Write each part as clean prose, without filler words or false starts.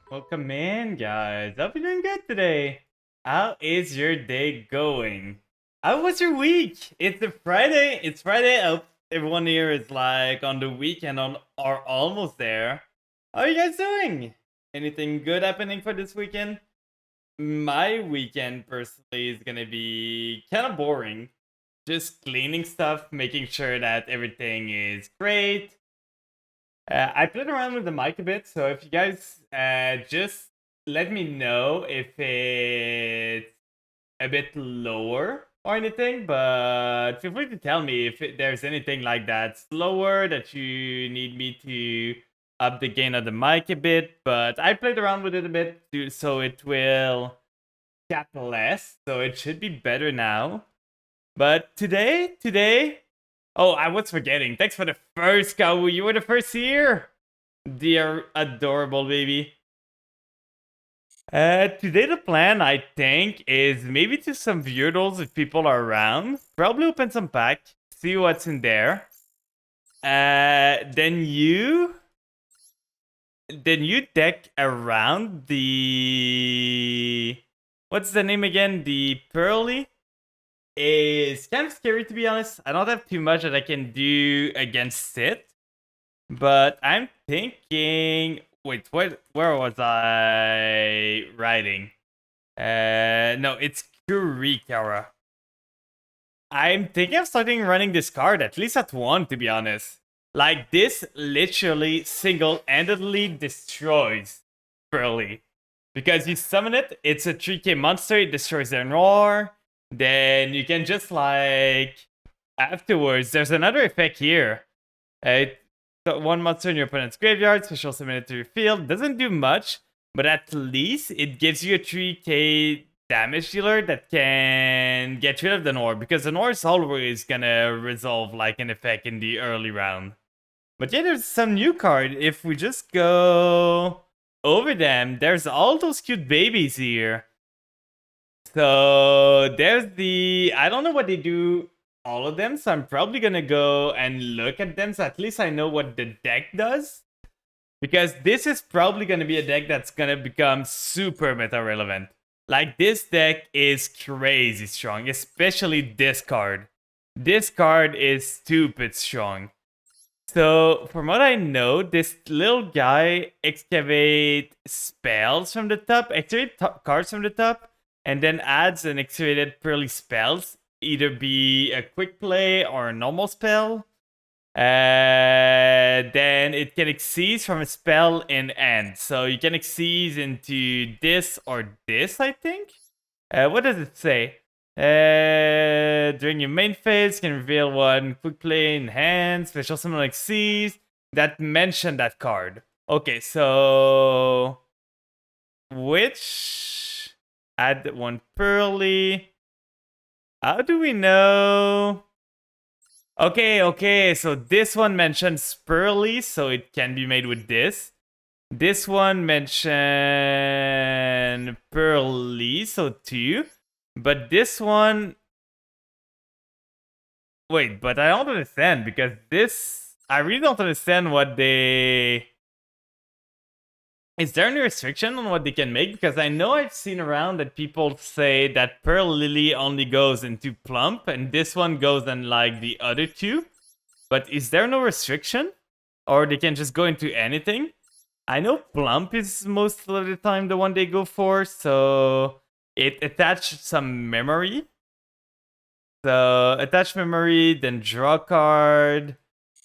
Welcome in, guys. Hope you're doing good today. How is your day going? How was your week? It's a Friday. It's Friday. I hope everyone here is like on the weekend or almost there. How are you guys doing? Anything good happening for this weekend? My weekend personally is gonna be kind of boring. Just cleaning stuff, making sure that everything is great. I played around with the mic a bit, so if you guys just let me know if it's a bit lower or anything, but feel free to tell me if there's anything like that slower that you need me to up the gain of the mic a bit. But I played around with it a bit so it will cap less, so it should be better now. But today, oh, I was forgetting. Thanks for the first, Kawu. You were the first here. Dear adorable baby. Today the plan, I think, is maybe to some Weirdos if people are around. Probably open some pack, see what's in there. Then you deck around the... What's the name again? The Pearly? Is kind of scary, to be honest. I don't have too much that I can do against it. But I'm thinking... Wait, where was I writing? No, it's Kurikara. I'm thinking of starting running this card, at least at one, to be honest. Like, this literally single-handedly destroys Burly. Because you summon it, it's a 3k monster, it destroys their Noir. Then you can just, like... Afterwards, there's another effect here. One monster in your opponent's graveyard, special summon it to your field. Doesn't do much, but at least it gives you a 3k damage dealer that can get rid of the Noir, because the Noir is always gonna resolve like an effect in the early round. But yeah, there's some new card. If we just go over them, there's all those cute babies here. So there's the... I don't know what they do all of them, so I'm probably gonna go and look at them, so at least I know what the deck does. Because this is probably gonna be a deck that's gonna become super meta relevant. Like, this deck is crazy strong, especially this card. This card is stupid strong. So, from what I know, this little guy excavate spells from the top, activate cards from the top, and then adds an activated Pearly spells, either be a quick play or a normal spell. Then it can exceed from a spell in end. So you can exceed into this or this, I think. What does it say? During your main phase, you can reveal one quick play in hand, special summon like Xyz. That mentioned that card. Okay, so which add one Pearly. How do we know? Okay, so this one mentions Pearly, so it can be made with this. This one mentioned Pearly, so 2. But this one... Wait, but I don't understand, because this... I really don't understand what they... Is there any restriction on what they can make? Because I know I've seen around that people say that Pearl Lily only goes into Plump, and this one goes in like the other two. But is there no restriction? Or they can just go into anything? I know Plump is most of the time the one they go for, so it attached some memory. So attach memory, then draw a card.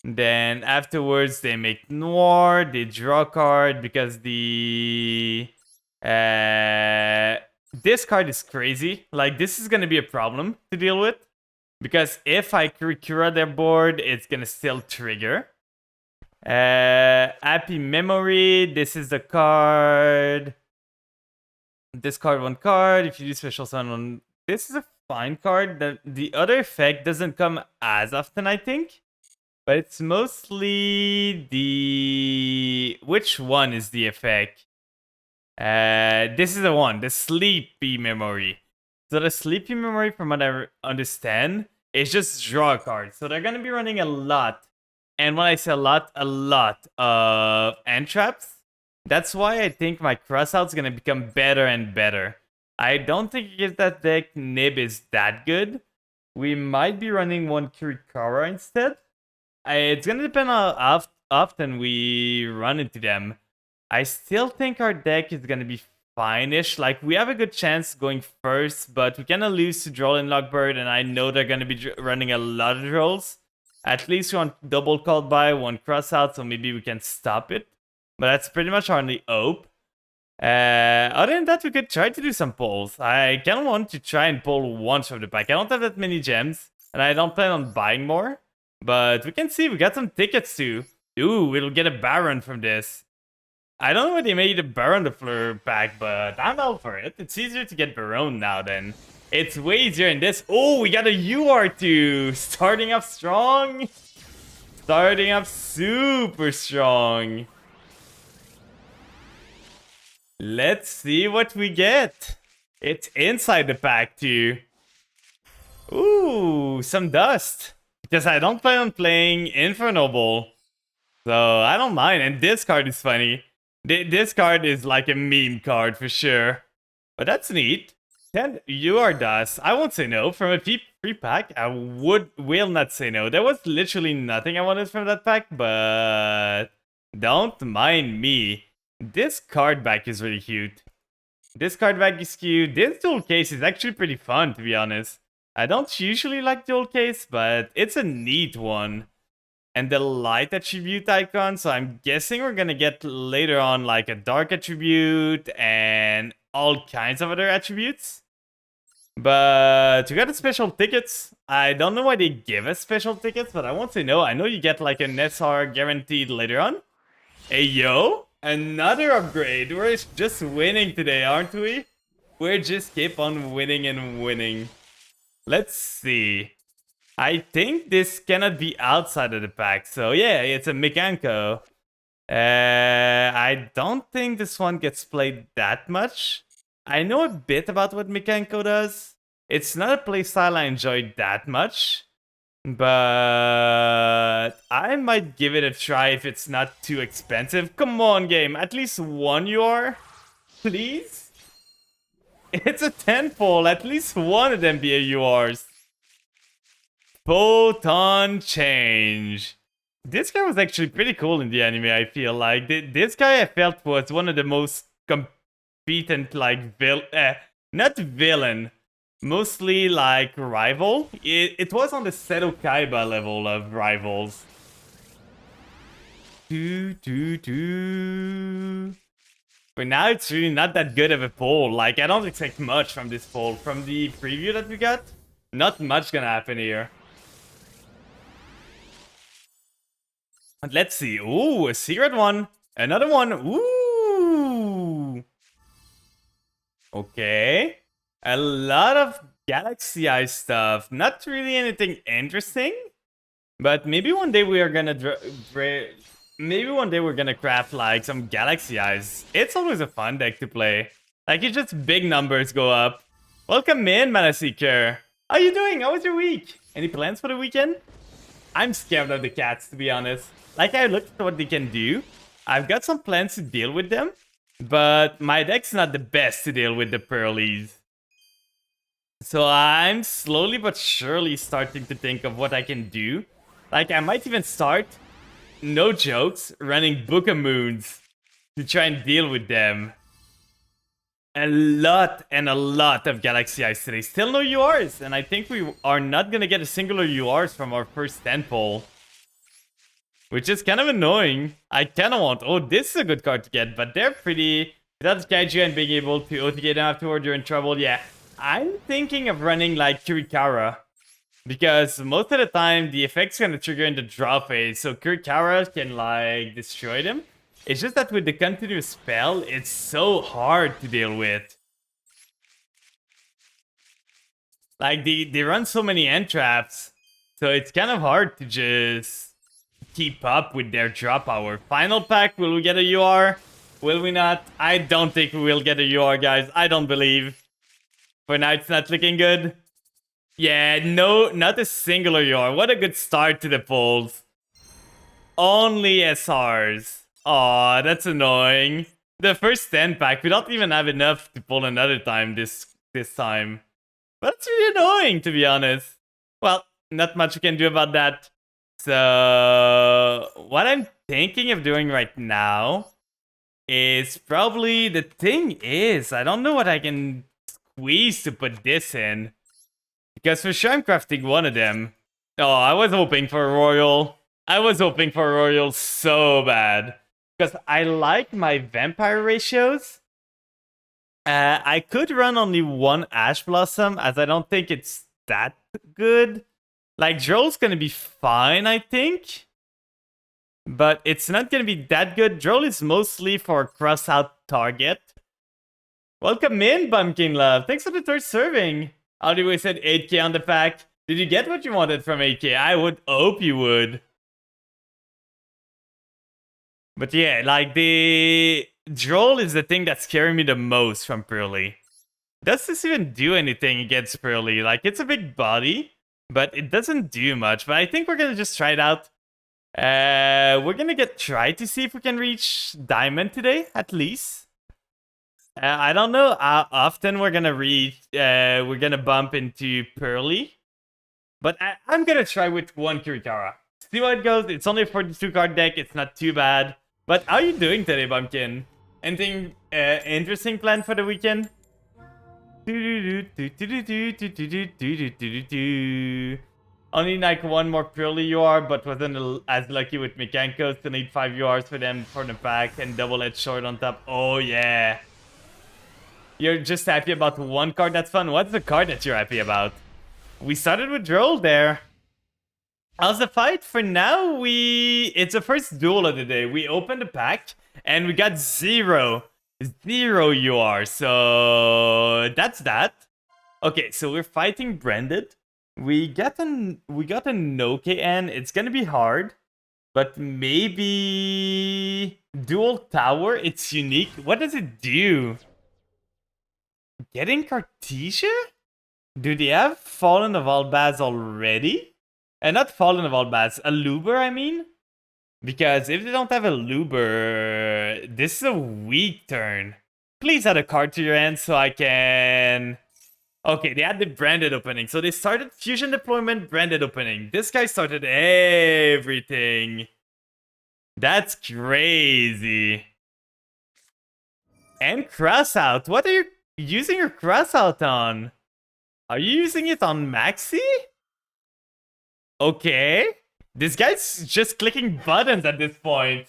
Then afterwards they make Noir, they draw a card because the this card is crazy. Like, this is gonna be a problem to deal with. Because if I Kurikura their board, it's gonna still trigger. Happy Memory, this is the card. Discard one card. If you do special summon, this is a fine card. The other effect doesn't come as often, I think. But it's mostly the... Which one is the effect? This is the one, the Sleepy Memory. So the Sleepy Memory, from what I understand, is just draw a card. So they're going to be running a lot. And when I say a lot of end traps. That's why I think my crossout's gonna become better and better. I don't think against that deck Nib is that good. We might be running one Kirikara instead. It's gonna depend on how often we run into them. I still think our deck is gonna be fine-ish. Like, we have a good chance going first, but we kinda lose to Droll and Lockbird, and I know they're gonna be running a lot of Drolls. At least one double called by, one cross out, so maybe we can stop it. But that's pretty much our only hope. Other than that, we could try to do some pulls. I kind of want to try and pull once from the pack. I don't have that many gems, and I don't plan on buying more. But we can see, we got some tickets too. Ooh, we'll get a Baron from this. I don't know why they made a Baron the Fleur pack, but I'm all for it. It's easier to get Baron now then. It's way easier in this. Oh, we got a UR2. Starting off strong. Starting off super strong. Let's see what we get. It's inside the pack too. Ooh, some dust. Because I don't plan on playing Infernoble. So I don't mind. And this card is funny. This card is like a meme card for sure. But that's neat. 10 UR dust. I won't say no. From a free pack, I will not say no. There was literally nothing I wanted from that pack, but don't mind me. This card back is really cute. This card back is cute. This dual case is actually pretty fun, to be honest. I don't usually like dual case, but it's a neat one. And the light attribute icon, so I'm guessing we're gonna get later on like a dark attribute and all kinds of other attributes. But we got the special tickets. I don't know why they give us special tickets, but I won't say no. I know you get like an SR guaranteed later on. Hey yo, another upgrade. We're just winning today, aren't we? We're just keep on winning and winning. Let's see. I think this cannot be outside of the pack. So yeah, it's a Mikanko. I don't think this one gets played that much. I know a bit about what Mikanko does. It's not a playstyle I enjoy that much. But I might give it a try if it's not too expensive. Come on, game. At least one UR? Please? It's a 10-pole. At least one of them be a URs. Photon change. This guy was actually pretty cool in the anime, I feel like. This guy I felt was one of the most competent, like, not villain. Mostly like rival. It was on the Seto Kaiba level of rivals. But now it's really not that good of a poll. Like, I don't expect much from this poll. From the preview that we got, not much gonna happen here. But let's see. Ooh, a secret one. Another one. Ooh. Okay. A lot of Galaxy Eye stuff. Not really anything interesting. But maybe one day we are gonna craft like some Galaxy Eyes. It's always a fun deck to play. Like, it's just big numbers go up. Welcome in, Manaseeker. How you doing? How was your week? Any plans for the weekend? I'm scared of the cats, to be honest. Like, I looked at what they can do. I've got some plans to deal with them. But my deck's not the best to deal with the Pearlies. So I'm slowly but surely starting to think of what I can do. Like, I might even start, no jokes, running Book of Moons to try and deal with them. A lot of Galaxy Eyes today. Still no URs, and I think we are not gonna get a singular URs from our first 10 poll. Which is kind of annoying. I kind of want... Oh, this is a good card to get, but they're pretty... Without Kaiju and being able to OTK them afterward, you're in trouble. Yeah, I'm thinking of running like Kirikara. Because most of the time, the effect's gonna trigger in the draw phase, so Kirikara can like destroy them. It's just that with the continuous spell, it's so hard to deal with. Like, they run so many end traps, so it's kind of hard to just keep up with their draw power. Final pack, will we get a UR? Will we not? I don't think we will get a UR, guys. I don't believe. For now, it's not looking good. Yeah, no, not a singular UR. What a good start to the polls. Only SRs. Aw, that's annoying. The first 10 pack, we don't even have enough to pull another time this time. That's really annoying, to be honest. Well, not much we can do about that. So, what I'm thinking of doing right now is probably the thing is, I don't know what I can squeeze to put this in. Because for sure I'm crafting one of them. Oh, I was hoping for a royal. I was hoping for a royal so bad. Because I like my vampire ratios. I could run only one Ash Blossom, as I don't think it's that good. Like, Droll's gonna be fine, I think. But it's not gonna be that good. Droll is mostly for cross-out target. Welcome in, Bumpkin Love. Thanks for the third serving. Audio said 8k on the pack. Did you get what you wanted from 8k? I would hope you would. But yeah, like the Droll is the thing that's scaring me the most from Pearly. Does this even do anything against Pearly? Like, it's a big body, but it doesn't do much. But I think we're gonna just try it out. We're gonna try to see if we can reach Diamond today, at least. I don't know how often we're gonna bump into Pearly. But I'm gonna try with one Kirikara. See how it goes. It's only a 42 card deck, it's not too bad. But how are you doing today, Bumpkin? Anything interesting planned for the weekend? Only like one more Pearly you are, but wasn't as lucky with Mechanicos to need 5 URs for them for the pack and double-edged sword on top. Oh yeah. You're just happy about one card, that's fun. What's the card that you're happy about? We started with Droll there. How's the fight? For now, it's the first duel of the day. We opened the pack, and we got zero UR, so that's that. Okay, so we're fighting Branded. We got a No-KN. It's gonna be hard, but maybe Dual Tower. It's unique. What does it do? Getting Cartesia? Do they have Fallen of Albaz already? And not Fallen of Albaz, a Luber, I mean? Because if they don't have a Luber, this is a weak turn. Please add a card to your hand so I can... Okay, they had the Branded opening. So they started Fusion Deployment, Branded opening. This guy started everything. That's crazy. And Crossout. What are you using your Crossout on? Are you using it on Maxi? Okay. This guy's just clicking buttons at this point.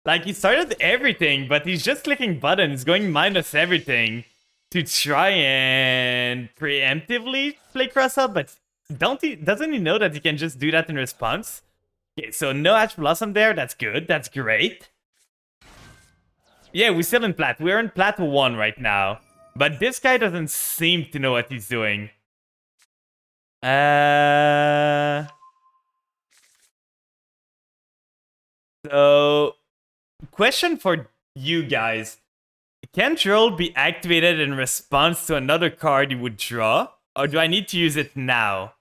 Like, he started everything, but he's just clicking buttons, going minus everything to try and preemptively play Crossout, but doesn't he know that he can just do that in response? Okay, so no Ash Blossom there. That's good. That's great. Yeah, we're still in Plat. We're in Plat 1 right now. But this guy doesn't seem to know what he's doing. So, question for you guys. Can Droll be activated in response to another card you would draw? Or do I need to use it now?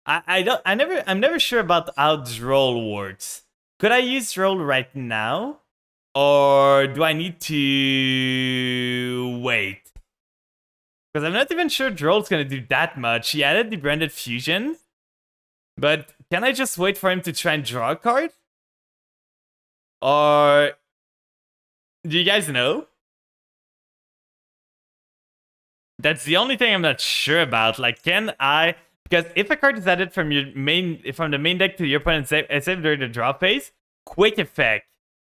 I'm never sure about how Droll works. Could I use Droll right now? Or do I need to wait? Because I'm not even sure Droll's gonna do that much. He added the Branded Fusion. But can I just wait for him to try and draw a card? Or do you guys know? That's the only thing I'm not sure about. Like, can I? Because if a card is added from the main deck to your opponent's save during the draw phase, quick effect.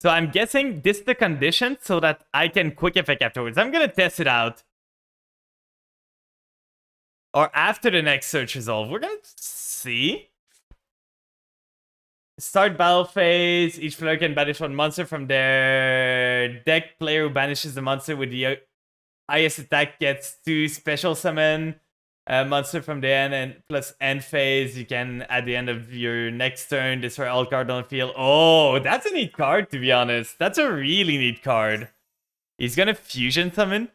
So I'm guessing this is the condition so that I can quick effect afterwards. I'm gonna test it out. Or after the next search resolve. We're gonna see. Start battle phase. Each player can banish one monster from their deck. Player who banishes the monster with the highest attack gets 2 special summon monster from the end, and plus end phase. You can, at the end of your next turn, destroy all cards on the field. Oh, that's a neat card, to be honest. That's a really neat card. He's gonna fusion summon.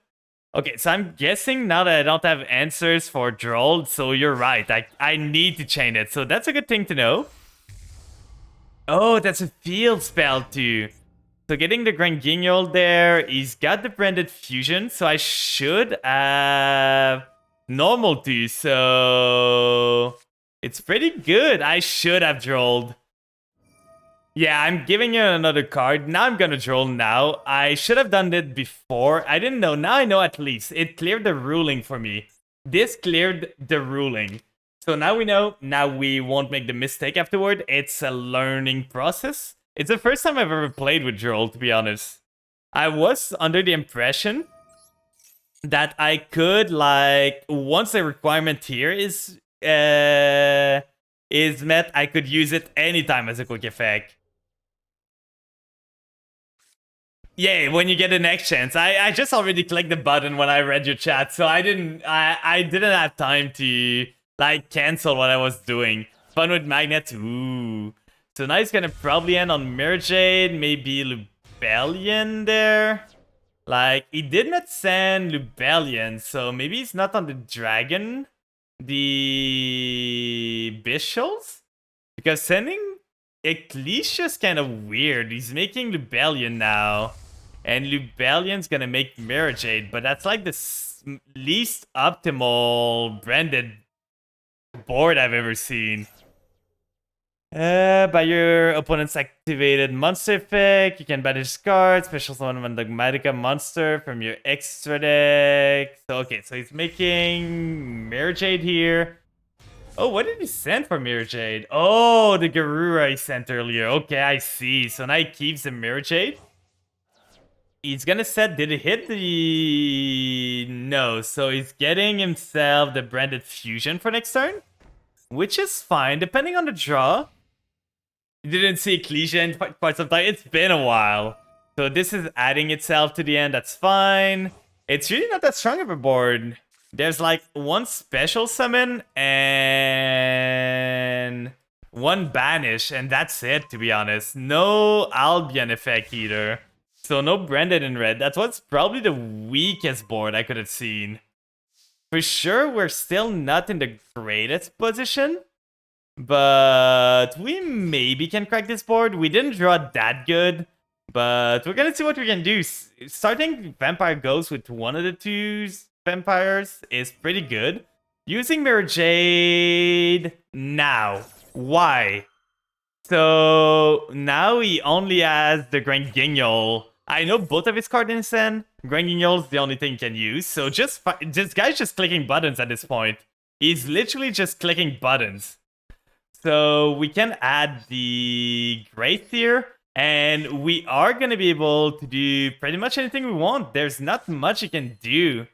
Okay, so I'm guessing now that I don't have answers for Droll, so you're right. I need to chain it, so that's a good thing to know. Oh, that's a field spell too. So getting the Grand Guignol there, he's got the branded fusion, so I should have normal too, so it's pretty good. I should have drolled. Yeah, I'm giving you another card. Now I'm gonna droll now. I should have done it before. I didn't know. Now I know at least. It cleared the ruling for me. This cleared the ruling. So now we know. Now we won't make the mistake afterward. It's a learning process. It's the first time I've ever played with droll, to be honest. I was under the impression that I could, like, once the requirement here is met, I could use it anytime as a quick effect. Yeah, when you get the next chance. I just already clicked the button when I read your chat, so I didn't have time to like cancel what I was doing. Fun with magnets. Ooh. So now he's gonna probably end on Mirror Jade, maybe Lubellion there. Like, he did not send Lubellion, so maybe he's not on the dragon. The Bishals? Because sending Ecclesia's kind of weird. He's making Lubellion now. And Lubellion's gonna make Mirror Jade, but that's like the least optimal branded board I've ever seen. By your opponent's activated monster effect, you can banish cards, special summon one Dogmatica monster from your extra deck. So okay, so he's making Mirror Jade here. Oh, what did he send for Mirror Jade? Oh, the Garura he sent earlier. Okay, I see. So now he keeps the Mirror Jade. He's gonna set, did it hit the... No, so he's getting himself the branded fusion for next turn. Which is fine, depending on the draw. You didn't see Ecclesia in quite some time. It's been a while. So this is adding itself to the end, that's fine. It's really not that strong of a board. There's like one special summon and one banish, and that's it, to be honest. No Albion effect either. So no branded in red. That's what's probably the weakest board I could have seen. For sure, we're still not in the greatest position. But we maybe can crack this board. We didn't draw that good. But we're gonna see what we can do. Starting Vampire Ghost with one of the two vampires is pretty good. Using Mirror Jade now. Why? So now he only has the Grand Guignol. I know both of his cards in his hand. Grand Guignol's the only thing he can use. So this guy's just clicking buttons at this point. He's literally just clicking buttons. So we can add the Great here. And we are going to be able to do pretty much anything we want. There's not much he can do.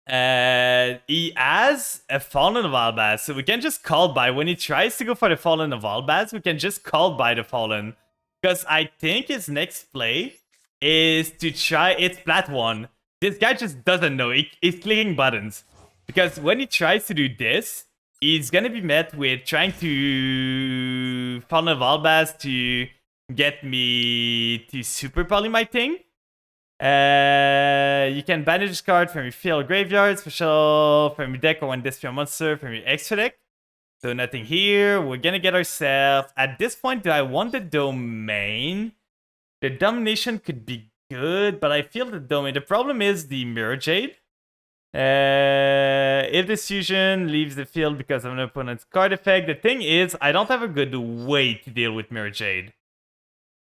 He has a Fallen of Albaz, so we can just call by. When he tries to go for the Fallen of Albaz, we can just call by the Fallen. Because I think his next play is to try... It's plat 1. This guy just doesn't know. He's clicking buttons. Because when he tries to do this, he's gonna be met with trying to Fallen of Albaz to get me to Super Poly my thing. You can banish this card from your field graveyard, special from your deck or one Dispel monster from your extra deck. So nothing here. We're gonna get ourselves... At this point, do I want the domain? The domination could be good, but I feel the domain... The problem is the Mirror Jade. If this fusion leaves the field because of an opponent's card effect, the thing is, I don't have a good way to deal with Mirror Jade.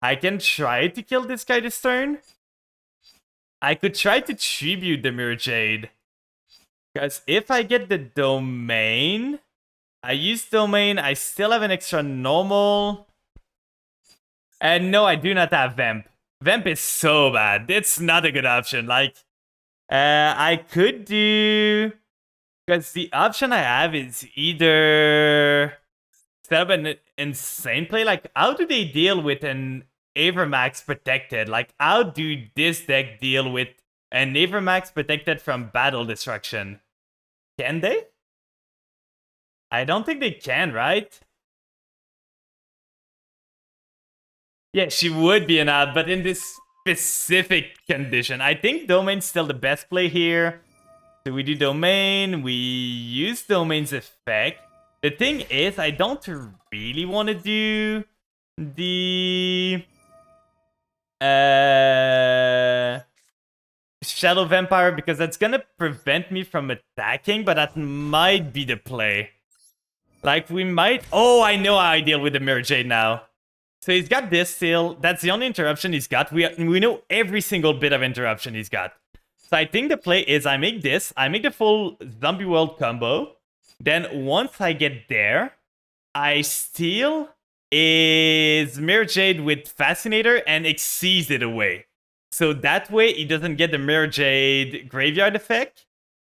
I can try to kill this guy this turn. I could try to tribute the Mirror Jade. Because if I get the domain... I use domain, I still have an extra normal. And no, I do not have Vamp. Vamp is so bad. It's not a good option. Like, I could do... Because the option I have is either set up an insane play. Like, how do they deal with an Avermax protected? Like, how do this deck deal with an Avermax protected from battle destruction? Can they? I don't think they can, right? Yeah, she would be an out, but in this specific condition. I think Domain's still the best play here. So we do Domain, we use Domain's effect. The thing is, I don't really want to do the Shadow Vampire, because that's gonna prevent me from attacking, but that might be the play. Like, we might... Oh, I know how I deal with the Mirror Jade now. So he's got this still. That's the only interruption he's got. We know every single bit of interruption he's got. So I think the play is I make this. I make the full Zombie World combo. Then once I get there, I steal his Mirror Jade with Fascinator and exceeds it away. So that way he doesn't get the Mirror Jade graveyard effect.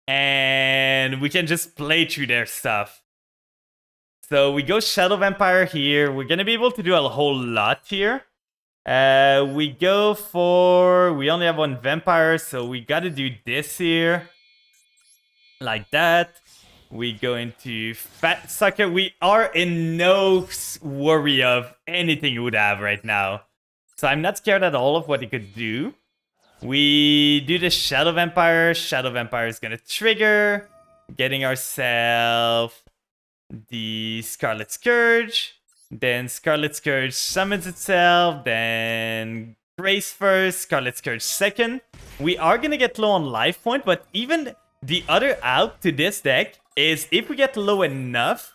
And we can just play through their stuff. So we go Shadow Vampire here. We're going to be able to do a whole lot here. We go for... We only have one Vampire, so we got to do this here. Like that. We go into Fat Sucker. We are in no worry of anything he would have right now. So I'm not scared at all of what he could do. We do the Shadow Vampire. Shadow Vampire is going to trigger. Getting ourselves... the Scarlet Scourge, then Scarlet Scourge summons itself, then Grace first, Scarlet Scourge second. We are gonna get low on life point, but even the other out to this deck is if we get low enough,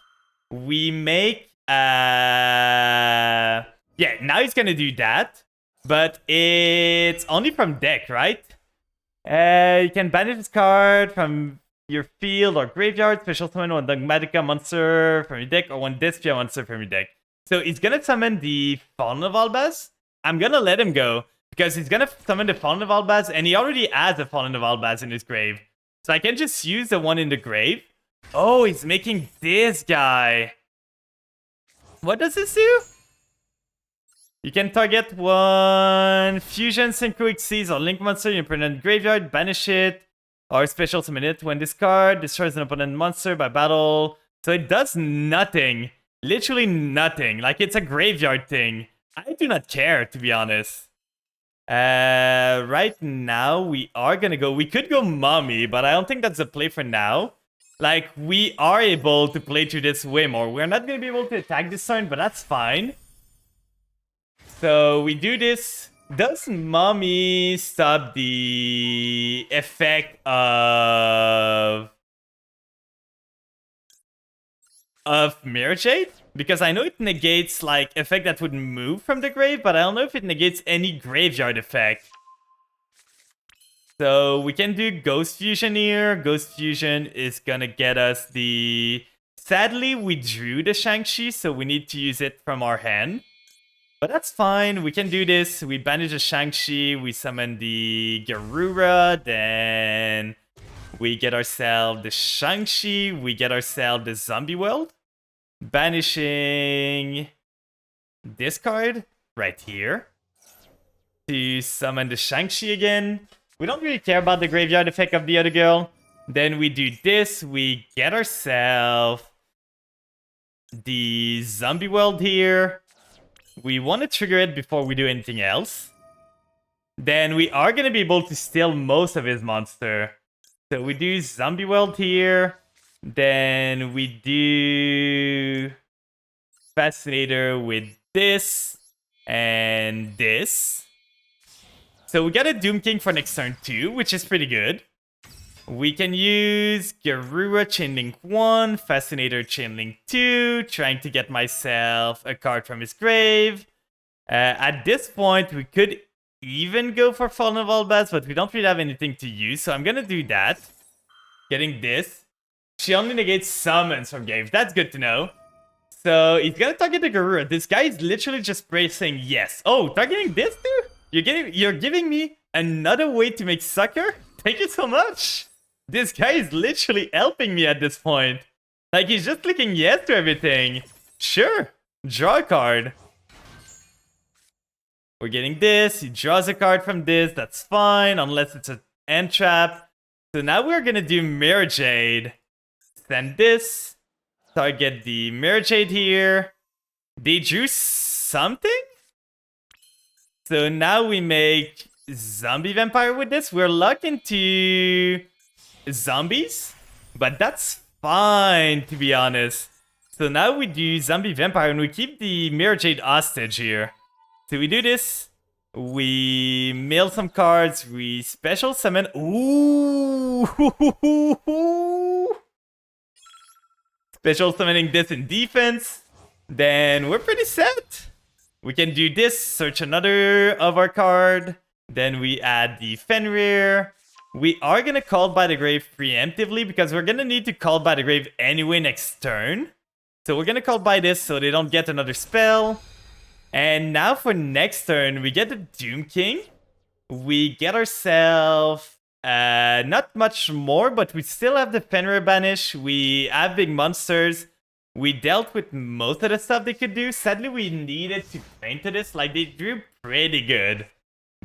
we make... Yeah, now he's gonna do that, but it's only from deck, right? You can banish this card from... your field or graveyard, special summon one Dogmatica monster from your deck or one Despia monster from your deck. So he's gonna summon the Fallen of Albaz. I'm gonna let him go because he's gonna summon the Fallen of Albaz and he already has a Fallen of Albaz in his grave. So I can just use the one in the grave. Oh, he's making this guy. What does this do? You can target one Fusion, Synchro Xyz, or Link monster in your opponent's graveyard, banish it. Or special summon it when this card destroys an opponent monster by battle. So it does nothing. Literally nothing. Like, it's a graveyard thing. I do not care, to be honest. Right now, we are gonna go... We could go Mummy, but I don't think that's the play for now. Like, we are able to play through this way more. We're not gonna be able to attack this turn, but that's fine. So, we do this... Does Mummy stop the effect of Mirror Jade? Because I know it negates like effect that would move from the grave, but I don't know if it negates any graveyard effect. So we can do Ghost Fusion here. Ghost Fusion is gonna get us the... Sadly, we drew the Shang-Chi, so we need to use it from our hand. But that's fine, we can do this. We banish the Shang-Chi, we summon the Garura, then we get ourselves the Shang-Chi, we get ourselves the Zombie World. Banishing this card right here to summon the Shang-Chi again. We don't really care about the graveyard effect of the other girl. Then we do this, we get ourselves the Zombie World here. We want to trigger it before we do anything else. Then we are going to be able to steal most of his monster. So we do Zombie World here. Then we do Fascinator with this and this. So we got a Doom King for next turn too, which is pretty good. We can use Garura Chainlink 1, Fascinator Chainlink 2, trying to get myself a card from his grave. At this point, we could even go for Fallen of Albaz, but we don't really have anything to use, so I'm gonna do that. Getting this. She only negates summons from grave. That's good to know. So he's gonna target the Garura. This guy is literally just pressing yes. Oh, targeting this dude? You're giving me another way to make sucker? Thank you so much. This guy is literally helping me at this point. Like, he's just clicking yes to everything. Sure, draw a card. We're getting this. He draws a card from this. That's fine, unless it's an end trap. So now we're gonna do Mirror Jade. Send this. Target the Mirror Jade here. They drew something? So now we make Zombie Vampire with this. We're locked into zombies, but that's fine, to be honest. So now we do Zombie Vampire and we keep the Mirror Jade hostage here. So we do this. We mill some cards. We special summon. Ooh! Special summoning this in defense. Then we're pretty set. We can do this, search another of our card. Then we add the Fenrir. We are going to Call by the Grave preemptively because we're going to need to Call by the Grave anyway next turn. So we're going to Call by this so they don't get another spell. And now for next turn, we get the Doom King. We get ourselves not much more, but we still have the Fenrir Banish. We have big monsters. We dealt with most of the stuff they could do. Sadly, we needed to play into this. Like, they drew pretty good.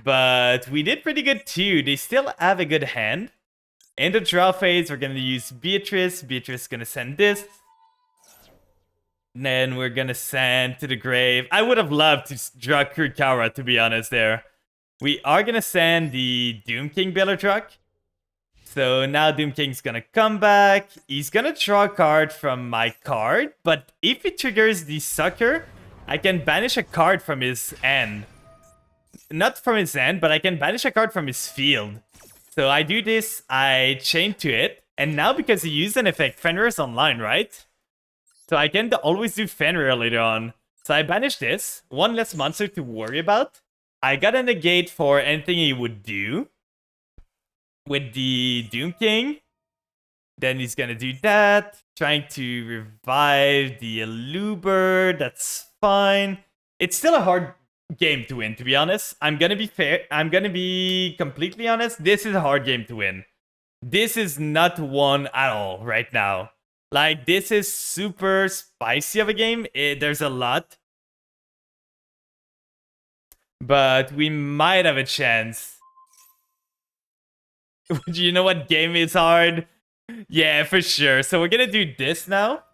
But we did pretty good too. They still have a good hand. In the draw phase, we're going to use Beatrice. Beatrice is going to send this. Then we're going to send to the grave. I would have loved to draw Kurikawa, to be honest, there. We are going to send the Doom King Belladruck. So now Doom King's gonna come back. He's gonna draw a card from my card, but if it triggers the sucker, I can banish a card from his hand. Not from his hand, but I can banish a card from his field. So I do this, I chain to it, and now because he used an effect, Fenrir's online, right? So I can always do Fenrir later on. So I banish this, one less monster to worry about. I got a negate for anything he would do. With the Doom King. Then he's gonna do that. Trying to revive the Eluber. That's fine. It's still a hard game to win, to be honest. I'm gonna be fair. I'm gonna be completely honest. This is a hard game to win. This is not one at all right now. Like, this is super spicy of a game. There's a lot. But we might have a chance. Do you know what game is hard? Yeah, for sure. So we're gonna do this now.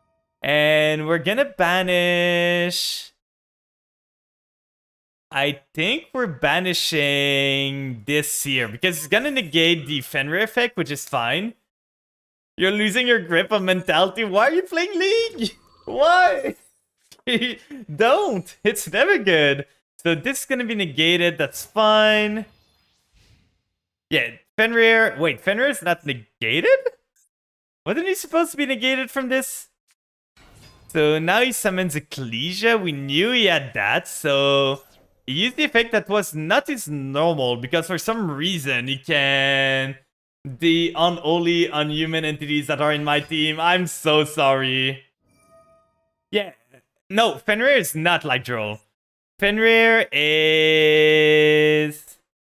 And we're gonna banish... I think we're banishing this here. Because it's gonna negate the Fenrir effect, which is fine. You're losing your grip on mentality. Why are you playing League? Why? Don't. It's never good. So this is gonna be negated. That's fine. Yeah. Fenrir, wait, Fenrir is not negated? Wasn't he supposed to be negated from this? So now he summons Ecclesia. We knew he had that, so he used the effect that was not his normal because for some reason he can the unholy, unhuman entities that are in my team. I'm so sorry. Yeah, no, Fenrir is not like Droll. Fenrir is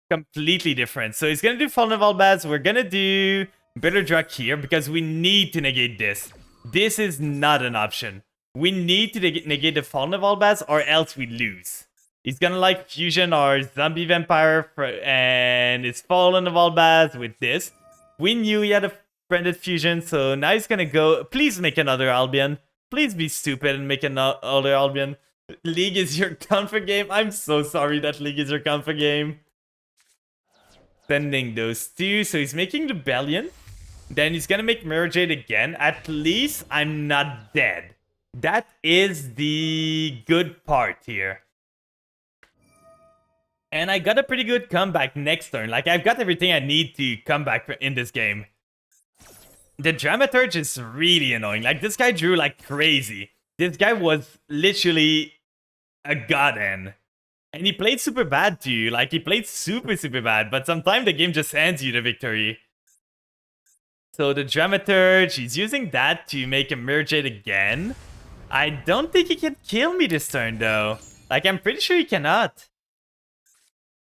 completely different. So he's gonna do Fallen of Albaz. We're gonna do Belladruck here because we need to negate this. This is not an option. We need to negate the Fallen of Albaz or else we lose. He's gonna like fusion our zombie vampire and his Fallen of Albaz with this. We knew he had a friended fusion, so now he's gonna go. Please make another Albion. Please be stupid and make another Albion. League is your comfort game. I'm so sorry that League is your comfort game. Sending those two. So he's making Rebellion. Then he's gonna make Mirror Jade again. At least I'm not dead. That is the good part here. And I got a pretty good comeback next turn. Like, I've got everything I need to come back in this game. The Dramaturge is really annoying. Like, this guy drew like crazy. This guy was literally a godhand. And he played super bad too. Like, he played super bad. But sometimes the game just hands you the victory. So the Dramaturge, he's using that to make a Mirror Jade again. I don't think he can kill me this turn though. Like, I'm pretty sure he cannot.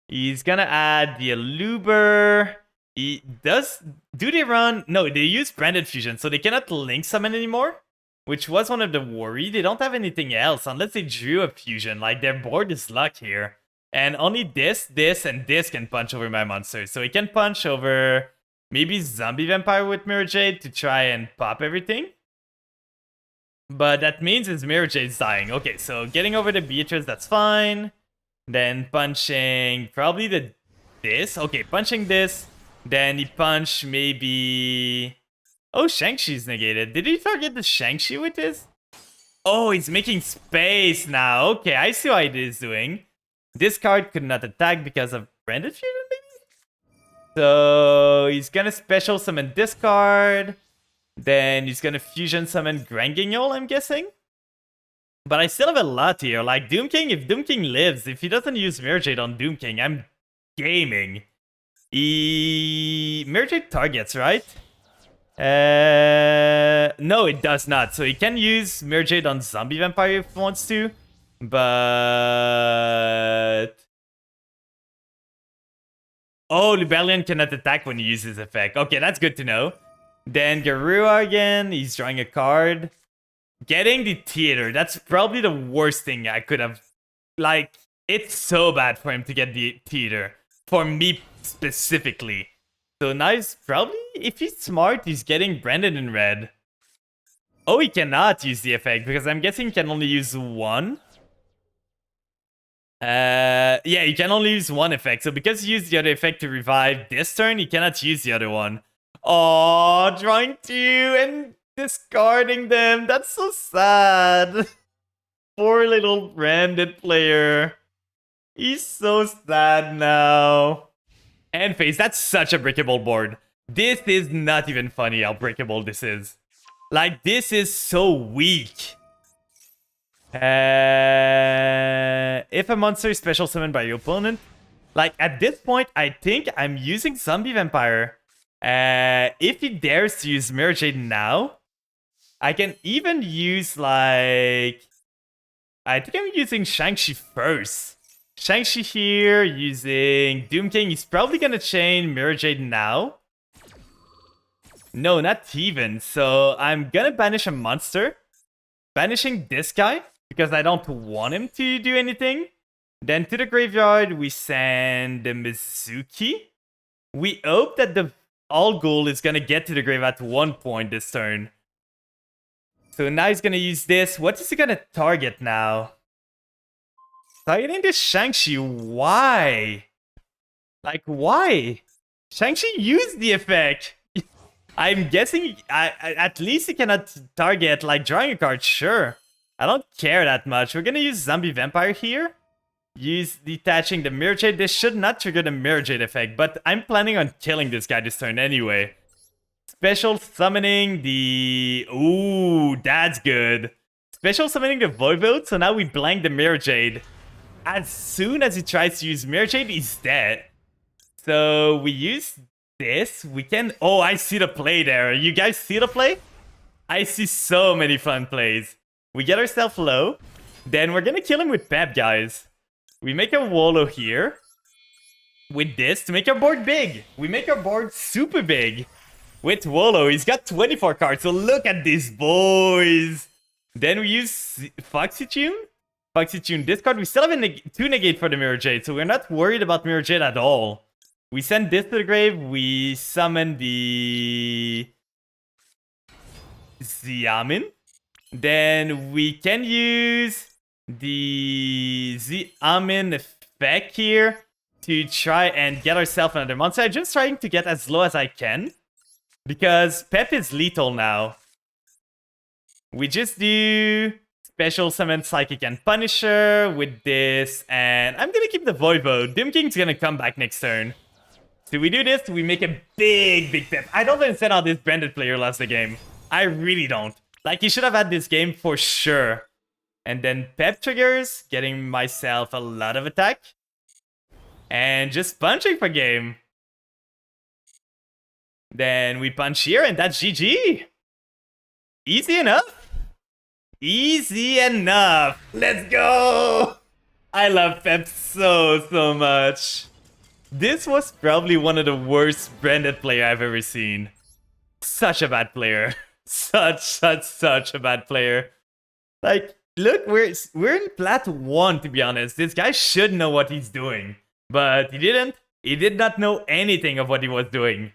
He's gonna add the Eluber. He does... Do they run... No, they use Branded Fusion, so they cannot Link Summon anymore. Which was one of the worry. They don't have anything else unless they drew a fusion. Like, their board is luck here. And only this, and this can punch over my monsters. So he can punch over maybe Zombie Vampire with Mirror Jade to try and pop everything. But that means his Mirror Jade's dying. Okay, so getting over the Beatrice, that's fine. Then punching probably this. Okay, punching this. Then he punch maybe... Oh, Shang-Chi's negated. Did he target the Shang-Chi with this? Oh, he's making space now. Okay, I see what he's doing. This card could not attack because of Branded Fusion, maybe? So he's gonna special summon this card. Then he's gonna fusion summon Granguignol, I'm guessing. But I still have a lot here. Like Doom King, if Doom King lives, if he doesn't use Mirror Jade on Doom King, I'm gaming. Mirror Jade targets, right? No, it does not. So he can use Mirror Jade on Zombie Vampire if he wants to. But... Oh, Lubellion cannot attack when he uses effect. Okay, that's good to know. Then Garua again. He's drawing a card. Getting the Theater. That's probably the worst thing I could have... Like, it's so bad for him to get the Theater. For me specifically. So now he's probably... If he's smart, he's getting Branded in red. Oh, he cannot use the effect. Because I'm guessing he can only use one. Yeah, he can only use one effect. So because he used the other effect to revive this turn, he cannot use the other one. Oh, drawing two and discarding them. That's so sad. Poor little Branded player. He's so sad now. End phase, that's such a breakable board. This is not even funny how breakable this is. Like, this is so weak. If a monster is special summoned by your opponent, like at this point, I think I'm using Zombie Vampire. If he dares to use Mirror Jade now, I can even use like... I think I'm using Shang-Chi first. Shang-Chi here, using Doom King. He's probably gonna chain Mirror Jade now. No, not even. So I'm gonna banish a monster. Banishing this guy, because I don't want him to do anything. Then to the graveyard, we send the Mizuki. We hope that the All Ghoul is gonna get to the grave at one point this turn. So now he's gonna use this. What is he gonna target now? Targeting this Shang-Chi. Why? Like, why? Shang-Chi used the effect. I'm guessing at least he cannot target, like, drawing a card, sure. I don't care that much. We're gonna use Zombie Vampire here. Use detaching the Mirror Jade. This should not trigger the Mirror Jade effect, but I'm planning on killing this guy this turn anyway. Special summoning the... Ooh, that's good. Special summoning the Voivode, so now we blank the Mirror Jade. As soon as he tries to use Mirror Jade, he's dead. So we use this. We can... Oh, I see the play there. You guys see the play? I see so many fun plays. We get ourselves low. Then we're gonna kill him with Pep, guys. We make a Wolo here. With this to make our board big. We make our board super big. With Wolo, he's got 24 cards. So look at these boys. Then we use Foxy Tune. Foxy Tune discard. We still have a 2 negate for the Mirror Jade. So we're not worried about Mirror Jade at all. We send this to the grave. We summon the... Xiamin. Then we can use the Xiamin effect here to try and get ourselves another monster. I'm just trying to get as low as I can. Because Pep is lethal now. We just do special summon Psychic and Punisher with this. And I'm gonna keep the Voivode. Doom King's gonna come back next turn. So we do this, we make a big Pep. I don't understand how this Branded player lost the game. I really don't. Like, he should have had this game for sure. And then Pep triggers, getting myself a lot of attack. And just punching for game. Then we punch here, and that's GG. Easy enough. Easy enough. Let's go. I love Pep so much. This was probably one of the worst Branded player I've ever seen. Such a bad player. Such a bad player. Like, look, we're in plat 1, to be honest. This guy should know what he's doing. But he didn't. He did not know anything of what he was doing.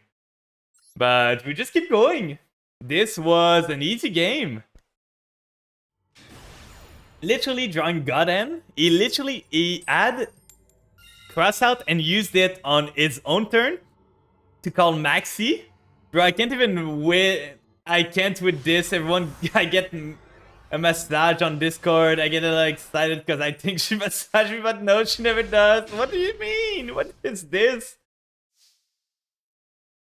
But we just keep going. This was an easy game. Literally drawing Goden. He had cross out and used it on his own turn to call Maxi. Bro, I can't even win. I can't with this. Everyone, I get a massage on Discord. I get like excited because I think she massaged me, but no, she never does. What do you mean? What is this?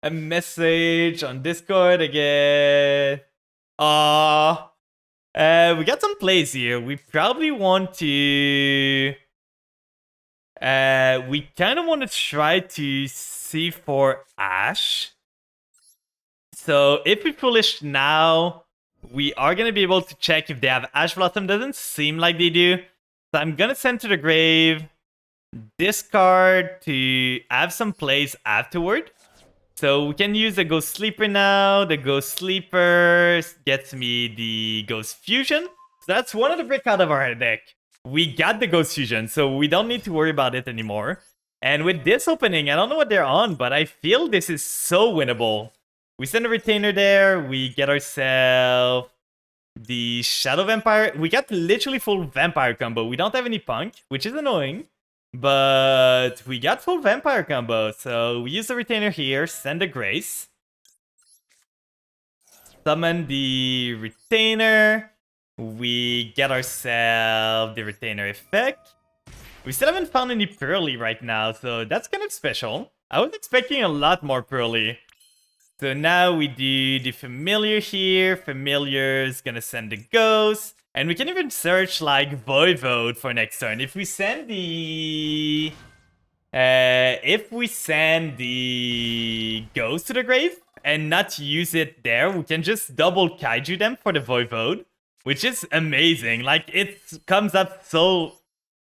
A message on Discord again. Aww. We got some plays here. We probably want to... we kind of want to try to see for Ashe. So if we foolish now, we are going to be able to check if they have Ash Blossom. Doesn't seem like they do. So I'm going to send to the grave, discard to have some plays afterward. So we can use the Ghost Sleeper now. The Ghost Sleeper gets me the Ghost Fusion. So that's one of the brick out of our deck. We got the Ghost Fusion, so we don't need to worry about it anymore. And with this opening, I don't know what they're on, but I feel this is so winnable. We send a Retainer there. We get ourselves the Shadow Vampire. We got literally full Vampire combo. We don't have any Punk, which is annoying. But we got full Vampire combo. So we use the Retainer here. Send a Grace. Summon the Retainer. We get ourselves the Retainer effect. We still haven't found any Pearly right now, so that's kind of special. I was expecting a lot more Pearly. So now we do the Familiar here. Familiar is gonna send the Ghost. And we can even search like Voivode for next turn. If we send the... Ghost to the grave and not use it there, we can just double Kaiju them for the Voivode. Which is amazing. Like, it comes up so,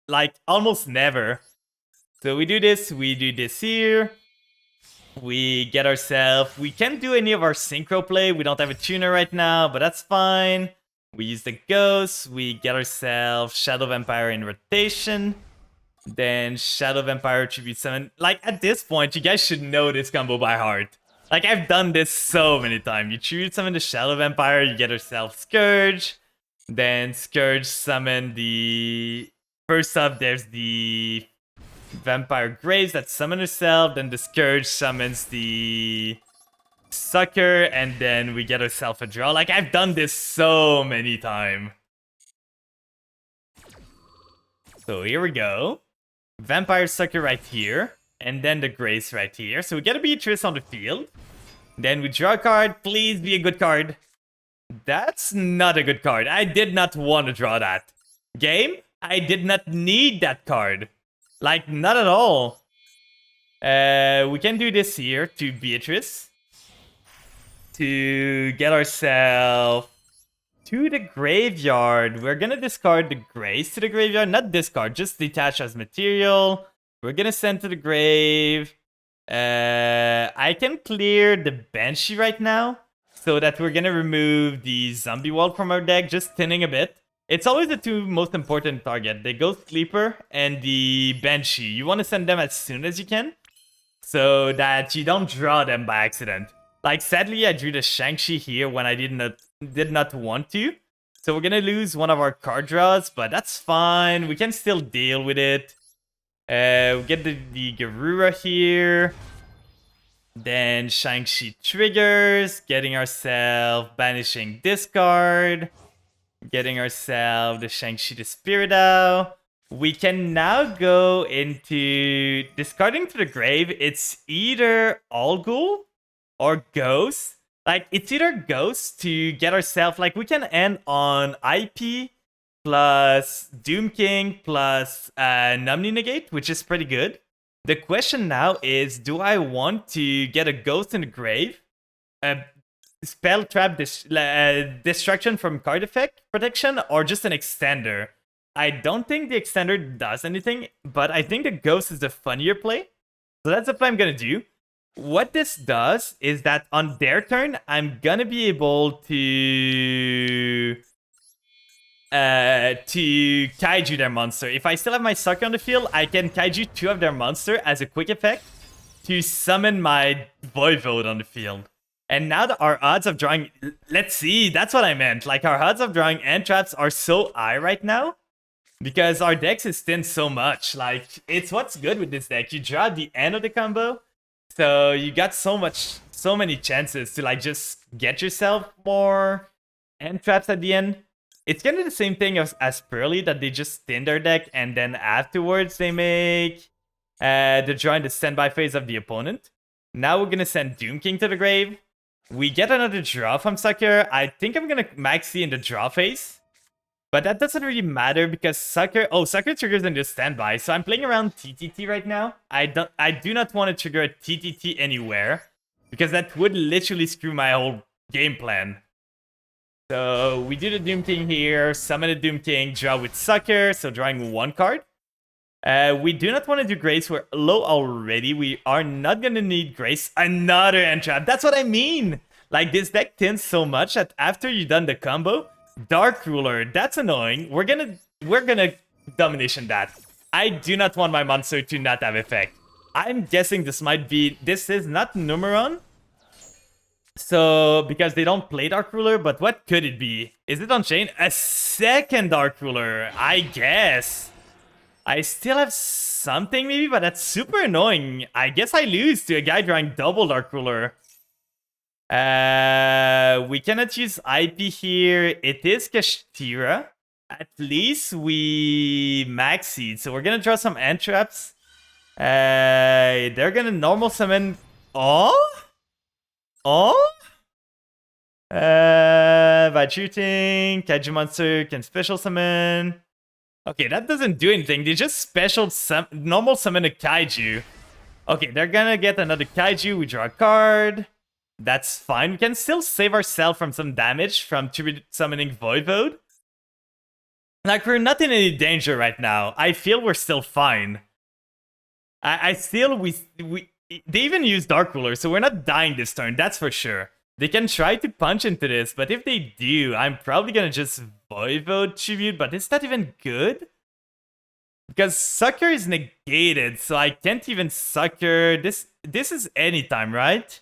like, almost never. So we do this here. We get ourselves... We can't do any of our Synchro play. We don't have a tuner right now, but that's fine. We use the Ghost. We get ourselves Shadow Vampire in rotation. Then Shadow Vampire Tribute Summon. Like, at this point, you guys should know this combo by heart. Like, I've done this so many times. You Tribute Summon the Shadow Vampire, you get yourself Scourge. Then Scourge summon the... First up, there's the Vampire Graves that summon herself. Then the Scourge summons the Sucker. And then we get ourselves a draw. Like, I've done this so many times. So here we go. Vampire Sucker right here. And then the Grace right here. So we get a Beatrice on the field. Then we draw a card. Please be a good card. That's not a good card. I did not want to draw that. Game, I did not need that card. Like, not at all. We can do this here to Beatrice. To get ourselves to the graveyard. We're gonna discard the Grace to the graveyard. Not discard, just detach as material. We're gonna send to the grave. I can clear the Banshee right now. So that we're gonna remove the Zombie Wall from our deck, just thinning a bit. It's always the two most important target, the Ghost Sleeper and the Banshee. You want to send them as soon as you can, so that you don't draw them by accident. Like, sadly, I drew the Shang-Chi here when I did not want to. So we're gonna lose one of our card draws, but that's fine. We can still deal with it. We get the Garura here. Then Shang-Chi triggers, getting ourselves Banishing Discard, getting ourselves the Shang-Chi the Spirit Owl. We can now go into discarding to the grave. It's either All Ghoul or Ghost. Like, it's either Ghost to get ourselves, like, we can end on IP plus Doom King plus Numni Negate, which is pretty good. The question now is, do I want to get a Ghost in the grave, spell trap destruction from card effect protection, or just an extender? I don't think the extender does anything, but I think the Ghost is the funnier play. So that's the play I'm gonna do. What this does is that on their turn, I'm gonna be able to Kaiju their monster. If I still have my Sucker on the field, I can Kaiju 2 of their monster as a quick effect to summon my Voivode on the field. And now that our odds of drawing... Let's see, that's what I meant. Like, our odds of drawing end traps are so high right now because our decks is thin so much. Like, it's what's good with this deck. You draw at the end of the combo, so you got so many chances to, like, just get yourself more end traps at the end. it's kind of the same thing as Pearly, that they just thin their deck and then afterwards they make the draw in the standby phase of the opponent. Now we're gonna send Doom King to the grave. We get another draw from Sucker. I think I'm gonna Maxi in the draw phase. But that doesn't really matter because Sucker triggers in the standby. So I'm playing around TTT right now. I do not want to trigger a TTT anywhere because that would literally screw my whole game plan. So we do the Doom King here, summon the Doom King, draw with Sucker, so drawing 1 card. We do not want to do Grace. We're low already. We are not going to need Grace. Another Entrap. That's what I mean. Like, this deck thins so much that after you've done the combo, Dark Ruler, that's annoying. We're gonna domination that. I do not want my monster to not have effect. I'm guessing this is not Numeron. So, because they don't play Dark Ruler, but what could it be? Is it Unchained? A second Dark Ruler, I guess. I still have something maybe, but that's super annoying. I guess I lose to a guy drawing double Dark Ruler. We cannot use IP here. It is Kashtira. At least we Maxied. So we're gonna draw some Entraps. They're gonna normal summon. By shooting, Kaiju monster can special summon. Okay, that doesn't do anything. They just normal summon a Kaiju. Okay, they're gonna get another Kaiju. We draw a card. That's fine. We can still save ourselves from some damage from tribute summoning Voivode. Like, we're not in any danger right now. I feel we're still fine. They even use Dark Ruler, so we're not dying this turn, that's for sure. They can try to punch into this, but if they do, I'm probably gonna just Voivode tribute, but is that even good? Because Sucker is negated, so I can't even Sucker. This is anytime, right?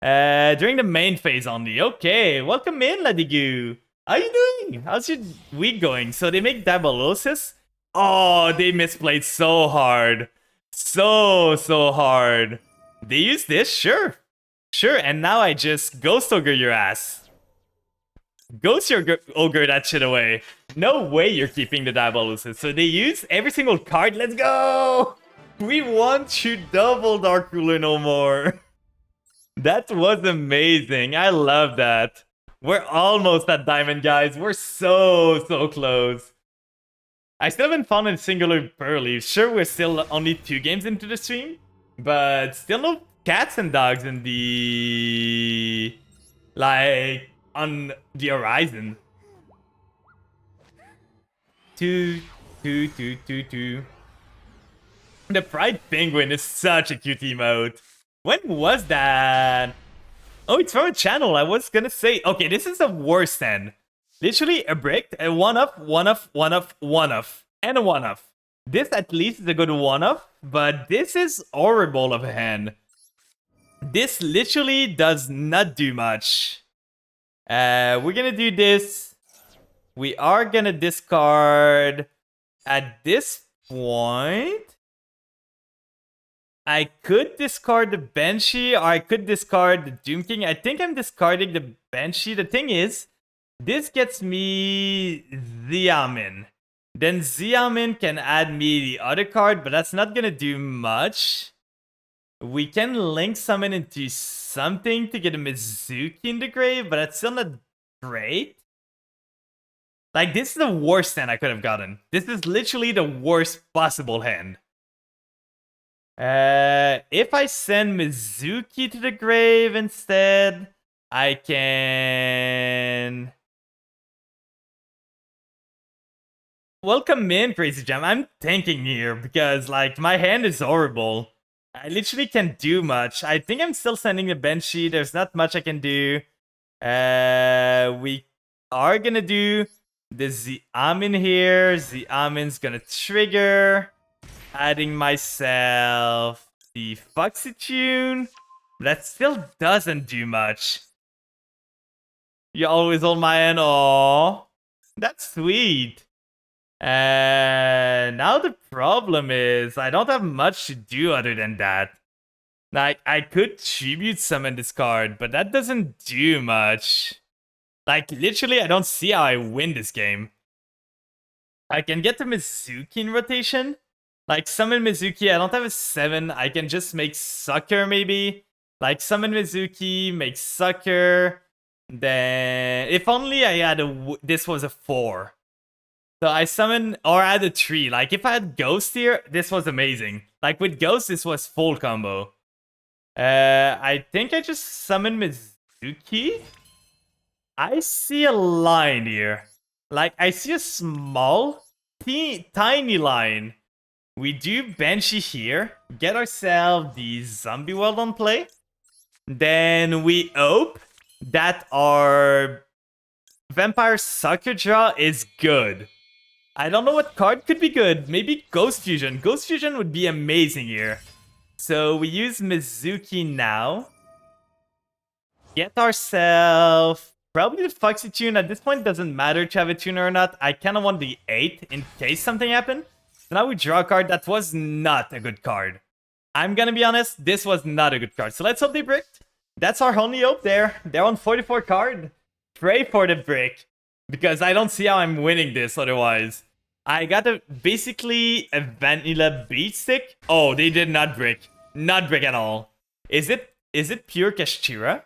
During the main phase only. Okay, welcome in, Ladigu. How you doing? How's your week going? So they make Diabolosis. Oh, they misplayed so hard. So hard. They use this? Sure. Sure, and now I just Ghost Ogre your ass. Ghost Ogre that shit away. No way you're keeping the Diabolosis. So they use every single card. Let's go! We want you double Dark Ruler no more. That was amazing. I love that. We're almost at Diamond, guys. We're so close. I still haven't found a singular Pearly. Sure, we're still only 2 games into the stream, but still no cats and dogs in the... like, on the horizon. 2. The Pride Penguin is such a cute emote. When was that? Oh, it's from a channel. I was gonna say. Okay, this is the worst then. Literally a brick, a one-off, one-off, one-off, one-off, and a one-off. This at least is a good one-off, but this is horrible of a hand. This literally does not do much. We're gonna do this. We are gonna discard. At this point, I could discard the Banshee, or I could discard the Doom King. I think I'm discarding the Banshee. The thing is, this gets me Xiaomin. Then Xiaomin can add me the other card, but that's not gonna do much. We can link summon into something to get a Mizuki in the grave, but that's still not great. Like, this is the worst hand I could have gotten. This is literally the worst possible hand. If I send Mizuki to the grave instead, I can... Welcome in, Crazy Jam. I'm tanking here because, like, my hand is horrible. I literally can't do much. I think I'm still sending the Banshee. There's not much I can do. We are gonna do the Xiaomin here. Xiaomin's gonna trigger. Adding myself the Foxy Tune. That still doesn't do much. You always on my end. Aww. That's sweet. Now the problem is I don't have much to do other than that. Like, I could tribute summon this card, but that doesn't do much. Like, literally, I don't see how I win this game. I can get the Mizuki in rotation. Like, summon Mizuki. I don't have a 7. I can just make Sucker, maybe. Like, summon Mizuki, make Sucker. Then, if only I had this was a 4. So I summon, or I had a 3. Like, if I had Ghost here, this was amazing. Like, with Ghost, this was full combo. I think I just summon Mizuki. I see a line here. Like, I see a small, tiny line. We do Banshee here, get ourselves the Zombie World on play. Then we hope that our Vampire Sucker draw is good. I don't know what card could be good. Maybe Ghost Fusion. Ghost Fusion would be amazing here. So we use Mizuki now. Get ourselves probably the Foxy Tune. At this point, doesn't matter to have a tuner or not. I kind of want the 8 in case something happened. So now we draw a card that was not a good card. I'm gonna be honest, this was not a good card. So let's hope they bricked. That's our only hope there. They're on 44 card. Pray for the brick. Because I don't see how I'm winning this otherwise. I got basically a vanilla beat stick. Oh, they did not brick. Not brick at all. Is it pure Kashira?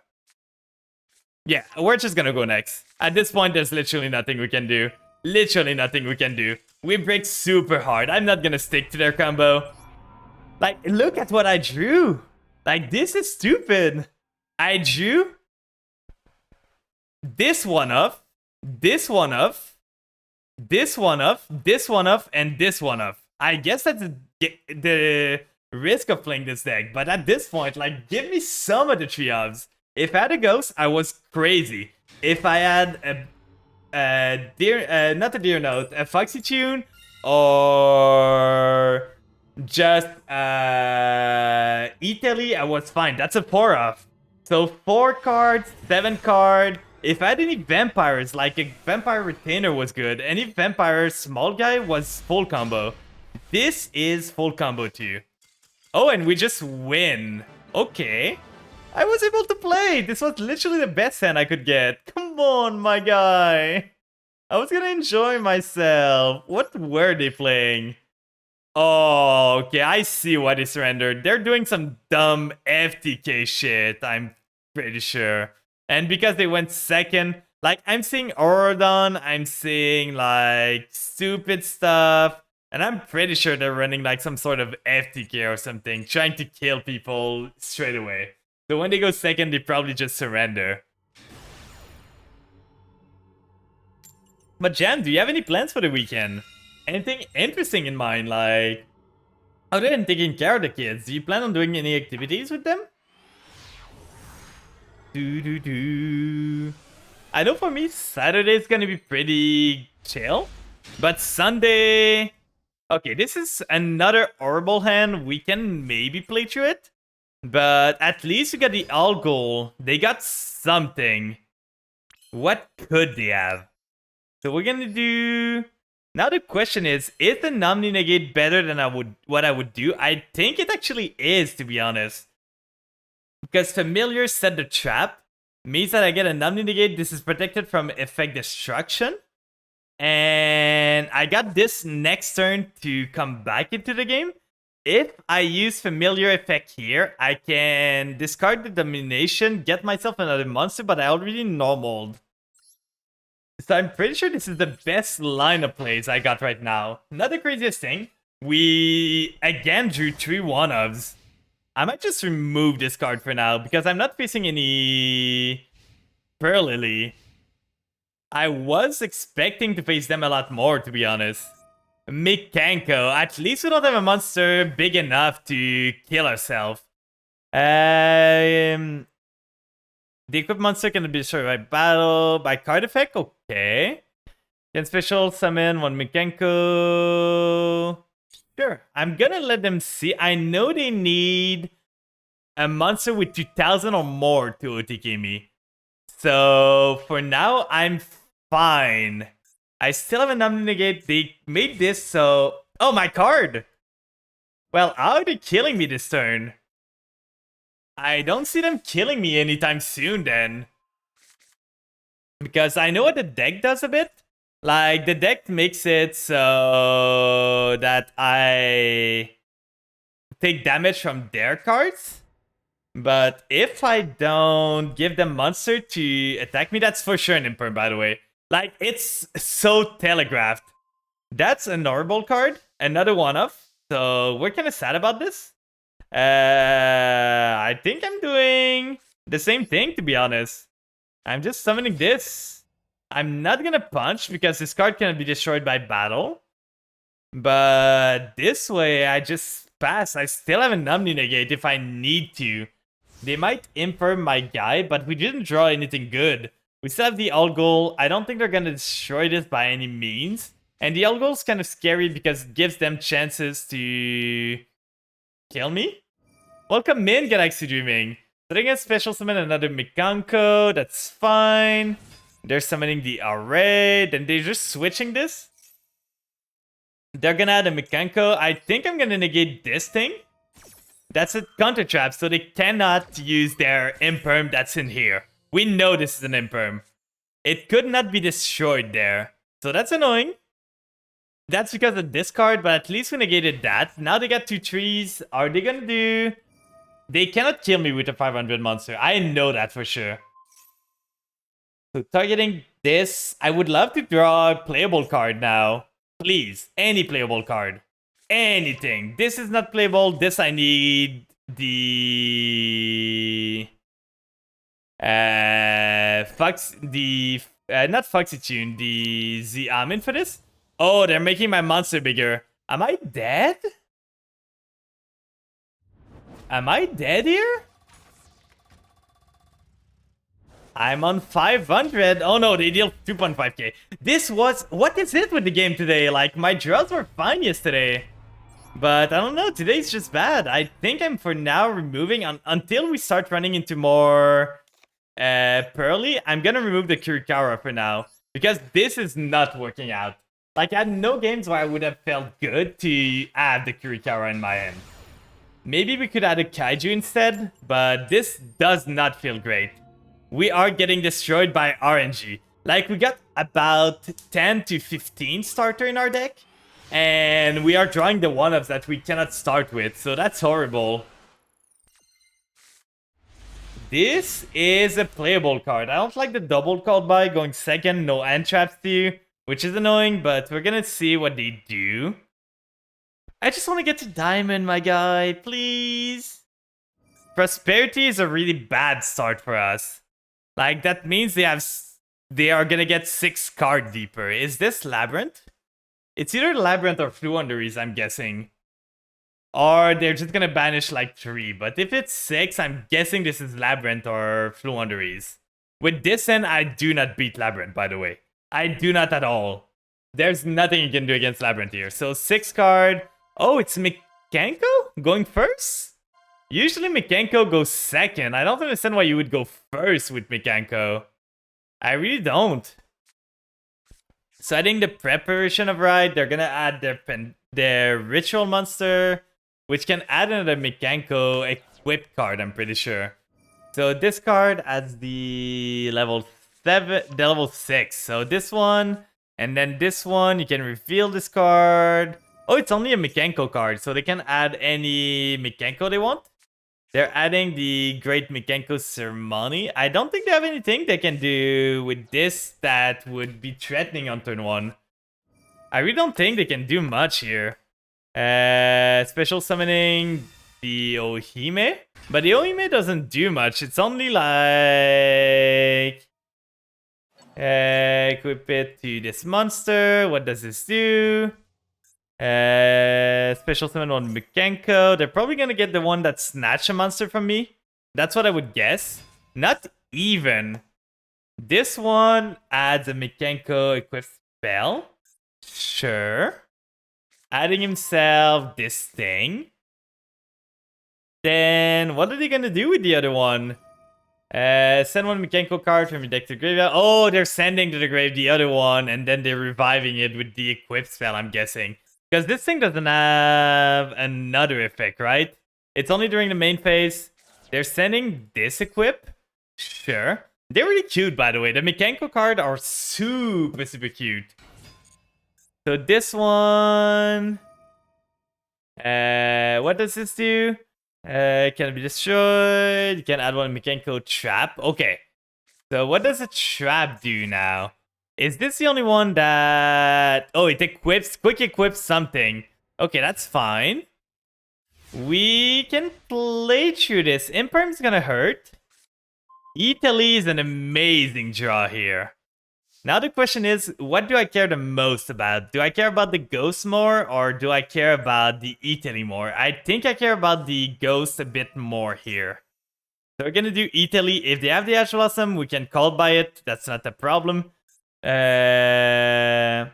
Yeah, we're just gonna go next. At this point, there's literally nothing we can do. Literally nothing we can do. We break super hard. I'm not gonna stick to their combo. Like, look at what I drew. Like, this is stupid. I drew this one off, this one off, this one off, this one off, and this one off. I guess that's the risk of playing this deck. But at this point, like, give me some of the 3 offs. If I had a Ghost, I was crazy. If I had not a Deer Note, a Foxy Tune, or just Italy, I was fine. That's a 4 off. So 4 cards, 7 card. If I had any vampires, like a Vampire Retainer was good. Any Vampire Small Guy was full combo. This is full combo too. Oh, and we just win. Okay. I was able to play. This was literally the best hand I could get. Come on, my guy. I was gonna enjoy myself. What were they playing? Oh, okay. I see why they surrendered. They're doing some dumb FTK shit, I'm pretty sure. And because they went second, like, I'm seeing Aurodon, I'm seeing, like, stupid stuff. And I'm pretty sure they're running, like, some sort of FTK or something, trying to kill people straight away. So when they go second, they probably just surrender. But Jam, do you have any plans for the weekend? Anything interesting in mind, like, other than taking care of the kids, do you plan on doing any activities with them? I know for me, Saturday is gonna be pretty chill. But Sunday... Okay, this is another horrible hand. We can maybe play through it. But at least we got the all goal. They got something. What could they have? So we're gonna do... Now the question is the Omni Negate better than what I would do? I think it actually is, to be honest. Because Familiar set the trap. Means that I get an Omni Negate. This is protected from effect destruction. And I got this next turn to come back into the game. If I use Familiar Effect here, I can discard the Domination, get myself another monster, but I already normaled. So I'm pretty sure this is the best line of plays I got right now. Not the craziest thing. We again drew 3 1-ofs. I might just remove this card for now because I'm not facing any Pearl Lily. I was expecting to face them a lot more, to be honest. Mikanko. At least we don't have a monster big enough to kill ourselves. The equipped monster can be destroyed by battle, by card effect. Okay. Can special summon 1 Mikanko. Sure. I'm gonna let them see. I know they need a monster with 2000 or more to OTK me. So for now, I'm fine. I still have an Omni Negate. They made this so... Oh, my card! Well, how are they killing me this turn? I don't see them killing me anytime soon then. Because I know what the deck does a bit. Like, the deck makes it so that I take damage from their cards. But if I don't give them monster to attack me, that's for sure an imperm, by the way. Like, it's so telegraphed. That's a normal card. Another one of. So we're kind of sad about this. I think I'm doing the same thing, to be honest. I'm just summoning this. I'm not gonna punch because this card cannot be destroyed by battle. But this way, I just pass. I still have an Omni Negate if I need to. They might imperm my guy, but we didn't draw anything good. We still have the Algol. I don't think they're gonna destroy this by any means. And the Algol's kind of scary because it gives them chances to kill me. Welcome in, Galaxy Dreaming. So they're gonna special summon another Mikanko. That's fine. They're summoning the array. Then they're just switching this. They're gonna add a Mikanko. I think I'm gonna negate this thing. That's a counter trap, so they cannot use their imperm that's in here. We know this is an imperm. It could not be destroyed there. So that's annoying. That's because of this card, but at least we negated that. Now they got 2 trees. Are they gonna do... They cannot kill me with a 500 monster. I know that for sure. So targeting this, I would love to draw a playable card now. Please, any playable card. Anything. This is not playable. This I need the... not Foxy Tune, the Xiamen for this. Oh, they're making my monster bigger. Am I dead? Am I dead here? I'm on 500. Oh no, they deal 2.5k. This was... What is it with the game today? Like, my draws were fine yesterday. But I don't know, today's just bad. I think I'm for now removing... until we start running into more... Pearly, I'm gonna remove the Kurikawa for now. Because this is not working out. Like, I had no games where I would have felt good to add the Kurikawa in my end. Maybe we could add a Kaiju instead, but this does not feel great. We are getting destroyed by RNG. Like, we got about 10 to 15 starter in our deck, and we are drawing the one-ups that we cannot start with, so that's horrible. This is a playable card. I don't like the double called by going second, no end traps to you. Which is annoying, but we're gonna see what they do. I just want to get to Diamond, my guy, please. Prosperity is a really bad start for us. Like, that means they are gonna get 6 card deeper. Is this Labyrinth? It's either Labyrinth or Fluunderies, I'm guessing. Or they're just gonna banish like 3. But if it's 6, I'm guessing this is Labyrinth or Fluunderies. With this end, I do not beat Labyrinth, by the way. I do not at all. There's nothing you can do against Labyrinth here. So 6 card. Oh, it's Mikanko going first? Usually Mikanko goes second. I don't understand why you would go first with Mikanko. I really don't. So I think the preparation of Ride, they're gonna add their Ritual Monster, which can add another Mikanko equipped card, I'm pretty sure. So this card adds the level 6. So this one, and then this one, you can reveal this card. Oh, it's only a Mikanko card, so they can add any Mikanko they want. They're adding the Great Mikanko Ceremony. I don't think they have anything they can do with this that would be threatening on turn 1. I really don't think they can do much here. Special summoning the Ohime. But the Ohime doesn't do much. It's only like... equip it to this monster. What does this do? Special summon on Mikanko. They're probably gonna get the one that snatched a monster from me. That's what I would guess. Not even. This one adds a Mikanko equipped spell. Sure. Adding himself this thing. Then what are they gonna do with the other one? Send one Mikanko card from your deck to the graveyard. Oh, they're sending to the grave the other one, and then they're reviving it with the equip spell, I'm guessing. Because this thing doesn't have another effect, right? It's only during the main phase. They're sending this equip. Sure. They're really cute, by the way. The Mechanco card are super, super cute. So this one... what does this do? Can be destroyed. You can add one Mechanco trap. Okay. So what does a trap do now? Is this the only one that... Oh, it quick equips something. Okay, that's fine. We can play through this. Imperm's gonna hurt. Italy is an amazing draw here. Now the question is, what do I care the most about? Do I care about the ghost more, or do I care about the Italy more? I think I care about the ghost a bit more here. So we're gonna do Italy. If they have the Ash Blossom, we can call by it. That's not a problem. An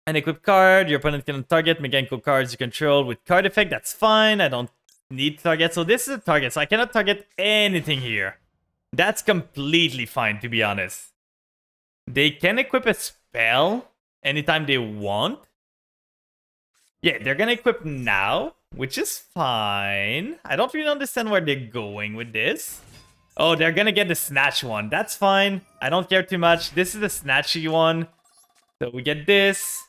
equip card. Your opponent can target mechanical cards you control with card effect. That's fine. I don't need target. So this is a target. So I cannot target anything here. That's completely fine, to be honest. They can equip a spell anytime they want. Yeah, they're gonna equip now, which is fine. I don't really understand where they're going with this. Oh, they're gonna get the snatch one. That's fine. I don't care too much. This is the snatchy one. So we get this.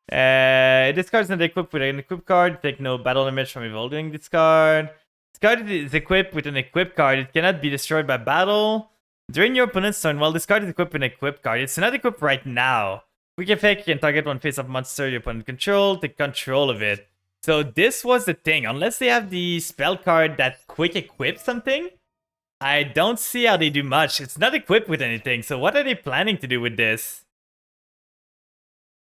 This card's not equipped with an equip card. Take no battle damage from evolving this card. This card is equipped with an equip card. It cannot be destroyed by battle. During your opponent's turn, while this card is equipped with an equip card, it's not equipped right now. Quick effect, you can target one face-up monster your opponent control, take control of it. So this was the thing. Unless they have the spell card that quick equips something, I don't see how they do much. It's not equipped with anything, so what are they planning to do with this?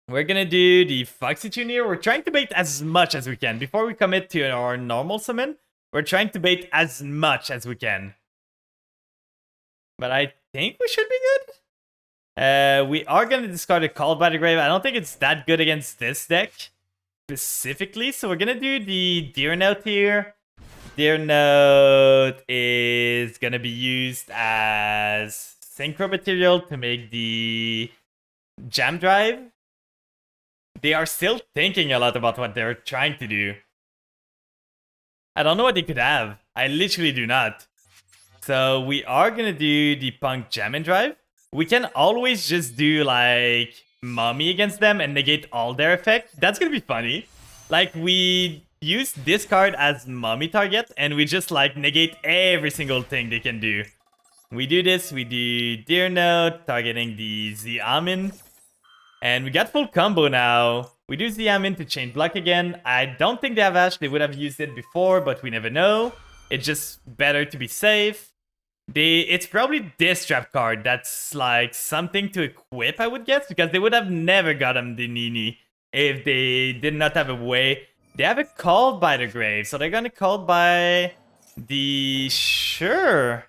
We're gonna do the Foxy Tune here. We're trying to bait as much as we can. Before we commit to our normal summon, we're trying to bait as much as we can. But I think we should be good. We are going to discard a Called by the Grave. I don't think it's that good against this deck specifically. So we're going to do the Deer Note here. Deer Note is going to be used as synchro material to make the Jam Drive. They are still thinking a lot about what they're trying to do. I don't know what they could have. I literally do not. So we are gonna do the Punk Jam and Drive. We can always just do like Mummy against them and negate all their effect. That's gonna be funny. Like we use this card as Mummy target and we just like negate every single thing they can do. We do this, we do Deer Note, targeting the Xiamen. And we got full combo now. We do Xiamen to chain block again. I don't think they have Ash, they would have used it before, but we never know. It's just better to be safe. It's probably this trap card that's like something to equip, I would guess, because they would have never gotten the Nini if they did not have a way. They have a Called by the Grave, so they're gonna call by the... Sure.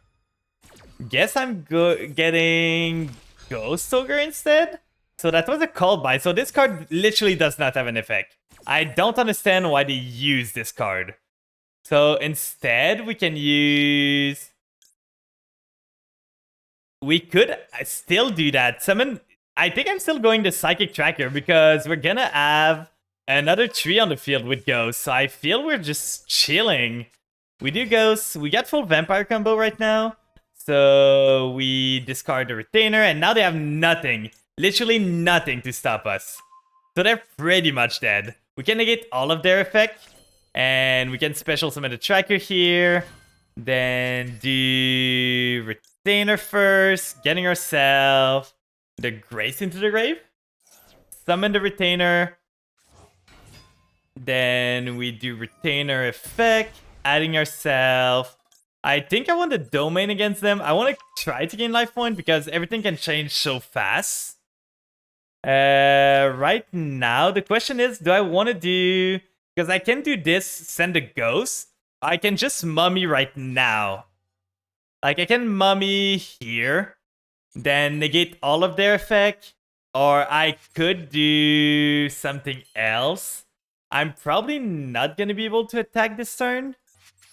Guess I'm getting Ghost Ogre instead? So that was a Called by, so this card literally does not have an effect. I don't understand why they use this card. So instead, we can use... We could still do that. Summon... I think I'm still going the Psychic Tracker because we're gonna have another tree on the field with Ghosts. So I feel we're just chilling. We do Ghosts. We got full Vampire combo right now. So we discard the Retainer and now they have nothing. Literally nothing to stop us. So they're pretty much dead. We can negate all of their effect. And we can special summon the Tracker here. Then do Retainer first. Getting ourselves the Grace into the Grave. Summon the Retainer. Then we do Retainer effect. Adding ourselves. I think I want the Domain against them. I want to try to gain life point because everything can change so fast. Right now, the question is, do I want to do... Because I can do this, send a Ghost. I can just Mummy right now. Like, I can Mummy here. Then negate all of their effect. Or I could do something else. I'm probably not going to be able to attack this turn.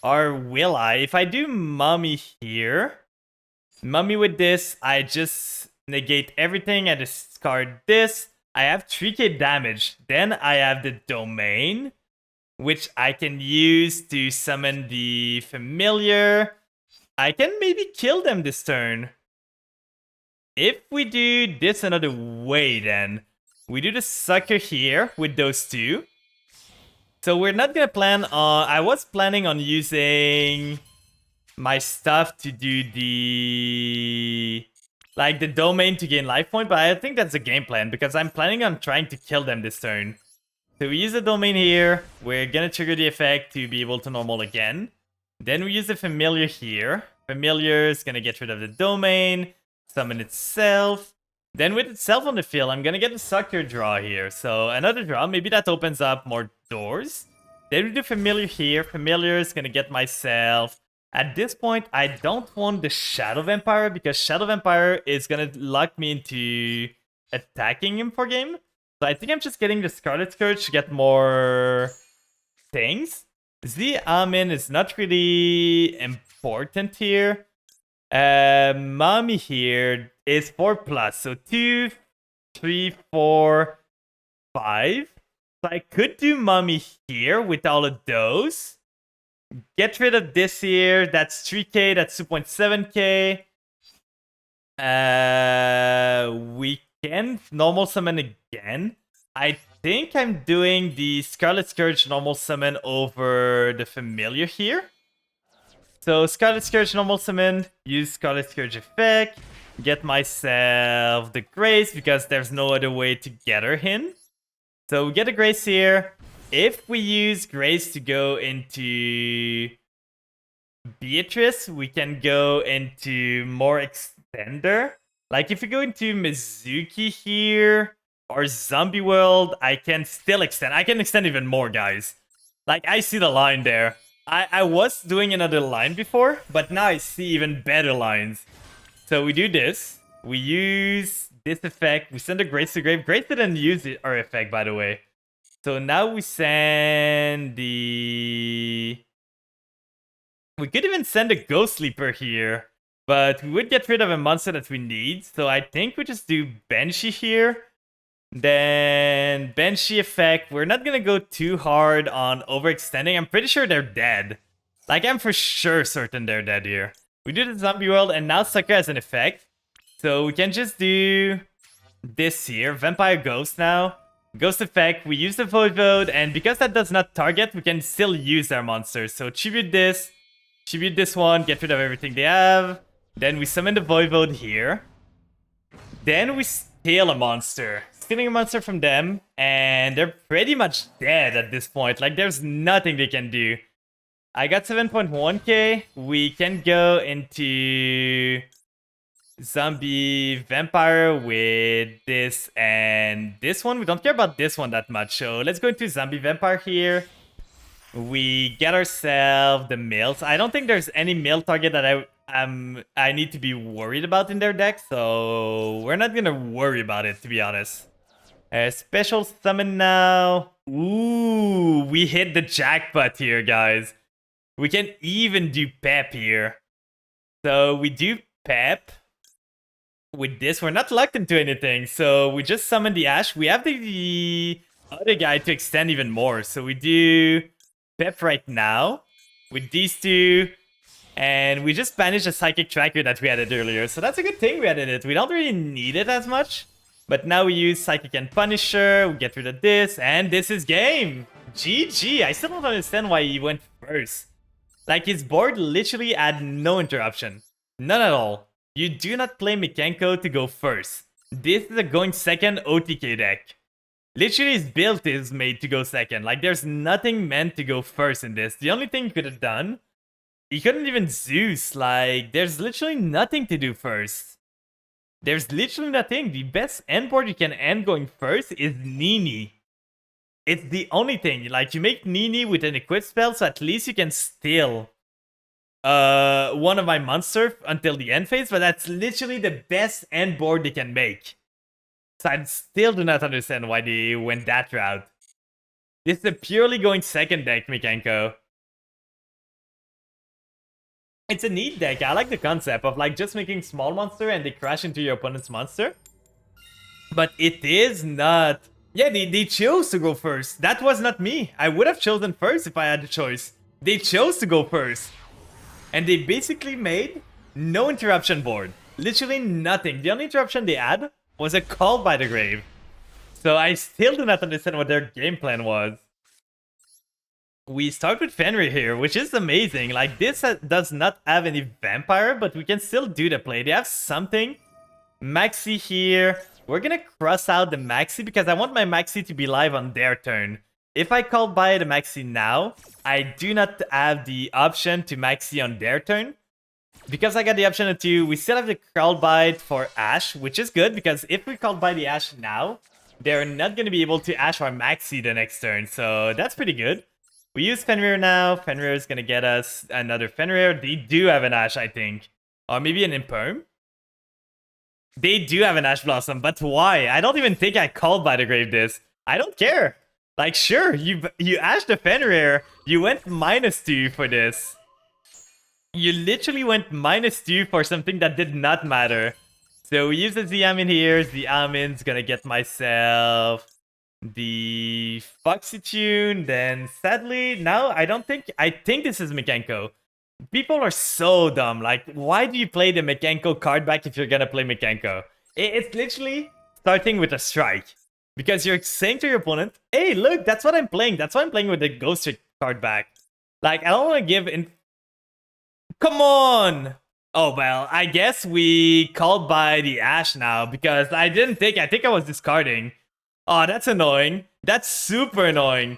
Or will I? If I do Mummy here, Mummy with this, I just negate everything. I discard this. I have 3k damage. Then I have the Domain, which I can use to summon the Familiar. I can maybe kill them this turn. if we do this another way, then we do the sucker here with those two. So we're not gonna plan on... I was planning on using my stuff to do the... like the domain to gain life point, but I think that's a game plan because I'm planning on trying to kill them this turn. So we use the domain here. We're gonna trigger the effect to be able to normal again. Then we use the familiar here. Familiar is gonna get rid of the domain, summon itself. Then with itself on the field, I'm gonna get a sucker draw here. So another draw, maybe that opens up more doors. Then we do familiar here. Familiar is gonna get myself. At this point, I don't want the Shadow Vampire because Shadow Vampire is gonna lock me into attacking him for game. So I think I'm just getting the Scarlet Scourge to get more things. The Amin is not really important here. Mommy here is 4+, so 2, 3, 4, 5. So I could do Mommy here with all of those. Get rid of this here. That's 3k, that's 2.7k. We can normal summon again. I think I'm doing the Scarlet Scourge normal summon over the familiar here. So Scarlet Scourge normal summon, use Scarlet Scourge effect, get myself the Grace because there's no other way to get her in. So we get a Grace here. If we use Grace to go into Beatrice, we can go into more extender. Like if you go into Mizuki here or Zombie World, I can still extend. I can extend even more, guys. Like I see the line there. I was doing another line before, but now I see even better lines. So we do this. We use this effect. We send a Grace to Grave. Grace didn't use our effect, by the way. So now we send the... We could even send a Ghost Sleeper here. But we would get rid of a monster that we need. So I think we just do Banshee here. Then Banshee effect. We're not gonna go too hard on overextending. I'm pretty sure they're dead. Like I'm for sure certain they're dead here. We do the Zombie World and now Sucker has an effect. So we can just do this here. Vampire Ghost now. Ghost effect. We use the Voivode. And because that does not target, we can still use our monsters. So tribute this one. Get rid of everything they have. Then we summon the Voivode here. Then we steal a monster. Stealing a monster from them. And they're pretty much dead at this point. Like, there's nothing they can do. I got 7.1k. We can go into Zombie Vampire with this and this one. We don't care about this one that much. So let's go into Zombie Vampire here. We get ourselves the mills. I don't think there's any mill target that I need to be worried about in their deck, so we're not gonna worry about it, to be honest. Special summon now. Ooh, we hit the jackpot here, guys. We can even do Pep here. So we do Pep. With this, we're not locked into anything, so we just summon the Ash. We have the other guy to extend even more, so we do Pep right now with these two. And we just banished a Psychic Tracker that we added earlier. So that's a good thing we added it. We don't really need it as much. But now we use Psychic and Punisher. We get rid of this. And this is game. GG. I still don't understand why he went first. Like, his board literally had no interruption. None at all. You do not play Mekenko to go first. This is a going second OTK deck. Literally, his build is made to go second. Like, there's nothing meant to go first in this. The only thing he could have done... He couldn't even Zeus, like, there's literally nothing to do first. There's literally nothing. The best end board you can end going first is Nini. It's the only thing. Like, you make Nini with an equip spell, so at least you can steal one of my monsters until the end phase, but that's literally the best end board they can make. So I still do not understand why they went that route. This is a purely going second deck, Mekenko. It's a neat deck. I like the concept of like just making small monster and they crash into your opponent's monster. But it is not... Yeah, they chose to go first. That was not me. I would have chosen first if I had the choice. They chose to go first. And they basically made no interruption board. Literally nothing. The only interruption they had was a Call by the Grave. So I still do not understand what their game plan was. We start with Fenrir here, which is amazing. Like, this does not have any Vampire, but we can still do the play. They have something. Maxi here. We're gonna cross out the Maxi because I want my Maxi to be live on their turn. If I call by the Maxi now, I do not have the option to Maxi on their turn. Because I got the option to, we still have the Call by for Ashe, which is good because if we call by the Ashe now, they're not gonna be able to Ashe our Maxi the next turn. So that's pretty good. We use Fenrir now. Fenrir is gonna get us another Fenrir. They do have an Ashe, I think. Or maybe an Imperm. They do have an Ash Blossom, but why? I don't even think I called by the Grave this. I don't care. Like, sure, you Ashed the Fenrir. You went -2 for this. You literally went -2 for something that did not matter. So we use the Xiamen here. Xiamen's gonna get myself the Foxy Tune. Then sadly, now I think this is Mekenko. People are so dumb. Like, why do you play the Mekenko card back if you're gonna play Mekenko? It's literally starting with a strike. Because you're saying to your opponent, hey, look, that's what I'm playing. That's why I'm playing with the Ghost Trick card back. Like, I don't want to give in... Come on! Oh, well, I guess we called by the Ashe now because I think I was discarding. Oh, that's annoying. That's super annoying.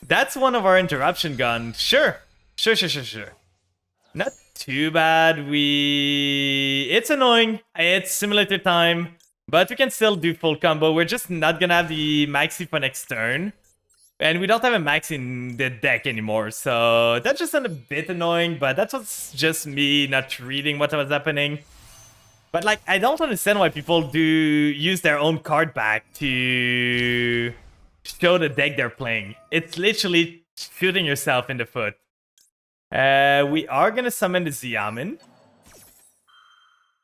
That's one of our interruption guns. Sure. Sure. Not too bad. It's annoying. It's simulator time. But we can still do full combo. We're just not gonna have the Maxi for next turn. And we don't have a Maxi in the deck anymore. So that's just a bit annoying. But that's what's just me not reading what was happening. But like, I don't understand why people do use their own card back to show the deck they're playing. It's literally shooting yourself in the foot. We are gonna summon the Xiamen.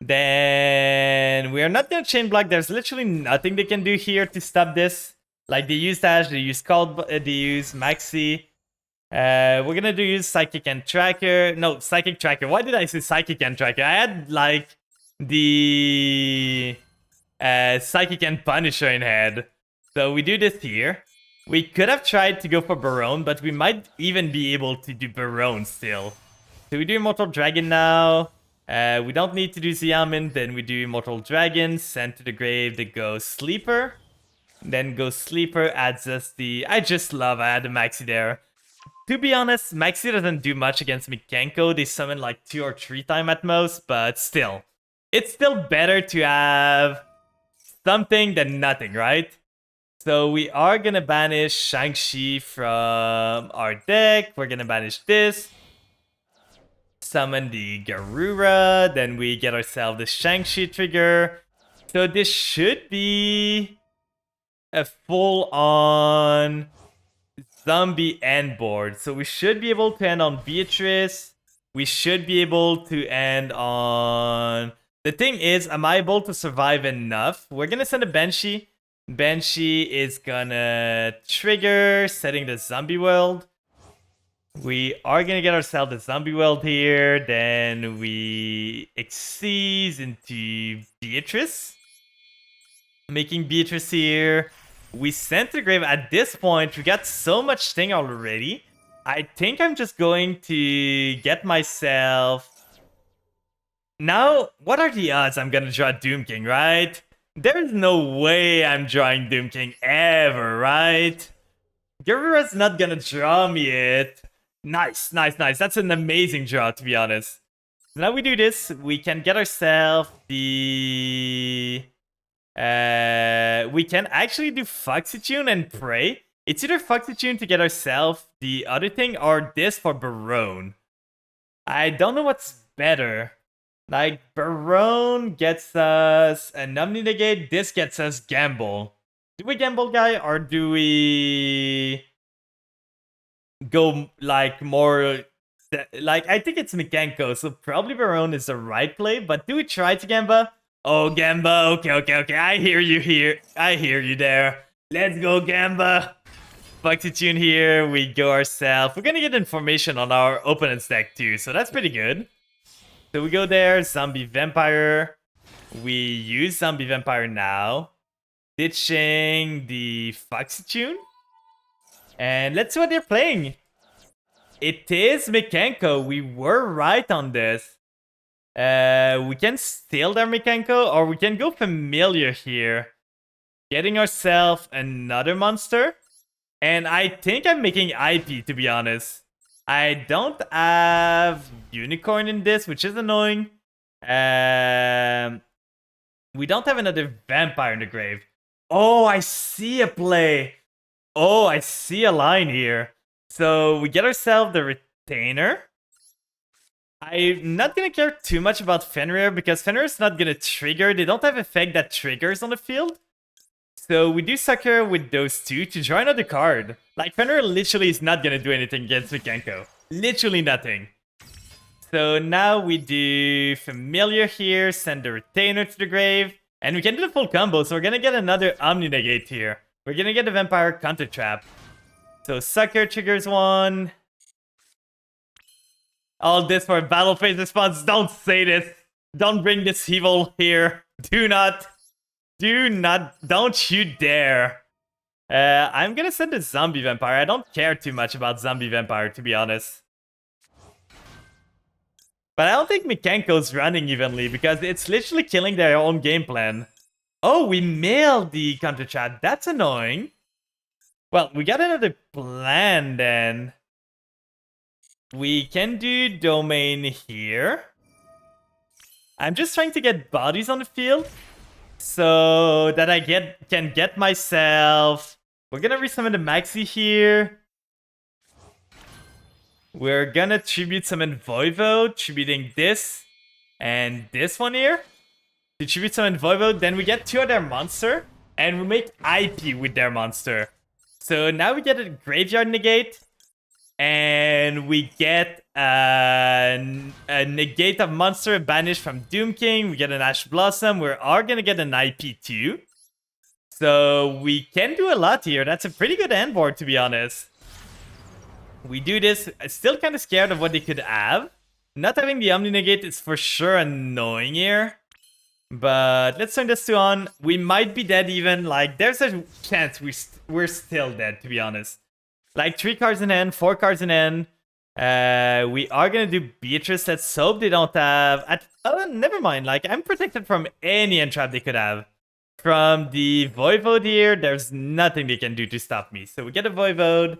Then we are not gonna chain block. There's literally nothing they can do here to stop this. Like, they use Ashe, they use they use Maxi. We're gonna use Psychic and Tracker. No, Psychic Tracker. Why did I say Psychic and Tracker? I had like the Psychic and Punisher in head. So we do this here. We could have tried to go for Baronne, but we might even be able to do Baronne still. So we do Immortal Dragon now. We don't need to do Xiamen. Then we do Immortal Dragon. Send to the grave the Ghost Sleeper. Then Ghost Sleeper adds us the... I had the Maxi there. To be honest, Maxi doesn't do much against Mekenko. They summon like 2 or 3 times at most, but still. It's still better to have something than nothing, right? So we are gonna banish Shang-Chi from our deck. We're gonna banish this. Summon the Garura. Then we get ourselves the Shang-Chi trigger. So this should be a full-on zombie end board. So we should be able to end on Beatrice. We should be able to end on... The thing is, am I able to survive enough? We're gonna send a Banshee. Banshee is gonna trigger, setting the zombie world. We are gonna get ourselves the zombie world here. Then we Xyz into Beatrice. Making Beatrice here. We sent to the grave. At this point, we got so much thing already. I think I'm just going to get myself... Now, what are the odds I'm gonna draw Doom King, right? There's no way I'm drawing Doom King ever, right? Garura's not gonna draw me it. Nice. That's an amazing draw, to be honest. So now we do this. We can get ourselves the... we can actually do Foxy Tune and Pray. It's either Foxy Tune to get ourselves the other thing or this for Baronne. I don't know what's better. Like, Baronne gets us a Omni Negate, this gets us Gamble. Do we Gamble, guy, or do we go, like, more... Like, I think it's Mekenko, so probably Baronne is the right play, but do we try to Gamba? Oh, Gamba, okay, I hear you here. I hear you there. Let's go, Gamba. Foxy Tune here, we go ourselves. We're gonna get information on our opponent's deck, too, so that's pretty good. So we go there, Zombie Vampire. We use Zombie Vampire now. Ditching the Foxy Tune. And let's see what they're playing. It is Mekanko. We were right on this. We can steal their Mekanko, or we can go Familiar here. Getting ourselves another monster. And I think I'm making IP, to be honest. I don't have Unicorn in this, which is annoying. We don't have another Vampire in the grave. Oh, I see a play. Oh, I see a line here. So we get ourselves the Retainer. I'm not gonna care too much about Fenrir because Fenrir's not gonna trigger. They don't have effect that triggers on the field. So we do Sucker with those two to draw another card. Like, Fenrir literally is not gonna do anything against Mekanko. Literally nothing. So now we do Familiar here, send the Retainer to the grave. And we can do the full combo, so we're gonna get another Omni Negate here. We're gonna get the Vampire Counter Trap. So Sucker triggers one. All this for battle phase response. Don't say this. Don't bring this evil here. Do not. Don't you dare. I'm gonna send a Zombie Vampire. I don't care too much about Zombie Vampire, to be honest. But I don't think Mekanko's running evenly because it's literally killing their own game plan. Oh, we mailed the counter chat. That's annoying. Well, we got another plan then. We can do Domain here. I'm just trying to get bodies on the field so that I can get myself. We're gonna resummon the Maxi here. We're gonna tribute summon Voivode, tributing this and this one here. To tribute summon Voivode, then we get two of their monster, and we make IP with their monster. So now we get a Graveyard Negate, and we get a Negate of monster banished from Doom King. We get an Ash Blossom. We are gonna get an IP too. So we can do a lot here. That's a pretty good end board, to be honest. We do this. Still kind of scared of what they could have. Not having the Omni Negate is for sure annoying here. But let's turn this to on. We might be dead even. Like, there's a chance we're still dead, to be honest. Like, 3 cards in hand, 4 cards in hand. We are gonna do Beatrice. Let's hope they don't have... Oh, never mind. Like, I'm protected from any entrap they could have. From the Voivode here, there's nothing they can do to stop me. So we get a Voivode.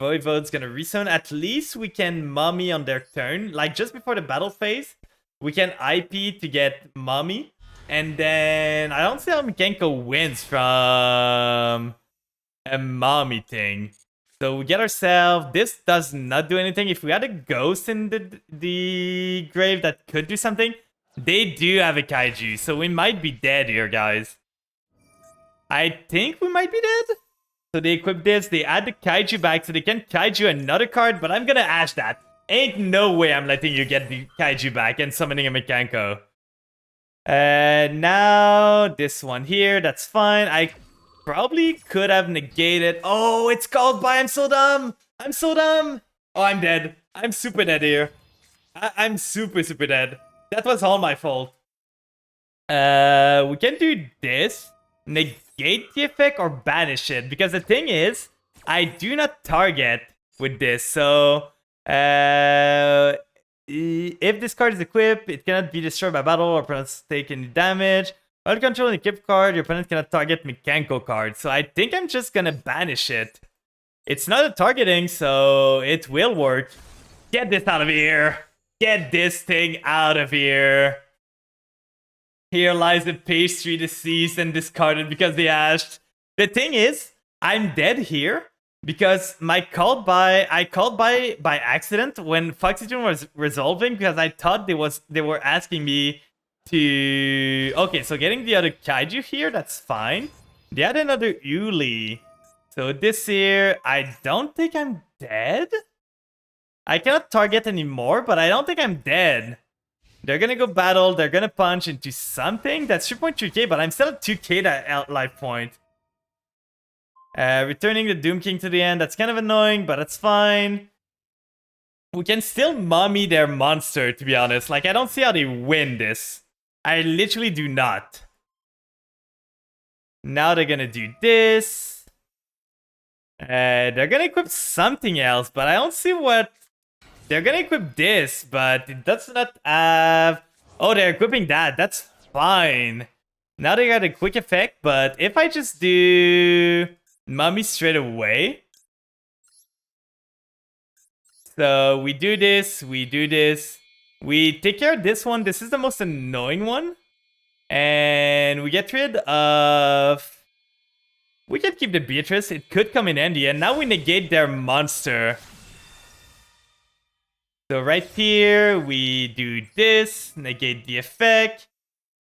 Voivode's gonna resummon. At least we can Mummy on their turn. Like, just before the battle phase, we can IP to get Mummy. And then I don't see how Mekanko wins from a Mummy thing. So we get ourselves... This does not do anything. If we had a Ghost in the grave that could do something, they do have a Kaiju. So we might be dead here, guys. I think we might be dead. So they equip this, they add the Kaiju back so they can Kaiju another card, but I'm gonna Ash that. Ain't no way I'm letting you get the Kaiju back and summoning a Mekanko. Now this one here, that's fine. I probably could have negated. Oh, it's called by. I'm so dumb. I'm so dumb. Oh, I'm dead. I'm super dead here. I'm super dead. That was all my fault. We can do this. Negate the effect or banish it. Because the thing is, I do not target with this. So, if this card is equipped, it cannot be destroyed by battle or opponents take any damage. While controlling the equipped card, your opponent cannot target Mekanko card. So I think I'm just gonna banish it. It's not a targeting, so it will work. Get this out of here. Get this thing out of here. Here lies the pastry deceased and discarded because they ashed. The thing is, I'm dead here because I called by accident when Foxygen was resolving because I thought they were asking me to... Okay, so getting the other Kaiju here, that's fine. They had another Uli. So this here, I don't think I'm dead. I cannot target anymore, but I don't think I'm dead. They're gonna go battle, they're gonna punch into something. That's 3.3k, but I'm still at 2k that life point. Returning the Doom King to the end, that's kind of annoying, but that's fine. We can still mummy their monster, to be honest. Like, I don't see how they win this. I literally do not. Now they're gonna do this. They're gonna equip something else, but I don't see what... They're gonna equip this, but it does not have... Oh, they're equipping that. That's fine. Now they got a quick effect, but if I just do mummy straight away... So we do this, we do this. We take care of this one. This is the most annoying one. And we get rid of... We can keep the Beatrice. It could come in handy. And now we negate their monster. So right here, we do this. Negate the effect.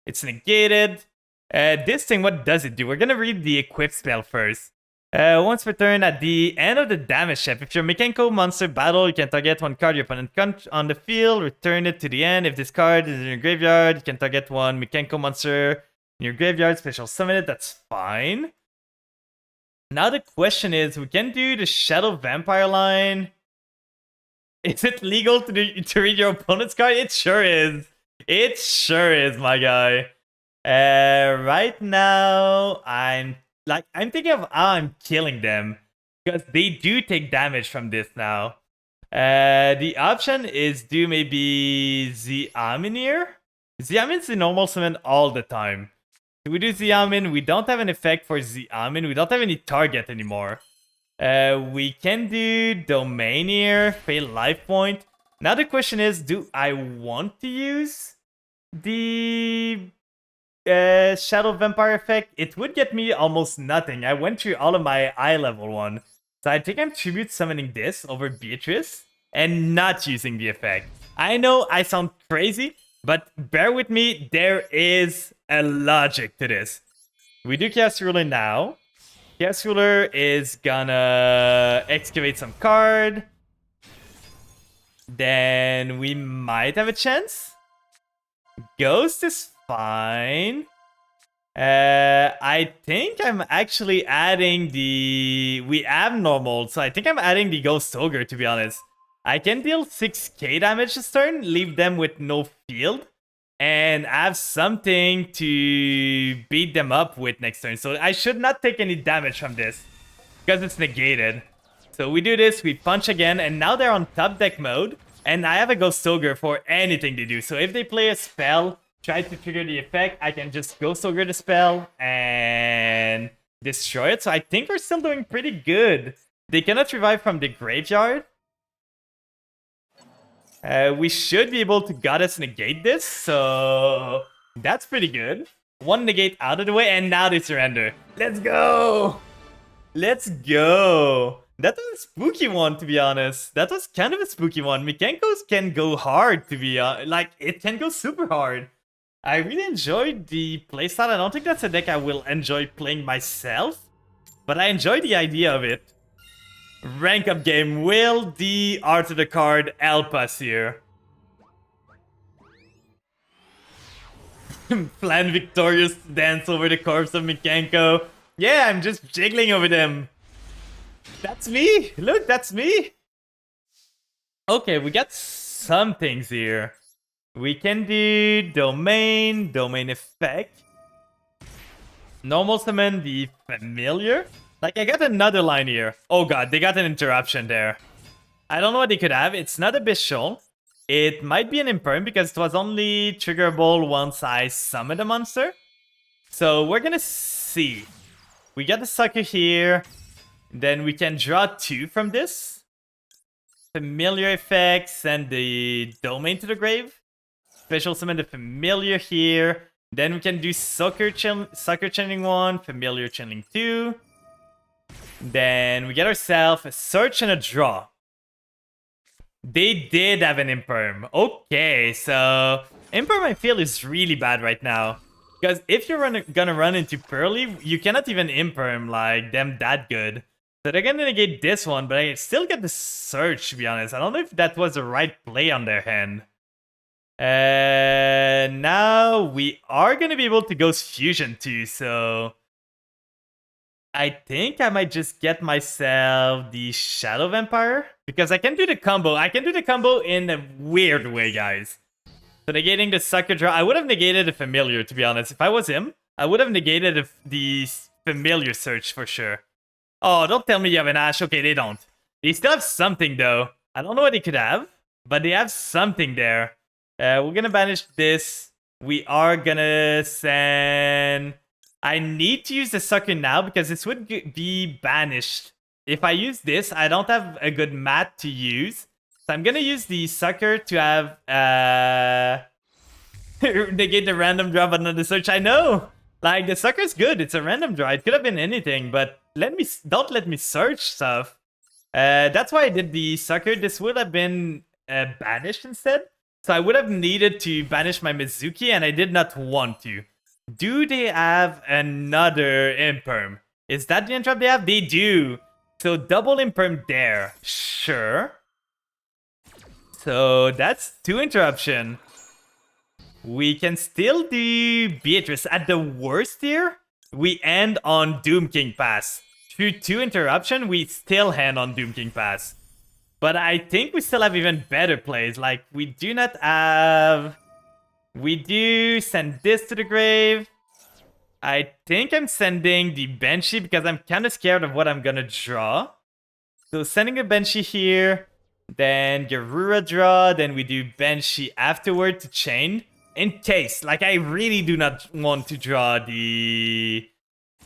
It's negated. This thing, what does it do? We're going to read the equip spell first. Once per turn, at the end of the damage step, if your Mechanical monster battle, you can target one card your opponent on the field, return it to the end. If this card is in your graveyard, you can target one Mechanical monster in your graveyard, special summon it, that's fine. Now the question is, we can do the Shadow Vampire line. Is it legal to read your opponent's card? It sure is. It sure is, my guy. Right now, I'm thinking of how I'm killing them. Because they do take damage from this now. The option is do maybe Xiaminir. Xiamin's the normal summon all the time. So we do Xiamin. We don't have an effect for Xiamin. We don't have any target anymore. We can do Domain here. Pay life point. Now the question is, do I want to use the... Shadow Vampire effect? It would get me almost nothing. I went through all of my eye level one. So I think I'm tribute summoning this over Beatrice and not using the effect. I know I sound crazy, but bear with me, there is a logic to this. We do Chaos Ruler now. Chaos Ruler is gonna excavate some card. Then we might have a chance. Ghost is fine. I think I'm actually adding the... We have normal, so I think I'm adding the Ghost Ogre, to be honest. I can deal 6k damage this turn, leave them with no field, and have something to beat them up with next turn. So I should not take any damage from this, because it's negated. So we do this, we punch again, and now they're on top deck mode, and I have a Ghost Ogre for anything they do. So if they play a spell... Try to trigger the effect, I can just Ghost Ogre the spell and destroy it. So I think we're still doing pretty good. They cannot revive from the graveyard. We should be able to Goddess negate this, so that's pretty good. One negate out of the way, and now they surrender. Let's go! Let's go! That was a spooky one, to be honest. That was kind of a spooky one. Mechanicals can go hard, to be like, it can go super hard. I really enjoyed the playstyle. I don't think that's a deck I will enjoy playing myself, but I enjoy the idea of it. Rank up game. Will the art of the card help us here? Plan victorious dance over the corpse of Mechanco. Yeah, I'm just jiggling over them. That's me. Look, that's me. Okay, we got some things here. We can do domain effect. Normal summon the familiar. Like, I got another line here. Oh god, they got an interruption there. I don't know what they could have. It's not a Bishul. It might be an Imperm because it was only triggerable once I summon the monster. So we're gonna see. We got the sucker here. Then we can draw 2 from this. Familiar effect, send the domain to the grave. Special summon the familiar here. Then we can do sucker channeling 1, familiar channeling 2. Then we get ourselves a search and a draw. They did have an Imperm. Okay, so Imperm I feel is really bad right now. Because if you're gonna run into Pearly, you cannot even Imperm like them that good. So they're gonna negate this one, but I still get the search, to be honest. I don't know if that was the right play on their hand. Now we are gonna be able to Ghost Fusion too, so I think I might just get myself the Shadow Vampire. Because I can do the combo. I can do the combo in a weird way, guys. So negating the Sucker Draw. I would have negated the Familiar, to be honest. If I was him, I would have negated the Familiar Search for sure. Oh, don't tell me you have an Ash. Okay, they don't. They still have something, though. I don't know what they could have, but they have something there. We're gonna banish this. We are gonna send... I need to use the Sucker now because this would be banished. If I use this, I don't have a good mat to use. So I'm gonna use the Sucker to have... negate the random draw button on the search. I know! Like, the Sucker's good. It's a random draw. It could have been anything, but don't let me search stuff. That's why I did the Sucker. This would have been banished instead. So I would have needed to banish my Mizuki, and I did not want to. Do they have another Imperm? Is that the interrupt they have? They do. So double Imperm there. Sure. So that's 2 interruption. We can still do Beatrice. At the worst here, we end on Doom King Pass. Through 2 interruption, we still end on Doom King Pass. But I think we still have even better plays. Like, we do not have... We do send this to the grave. I think I'm sending the Banshee because I'm kind of scared of what I'm gonna draw. So sending a Banshee here, then Garura draw, then we do Banshee afterward to chain. In case, like, I really do not want to draw the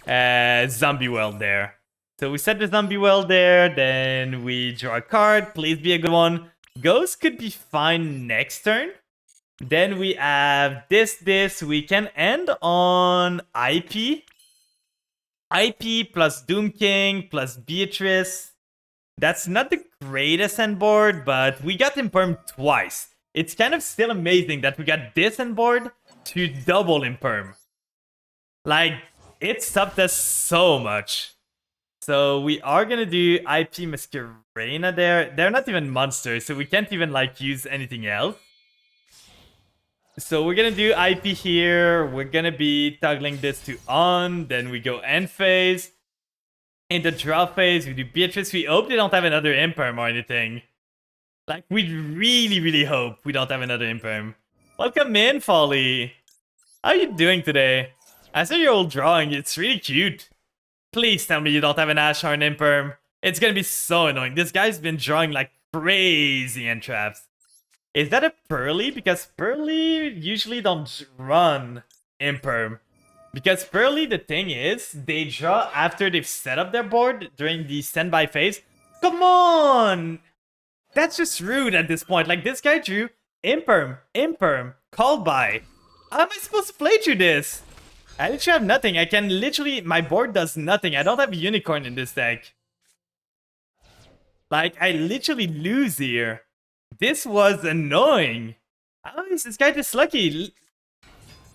Zombie World there. So we set the Zombie World there, then we draw a card. Please be a good one. Ghost could be fine next turn. Then we have this. We can end on IP. IP plus Doom King plus Beatrice. That's not the greatest end board, but we got Imperm twice. It's kind of still amazing that we got this end board to double Imperm. Like, it stopped us so much. So we are gonna do IP Masquerena there. They're not even monsters, so we can't even, like, use anything else. So we're gonna do IP here. We're gonna be toggling this to on. Then we go end phase. In the draw phase, we do Beatrice. We hope they don't have another Imperm or anything. Like, we really hope we don't have another Imperm. Welcome in, Folly. How are you doing today? I saw your old drawing. It's really cute. Please tell me you don't have an Ash or an Imperm. It's gonna be so annoying. This guy's been drawing like crazy entraps. Is that a Pearly? Because Pearly usually don't run Imperm. Because Pearly, the thing is, they draw after they've set up their board during the standby phase. Come on! That's just rude at this point. Like, this guy drew Imperm, called by. How am I supposed to play through this? I literally have nothing. I can literally... My board does nothing. I don't have a Unicorn in this deck. Like, I literally lose here. This was annoying. How is this guy this lucky?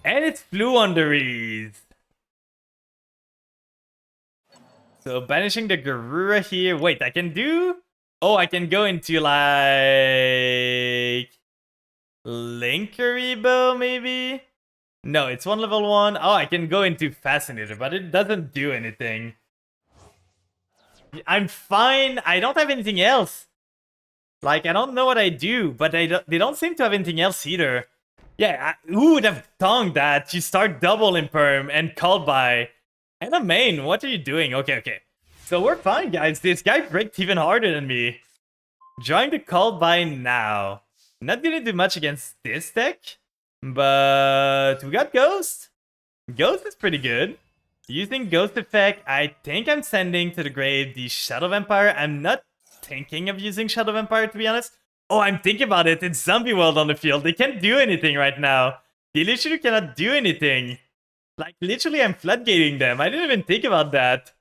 And it's Floowandereeze. So, banishing the Garura here. Wait, I can do... Oh, I can go into, like... Linkuriboh, maybe? No, it's 1 level 1. Oh, I can go into Fascinator, but it doesn't do anything. I'm fine. I don't have anything else. Like, I don't know what I do, but they don't seem to have anything else either. Yeah, who would have thought that? You start double Imperm and called by... And a main, what are you doing? Okay. So we're fine, guys. This guy bricked even harder than me. Drawing the called by now. Not gonna do much against this deck. But we got Ghost. Ghost is pretty good. Using Ghost effect, I think I'm sending to the grave the Shadow Vampire. I'm not thinking of using Shadow Vampire, to be honest. Oh, I'm thinking about it. It's Zombie World on the field. They can't do anything right now. They literally cannot do anything. Like, literally, I'm floodgating them. I didn't even think about that.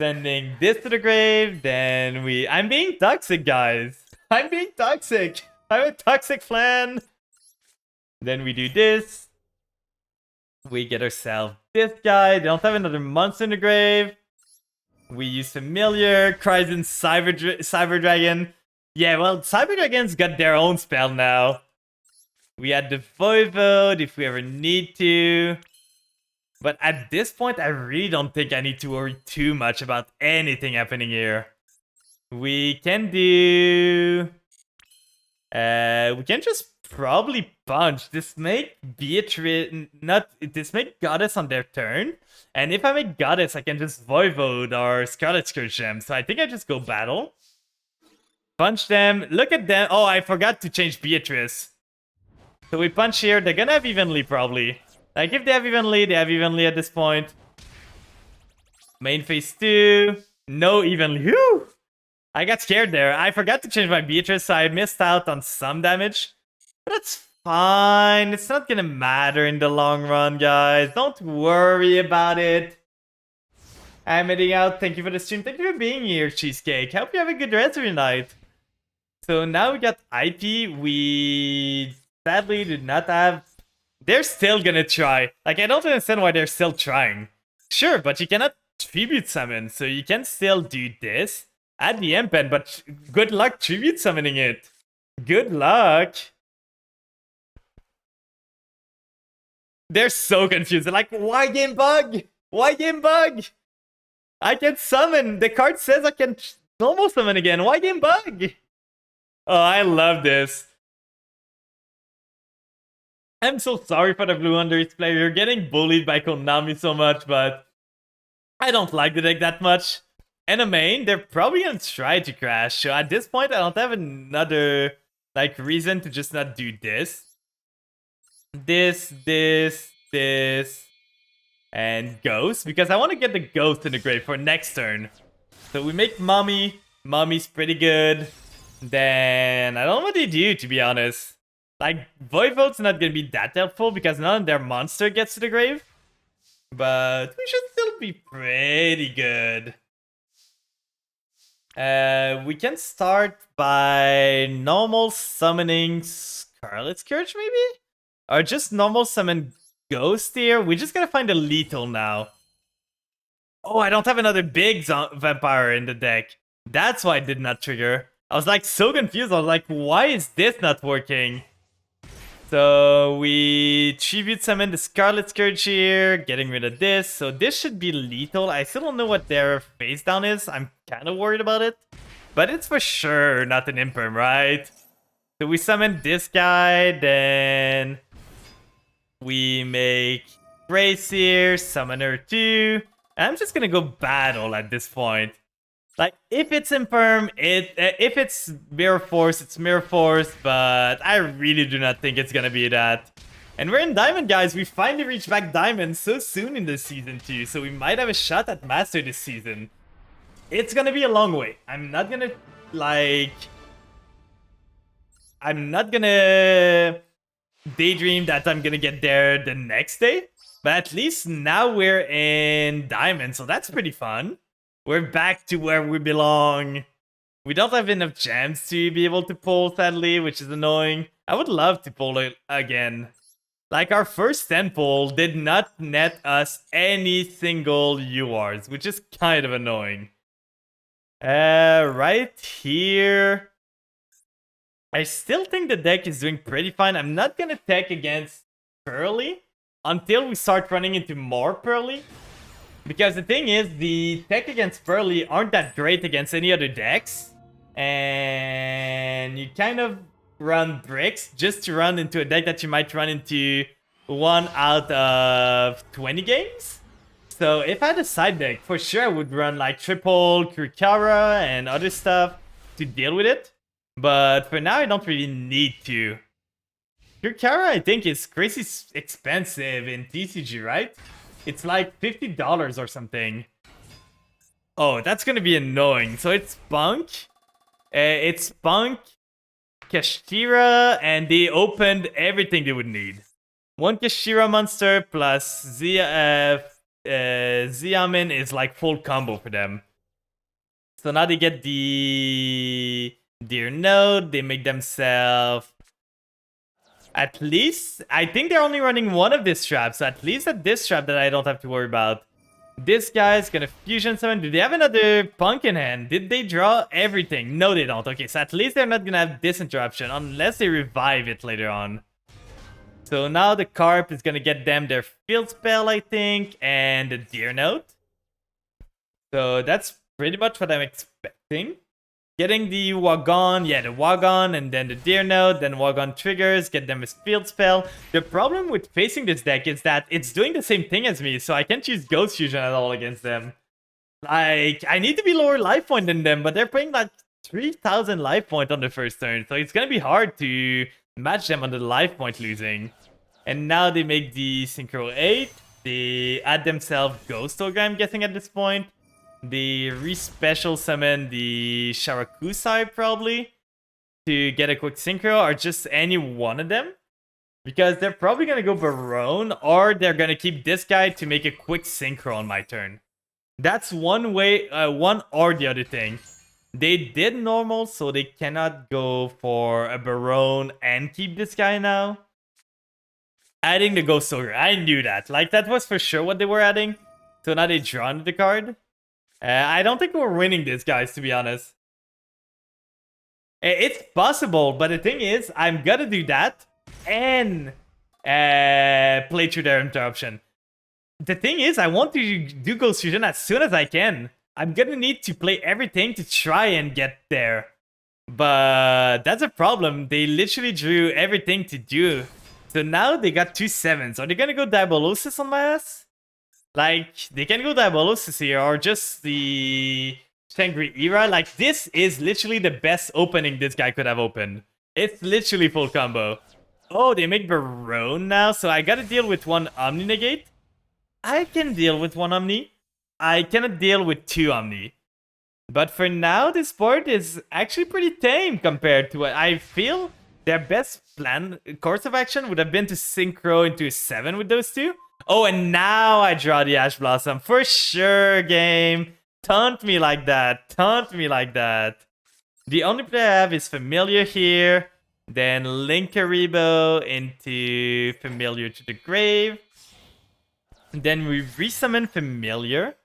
Sending this to the grave, then I'm being toxic, guys. I'm being toxic. I'm a toxic flan. Then we do this. We get ourselves this guy. They don't have another monster in the grave. We use Familiar. Cries in Cyber Dragon. Yeah, well, Cyber Dragon's got their own spell now. We had the Voivode if we ever need to. But at this point, I really don't think I need to worry too much about anything happening here. We can do... we can just probably punch. This make Beatrice... Not... This make Goddess on their turn. And if I make Goddess, I can just Voivode or Scarlet Scourge them. So I think I just go battle. Punch them. Look at them. Oh, I forgot to change Beatrice. So we punch here. They're gonna have evenly, probably. Like, if they have evenly, they have evenly at this point. Main phase 2. No evenly. Whew! I got scared there. I forgot to change my Beatrice, so I missed out on some damage. But that's fine. It's not gonna matter in the long run, guys. Don't worry about it. I'm heading out. Thank you for the stream. Thank you for being here, Cheesecake. Hope you have a good rest of your night. So now we got IP. We sadly did not have... They're still gonna try. Like, I don't understand why they're still trying. Sure, but you cannot tribute summon, so you can still do this. Add the M-Pen, but good luck tribute summoning it. Good luck. They're so confused. They're like, why game bug? Why game bug? I can summon. The card says I can normal summon again. Why game bug? Oh, I love this. I'm so sorry for the Blue Underage player. You're getting bullied by Konami so much, but I don't like the deck that much. And a main, they're probably gonna try to crash. So at this point, I don't have another like reason to just not do this. This, and Ghost, because I want to get the Ghost in the grave for next turn. So we make Mummy. Mummy's pretty good. Then I don't know what they do, to be honest. Like, Voivode's not gonna be that helpful because none of their monster gets to the grave. But we should still be pretty good. We can start by normal summoning Scarlet Scourge, maybe? Or just normal summon Ghost here? We're just gonna find a lethal now. Oh, I don't have another big vampire in the deck. That's why it did not trigger. I was like so confused. I was like, why is this not working? So we tribute summon the Scarlet Scourge here, getting rid of this. So this should be lethal. I still don't know what their face down is. I'm kind of worried about it. But it's for sure not an Imperm, right? So we summon this guy, then we make Grace here, Summoner 2. I'm just gonna go battle at this point. Like, if it's Imperm, if it's Mirror Force, it's Mirror Force, but I really do not think it's gonna be that. And we're in Diamond, guys. We finally reached back Diamond so soon in this season too, so we might have a shot at Master this season. It's gonna be a long way. I'm not gonna, like... I'm not gonna daydream that I'm gonna get there the next day, but at least now we're in Diamond, so that's pretty fun. We're back to where we belong. We don't have enough gems to be able to pull, sadly, which is annoying. I would love to pull it again. Like, our first 10 pull did not net us any single URs, which is kind of annoying. Right here... I still think the deck is doing pretty fine. I'm not gonna tech against Pearly until we start running into more Pearly. Because the thing is, the tech against Pearly aren't that great against any other decks. And you kind of run bricks just to run into a deck that you might run into 1 out of 20 games. So if I had a side deck, for sure I would run like triple Kurikara and other stuff to deal with it. But for now, I don't really need to. Kurikara, I think, is crazy expensive in TCG, right? It's like $50 or something. Oh, that's gonna be annoying. So it's Spunk. It's Spunk, Kashtira, and they opened everything they would need. One Kashtira monster plus Xiamen is like full combo for them. So now they get the... Dear Node, they make themselves... At least, I think they're only running one of these traps, so at least at this trap that I don't have to worry about. This guy's gonna fusion summon. Do they have another punk in hand? Did they draw everything? No, they don't. Okay, so at least they're not gonna have this interruption, unless they revive it later on. So now the Carp is gonna get them their Field Spell, I think, and the Deer Note. So that's pretty much what I'm expecting. Getting the Wagon, yeah, the Wagon, and then the Deer Note, then Wagon triggers, get them a Field Spell. The problem with facing this deck is that it's doing the same thing as me, so I can't use Ghost Fusion at all against them. Like, I need to be lower life point than them, but they're playing like 3,000 life point on the first turn, so it's gonna be hard to match them on the life point losing. And now they make the Synchro 8, they add themselves Ghost Ogre, I'm guessing at this point. They re-special summon the Sharakusai probably to get a quick synchro, or just any one of them. Because they're probably gonna go Barone, or they're gonna keep this guy to make a quick synchro on my turn. That's one way, one or the other thing. They did normal, so they cannot go for a Barone and keep this guy now. Adding the Ghost Ogre, I knew that. Like, that was for sure what they were adding. So now they draw the card. I don't think we're winning this, guys, to be honest. It's possible, but the thing is, I'm gonna do that and play through their interruption. The thing is, I want to do Ghost Fusion as soon as I can. I'm gonna need to play everything to try and get there. But that's a problem. They literally drew everything to do. So now they got 2 7s. Are they gonna go Diabolosis on my ass? Like, they can go Diabolosis here, or just the Shangri-Ira. Like, this is literally the best opening this guy could have opened. It's literally full combo. Oh, they make Barone now, so I gotta deal with one Omni Negate. I can deal with one Omni. I cannot deal with 2 Omni. But for now, this board is actually pretty tame compared to what I feel their best course of action would have been to synchro into a 7 with those 2. Oh, and now I draw the Ash Blossom. For sure, game. Taunt me like that. Taunt me like that. The only play I have is Familiar here. Then Linkaribo into Familiar to the grave. Then we resummon Familiar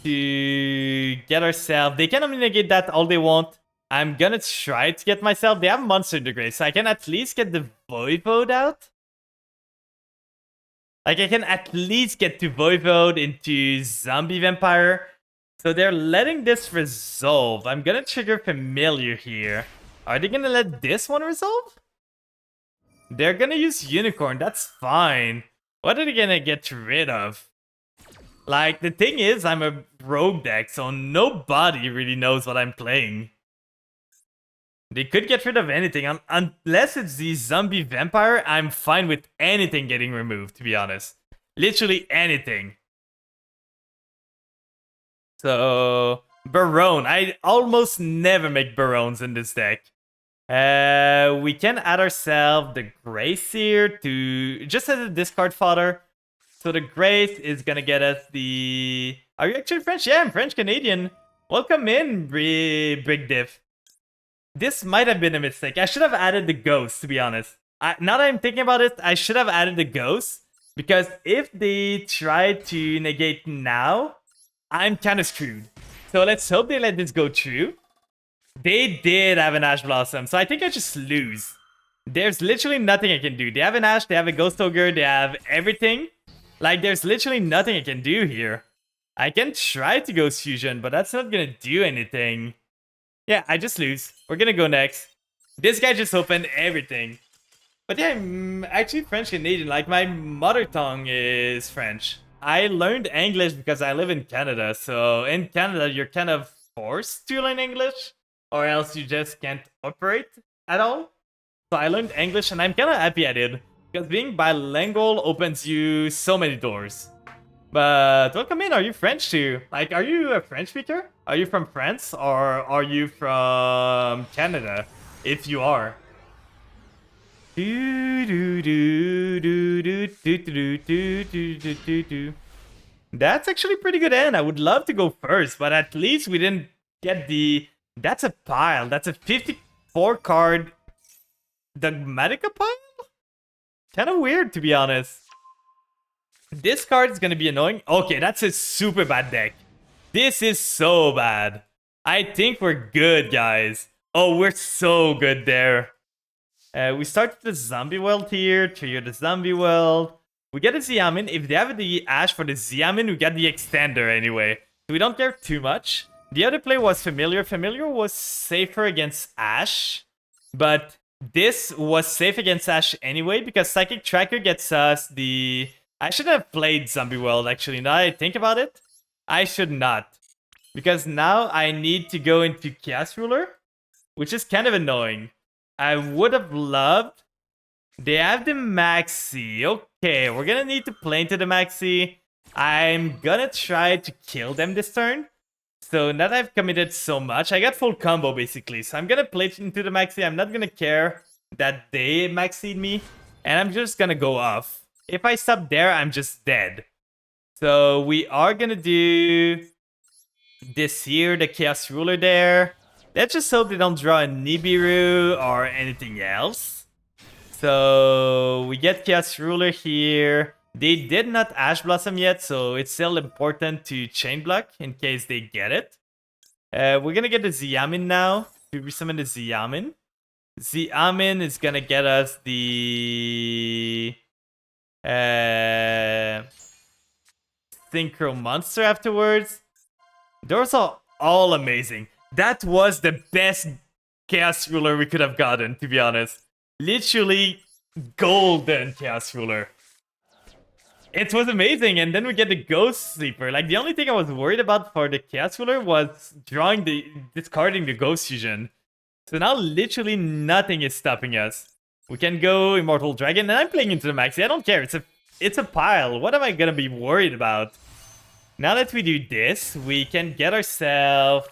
to get ourselves. They can only negate that all they want. I'm gonna try to get myself. They have Monster in the grave, so I can at least get the Voivode out. Like, I can at least get to Voivode into Zombie Vampire. So they're letting this resolve. I'm gonna trigger Familiar here. Are they gonna let this one resolve? They're gonna use Unicorn. That's fine. What are they gonna get rid of? Like, the thing is, I'm a rogue deck, so nobody really knows what I'm playing. They could get rid of anything. Unless it's the Zombie Vampire, I'm fine with anything getting removed, to be honest. Literally anything. So, Barone. I almost never make Barones in this deck. We can add ourselves the Grace here to just as a discard fodder. So the Grace is gonna get us the... Are you actually French? Yeah, I'm French-Canadian. Welcome in, Big Diff. This might have been a mistake. I should have added the Ghost, to be honest. Now that I'm thinking about it, I should have added the Ghost. Because if they try to negate now, I'm kind of screwed. So let's hope they let this go through. They did have an Ash Blossom, so I think I just lose. There's literally nothing I can do. They have an Ash, they have a Ghost Ogre, they have everything. Like, there's literally nothing I can do here. I can try to Ghost Fusion, but that's not gonna do anything. Yeah, I just lose. We're gonna go next. This guy just opened everything. But yeah, I'm actually French-Canadian. Like, my mother tongue is French. I learned English because I live in Canada. So in Canada, you're kind of forced to learn English, or else you just can't operate at all. So I learned English, and I'm kind of happy I did. Because being bilingual opens you so many doors. But welcome in, are you French too? Like, are you a French speaker? Are you from France, or are you from Canada? If you are. That's actually pretty good end. I would love to go first, but at least we didn't get the... That's a pile. That's a 54 card Dogmatica pile? Kind of weird, to be honest. This card is going to be annoying. Okay, that's a super bad deck. This is so bad. I think we're good, guys. Oh, we're so good there. We start with the zombie world here, trigger the zombie world. We get a Xiamin. If they have the Ash for the Xiamin, we get the extender anyway. So we don't care too much. The other play was Familiar. Familiar was safer against Ash, but this was safe against Ash anyway because Psychic Tracker gets us the... I should have played Zombie World actually, now that I think about it. I should not. Because now I need to go into Chaos Ruler, which is kind of annoying. I would have loved... They have the Maxi. Okay, we're gonna need to play into the Maxi. I'm gonna try to kill them this turn. So now that I've committed so much, I got full combo basically. So I'm gonna play into the Maxi. I'm not gonna care that they Maxied me. And I'm just gonna go off. If I stop there, I'm just dead. So we are gonna do this here, the Chaos Ruler there. Let's just hope they don't draw a Nibiru or anything else. So we get Chaos Ruler here. They did not Ash Blossom yet, so it's still important to Chain Block in case they get it. We're gonna get the Xiamin now. To resummon the Xiamin. Xiamin is gonna get us the... Synchro Monster afterwards. Those are all amazing. That was the best Chaos Ruler we could have gotten, to be honest. Literally golden Chaos Ruler. It was amazing, and then we get the Ghost Sleeper. Like, the only thing I was worried about for the Chaos Ruler was discarding the Ghost Fusion. So now literally nothing is stopping us. We can go Immortal Dragon, and I'm playing into the Maxi. I don't care. It's a pile. What am I gonna be worried about? Now that we do this, we can get ourselves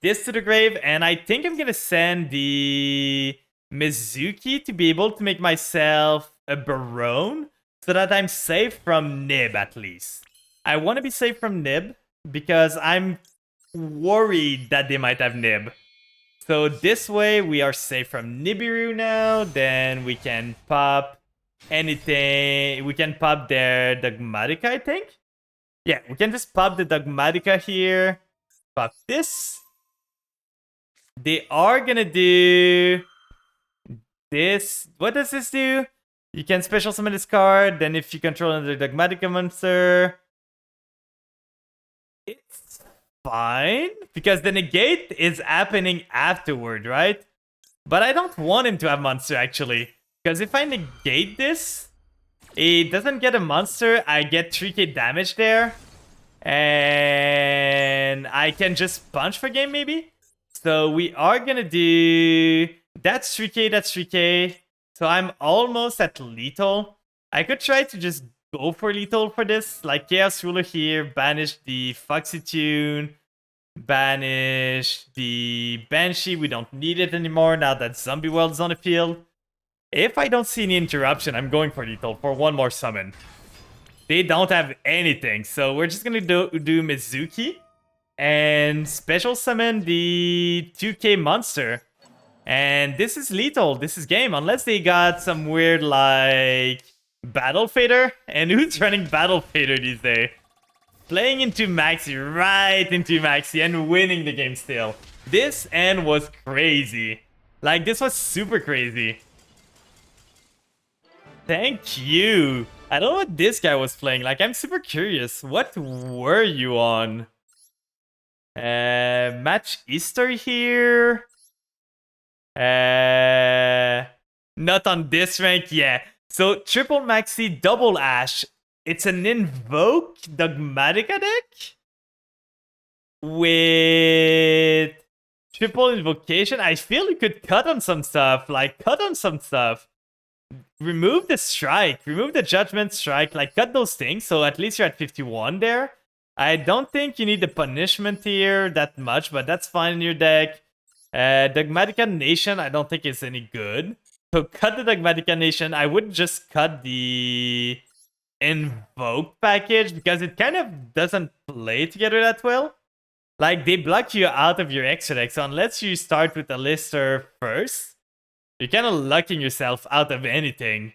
this to the grave, and I think I'm gonna send the Mizuki to be able to make myself a Barone, so that I'm safe from Nib at least. I want to be safe from Nib because I'm worried that they might have Nib. So this way we are safe from Nibiru now. Then we can pop anything. We can pop their Dogmatica, I think. Yeah, we can just pop the Dogmatica here. Pop this. They are gonna do this. What does this do? You can special summon this card, then if you control another Dogmatica monster, it's fine, because the negate is happening afterward, right? But I don't want him to have monster, actually, because if I negate this, it doesn't get a monster, I get 3k damage there, and I can just punch for game, maybe? So we are gonna do... That's 3k, that's 3k. So I'm almost at lethal. I could try to just go for lethal for this. Like Chaos Ruler here, banish the Foxy Tune, banish the Banshee. We don't need it anymore now that Zombie World's on the field. If I don't see any interruption, I'm going for lethal for one more summon. They don't have anything, so we're just gonna do Mizuki and special summon the 2k monster. And this is lethal. This is game. Unless they got some weird, like, Battle Fader. And who's running Battle Fader these days? Playing into Maxi, right into Maxi, and winning the game still. This end was crazy. Like, this was super crazy. Thank you. I don't know what this guy was playing. Like, I'm super curious. What were you on? Match history here. Not on this rank, yeah. So triple Maxi, double Ash. It's an Invoke Dogmatica deck with triple Invocation. I feel you could cut on some stuff, Remove the Strike, remove the Judgment Strike, like cut those things. So at least you're at 51 there. I don't think you need the Punishment here that much, but that's fine in your deck. Dogmatica Nation, I don't think is any good. So cut the Dogmatica Nation. I would just cut the Invoke package because it kind of doesn't play together that well. Like, they block you out of your extra deck, so unless you start with a Lister first, you're kind of lucking yourself out of anything.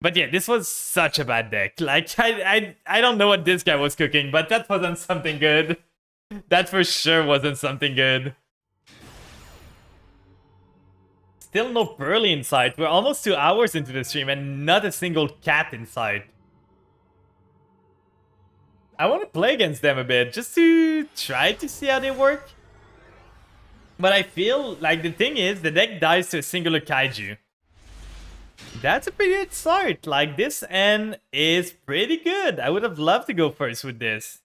But yeah, this was such a bad deck. Like, I don't know what this guy was cooking, but that wasn't something good. That for sure wasn't something good. still no Pearly in sight. We're almost 2 hours into the stream and not a single cat in sight. I want to play against them a bit, just to try to see how they work. But I feel like the thing is, the deck dies to a singular Kaiju. That's a pretty good start. Like, this N is pretty good. I would have loved to go first with this.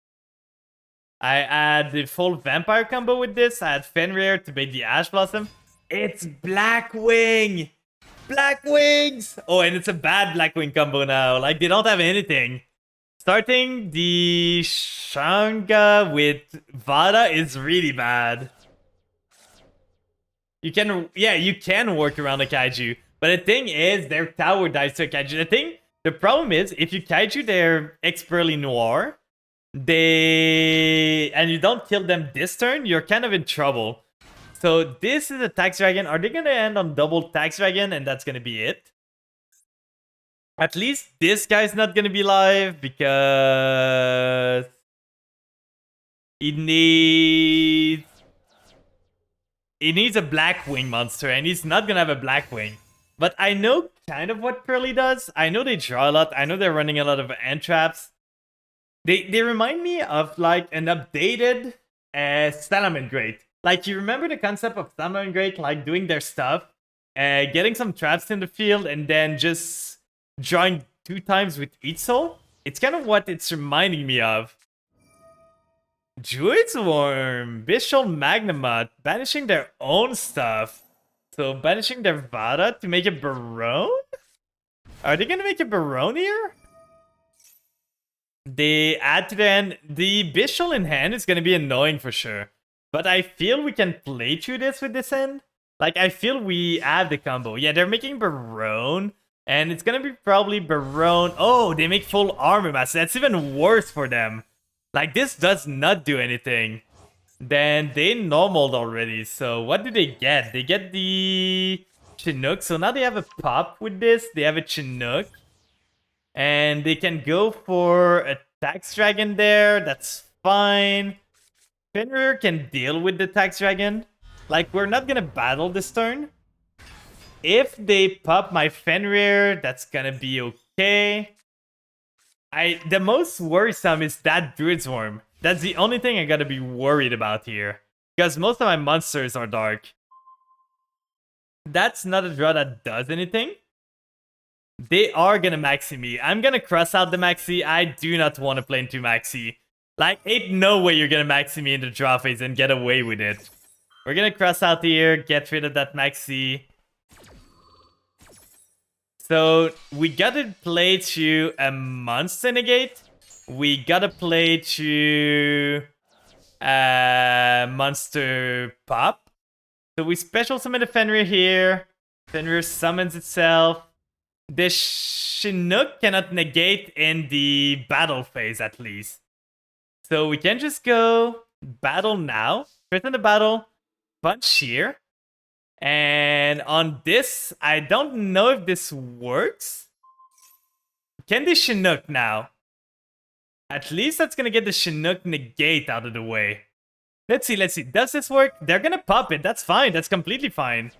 I had the full Vampire combo with this. I had Fenrir to bait the Ash Blossom. It's Blackwing! Blackwings! Oh, and it's a bad Blackwing combo now. Like, they don't have anything. Starting the Shanga with Vada is really bad. You can work around a Kaiju. But the thing is, their tower dies to a Kaiju. The problem is, if you Kaiju their X-Pearly Noir, and you don't kill them this turn, you're kind of in trouble. So this is a Tax Dragon. Are they gonna end on double Tax Dragon and that's gonna be it? At least this guy's not gonna be live because he needs a Blackwing monster and he's not gonna have a Blackwing. But I know kind of what Pearly does. I know they draw a lot. I know they're running a lot of end traps. They remind me of like an updated Salamangreat. Like, you remember the concept of Salamangreat, like doing their stuff, getting some traps in the field, and then just drawing 2 times with each soul? It's kind of what it's reminding me of. Druid's Worm, Bishul Magnamut, banishing their own stuff. So, banishing their Vada to make a Barone? Are they gonna make a Barone here? They add to the end. The Bishul in hand is gonna be annoying for sure. But I feel we can play through this with this end. Like, I feel we have the combo. Yeah, they're making Barone. And it's gonna be probably Barone. Oh, they make full armor mass. That's even worse for them. Like, this does not do anything. Then they normaled already. So what do they get? They get the Chinook. So now they have a pop with this. They have a Chinook. And they can go for a Tax Dragon there. That's fine. Fenrir can deal with the Tax Dragon. Like, we're not gonna battle this turn. If they pop my Fenrir, that's gonna be okay. The most worrisome is that Druid's Worm. That's the only thing I gotta be worried about here. Because most of my monsters are dark. That's not a draw that does anything. They are gonna Maxi me. I'm gonna cross out the Maxi. I do not want to play into Maxi. Like, ain't no way you're gonna Maxi me in the draw phase and get away with it. We're gonna cross out here, get rid of that Maxi. So, we gotta play to a Monster Negate. We gotta play to Monster Pop. So we special summon the Fenrir here. Fenrir summons itself. The Chinook cannot negate in the battle phase, at least. So we can just go battle now. Threaten the battle. Punch here. And on this, I don't know if this works. Can the Chinook now? At least that's gonna get the Chinook negate out of the way. Let's see. Does this work? They're gonna pop it. That's fine. That's completely fine.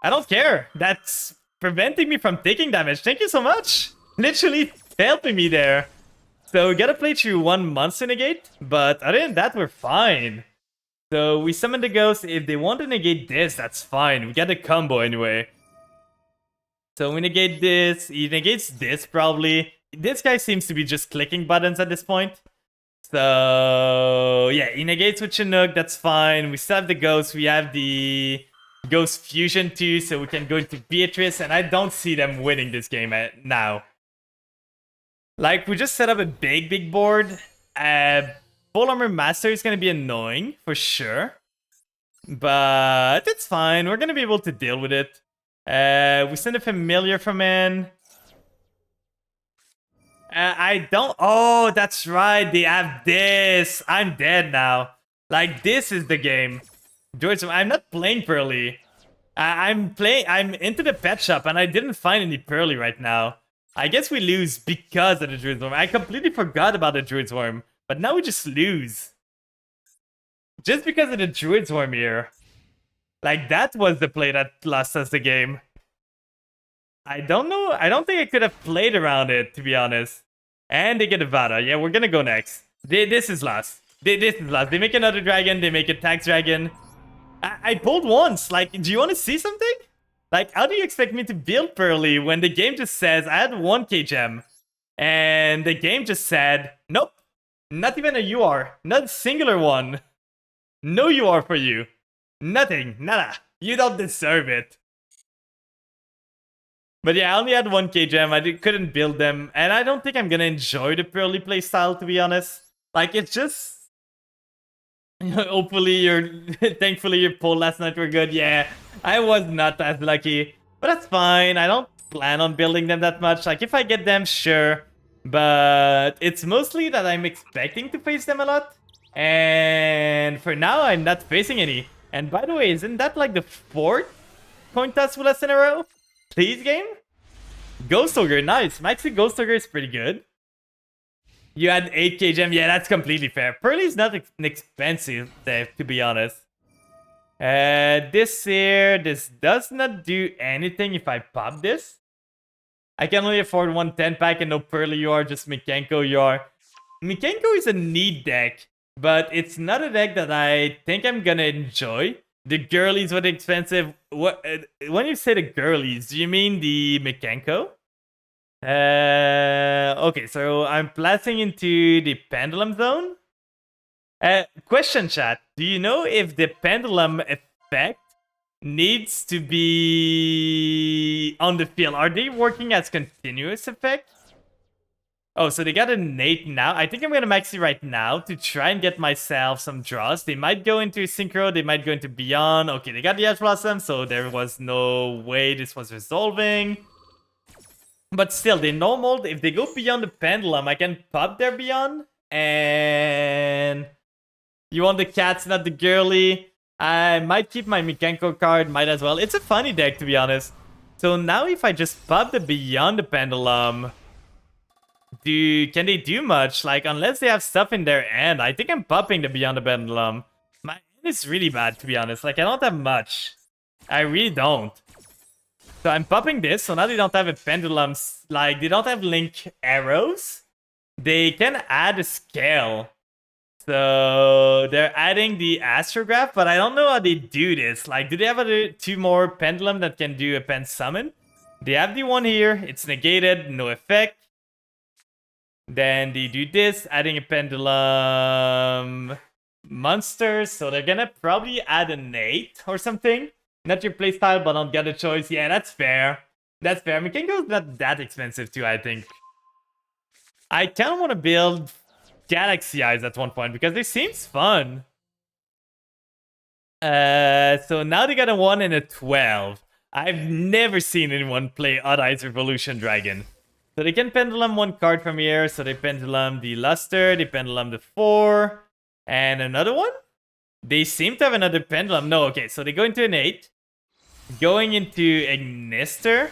I don't care. That's preventing me from taking damage. Thank you so much. Literally helping me there. So we gotta play through 1 Monster Negate. But other than that, we're fine. So we summon the ghost. If they want to negate this, that's fine. We got a combo anyway. So we negate this. He negates this probably. This guy seems to be just clicking buttons at this point. So yeah, he negates with Chinook. That's fine. We still have the ghost. We have the Ghost Fusion too, so we can go into Beatrice. And I don't see them winning this game now. Like, we just set up a big board. Full Armor Master is going to be annoying, for sure. But it's fine. We're going to be able to deal with it. We send a Familiar from in. I don't... Oh, that's right. They have this. I'm dead now. Like, this is the game. George, I'm not playing Pearly. I'm into the pet shop, and I didn't find any Pearly right now. I guess we lose because of the Druid's Worm. I completely forgot about the Druid's Worm. But now we just lose. Just because of the Druid's Worm here. Like, that was the play that lost us the game. I don't know. I don't think I could have played around it, to be honest. And they get a Vada. Yeah, we're gonna go next. This is last. This is last. They make another dragon. They make a tax dragon. I pulled once. Like, do you want to see something? Like, how do you expect me to build Pearly when the game just says I had 1k gem? And the game just said, nope. Not even a UR. Not a singular one. No UR for you. Nothing. Nada. You don't deserve it. But yeah, I only had 1k gem. I couldn't build them. And I don't think I'm gonna enjoy the Pearly playstyle, to be honest. Like, it's just... Hopefully thankfully your pull last night were good. Yeah, I was not as lucky. But that's fine. I don't plan on building them that much. Like, if I get them, sure. But it's mostly that I'm expecting to face them a lot. And for now, I'm not facing any. And by the way, isn't that like the 4th coin toss with us in a row? Please, game? Ghost Ogre, nice. Maxi Ghost Ogre is pretty good. You had 8k gem. Yeah, that's completely fair. Pearly's not expensive, to be honest. This here, this does not do anything if I pop this. I can only afford 1 10-pack and no Pearly you are, just Mikenko you are. Mikenko is a neat deck, but it's not a deck that I think I'm gonna enjoy. The girlies were expensive. What, when you say the girlies, do you mean the Mikenko? Okay, so I'm placing into the pendulum zone. Question chat, do you know if the pendulum effect needs to be on the field? Are they working as continuous effect? Oh, so they got an 8 now. I think I'm gonna maxi right now to try and get myself some draws. They might go into Synchro, they might go into Beyond. Okay, they got the Ash Blossom, so there was no way this was resolving. But still, they normal. If they go beyond the pendulum, I can pop their Beyond. And you want the cats, not the girly. I might keep my Mikenko card, might as well. It's a funny deck, to be honest. So now if I just pop the Beyond the Pendulum, can they do much? Like, unless they have stuff in their end. I think I'm popping the Beyond the Pendulum. My end is really bad, to be honest. Like, I don't have much. I really don't. So I'm popping this, so now they don't have a pendulum, like, they don't have link arrows. They can add a scale. So they're adding the astrograph, but I don't know how they do this. Like, do they have 2 more pendulum that can do a pen summon? They have the one here, it's negated, no effect. Then they do this, adding a pendulum monster, so they're gonna probably add an 8 or something. Not your playstyle, but don't get a choice. Yeah, that's fair. That's fair. Mikenko's not that expensive too, I think. I kind of want to build Galaxy Eyes at one point because it seems fun. So now they got a 1 and a 12. I've never seen anyone play Odd Eyes Revolution Dragon. So they can pendulum 1 card from here. So they pendulum the Luster, they pendulum the 4, and another one? They seem to have another pendulum. No, okay, so they go into an 8. Going into Ignister.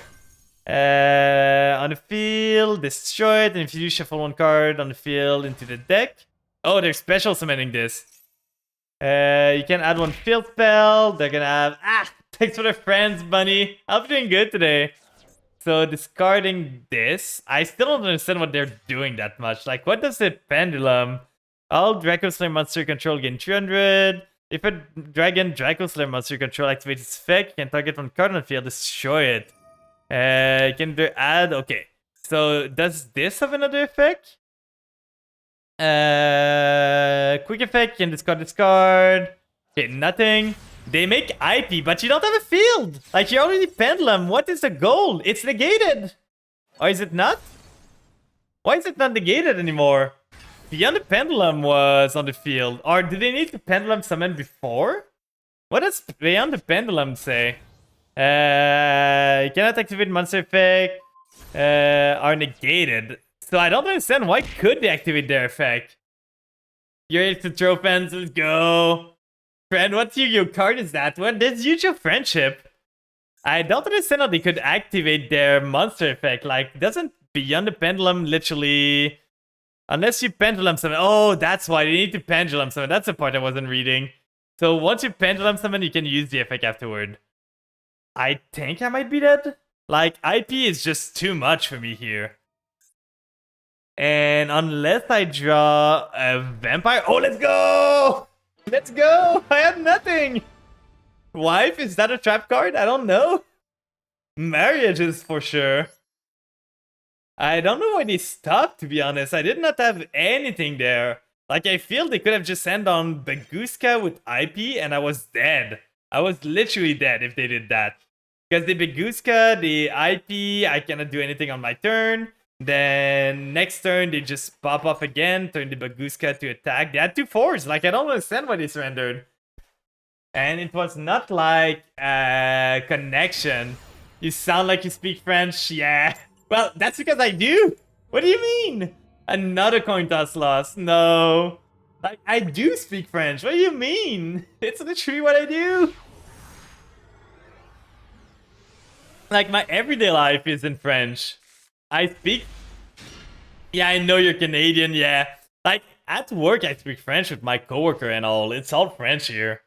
On the field, destroy it, and if you do shuffle 1 card on the field into the deck. Oh, they're special summoning this. You can add 1 field spell. They're gonna have... thanks for the friends, Bunny. I'm doing good today. So discarding this. I still don't understand what they're doing that much. Like, what does the pendulum... All Draco Slayer monster control gain 300. If a Draco Slayer monster control activates its effect, you can target 1 card on the field, destroy it. You can add... Okay. So, does this have another effect? Quick effect, you can discard. Okay, nothing. They make IP, but you don't have a field. Like, you're already pendulum. What is the goal? It's negated. Or is it not? Why is it not negated anymore? Beyond the Pendulum was on the field. Or did they need to Pendulum summon before? What does Beyond the Pendulum say? You cannot activate monster effect. Are negated. So I don't understand, why could they activate their effect? You're able to throw fans, let's go. Friend, what Yu-Gi-Oh card is that? What? There's Yu-Gi-Oh Friendship. I don't understand how they could activate their monster effect. Like, doesn't Beyond the Pendulum literally... Unless you pendulum summon. Oh, that's why they need to pendulum summon. That's the part I wasn't reading. So once you pendulum summon, you can use the effect afterward. I think I might be dead. Like, IP is just too much for me here. And unless I draw a vampire... Oh, let's go! Let's go! I have nothing! Wife, is that a trap card? I don't know. Marriage is for sure. I don't know why they stopped, to be honest. I did not have anything there. Like, I feel they could have just sent on Baguska with IP and I was dead. I was literally dead if they did that. Because the Baguska, the IP, I cannot do anything on my turn. Then next turn, they just pop off again, turn the Baguska to attack. They had 2/4s. Like, I don't understand why they surrendered. And it was not like a connection. You sound like you speak French. Yeah. Well, that's because I do. What do you mean? Another coin toss loss. No. Like, I do speak French. What do you mean? It's literally what I do. Like, my everyday life is in French. I speak... Yeah, I know you're Canadian, yeah. Like, at work, I speak French with my coworker and all. It's all French here.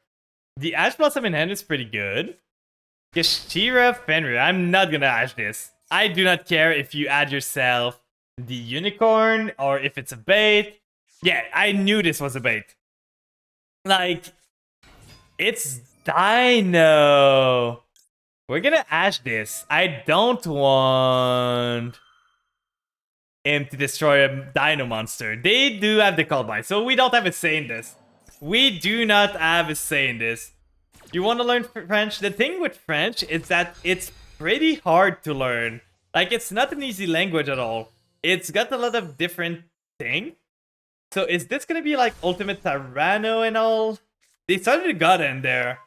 The Ash Blossom in hand is pretty good. Geshira Fenrir. I'm not gonna ash this. I do not care if you add yourself the unicorn or if it's a bait. Yeah, I knew this was a bait. Like, it's Dino. We're gonna ash this. I don't want him to destroy a Dino monster. They do have the call by, so we don't have a say in this. We do not have a say in this. You want to learn French? The thing with French is that it's pretty hard to learn. Like, it's not an easy language at all. It's got a lot of different things. So is this gonna be like Ultimate Tyranno and all? They started a god in there.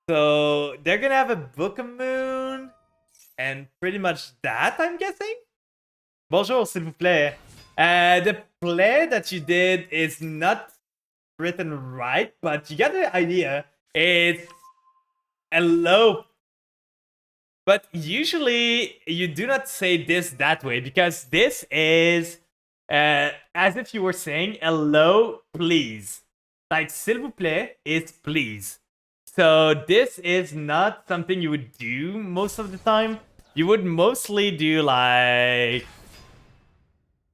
So they're gonna have a Book of Moon. And pretty much that, I'm guessing? Bonjour, s'il vous plaît. The play that you did is not written right, but you got the idea. It's hello. But usually you do not say this that way because this is as if you were saying hello, please. Like s'il vous plaît is please. So this is not something you would do most of the time. You would mostly do like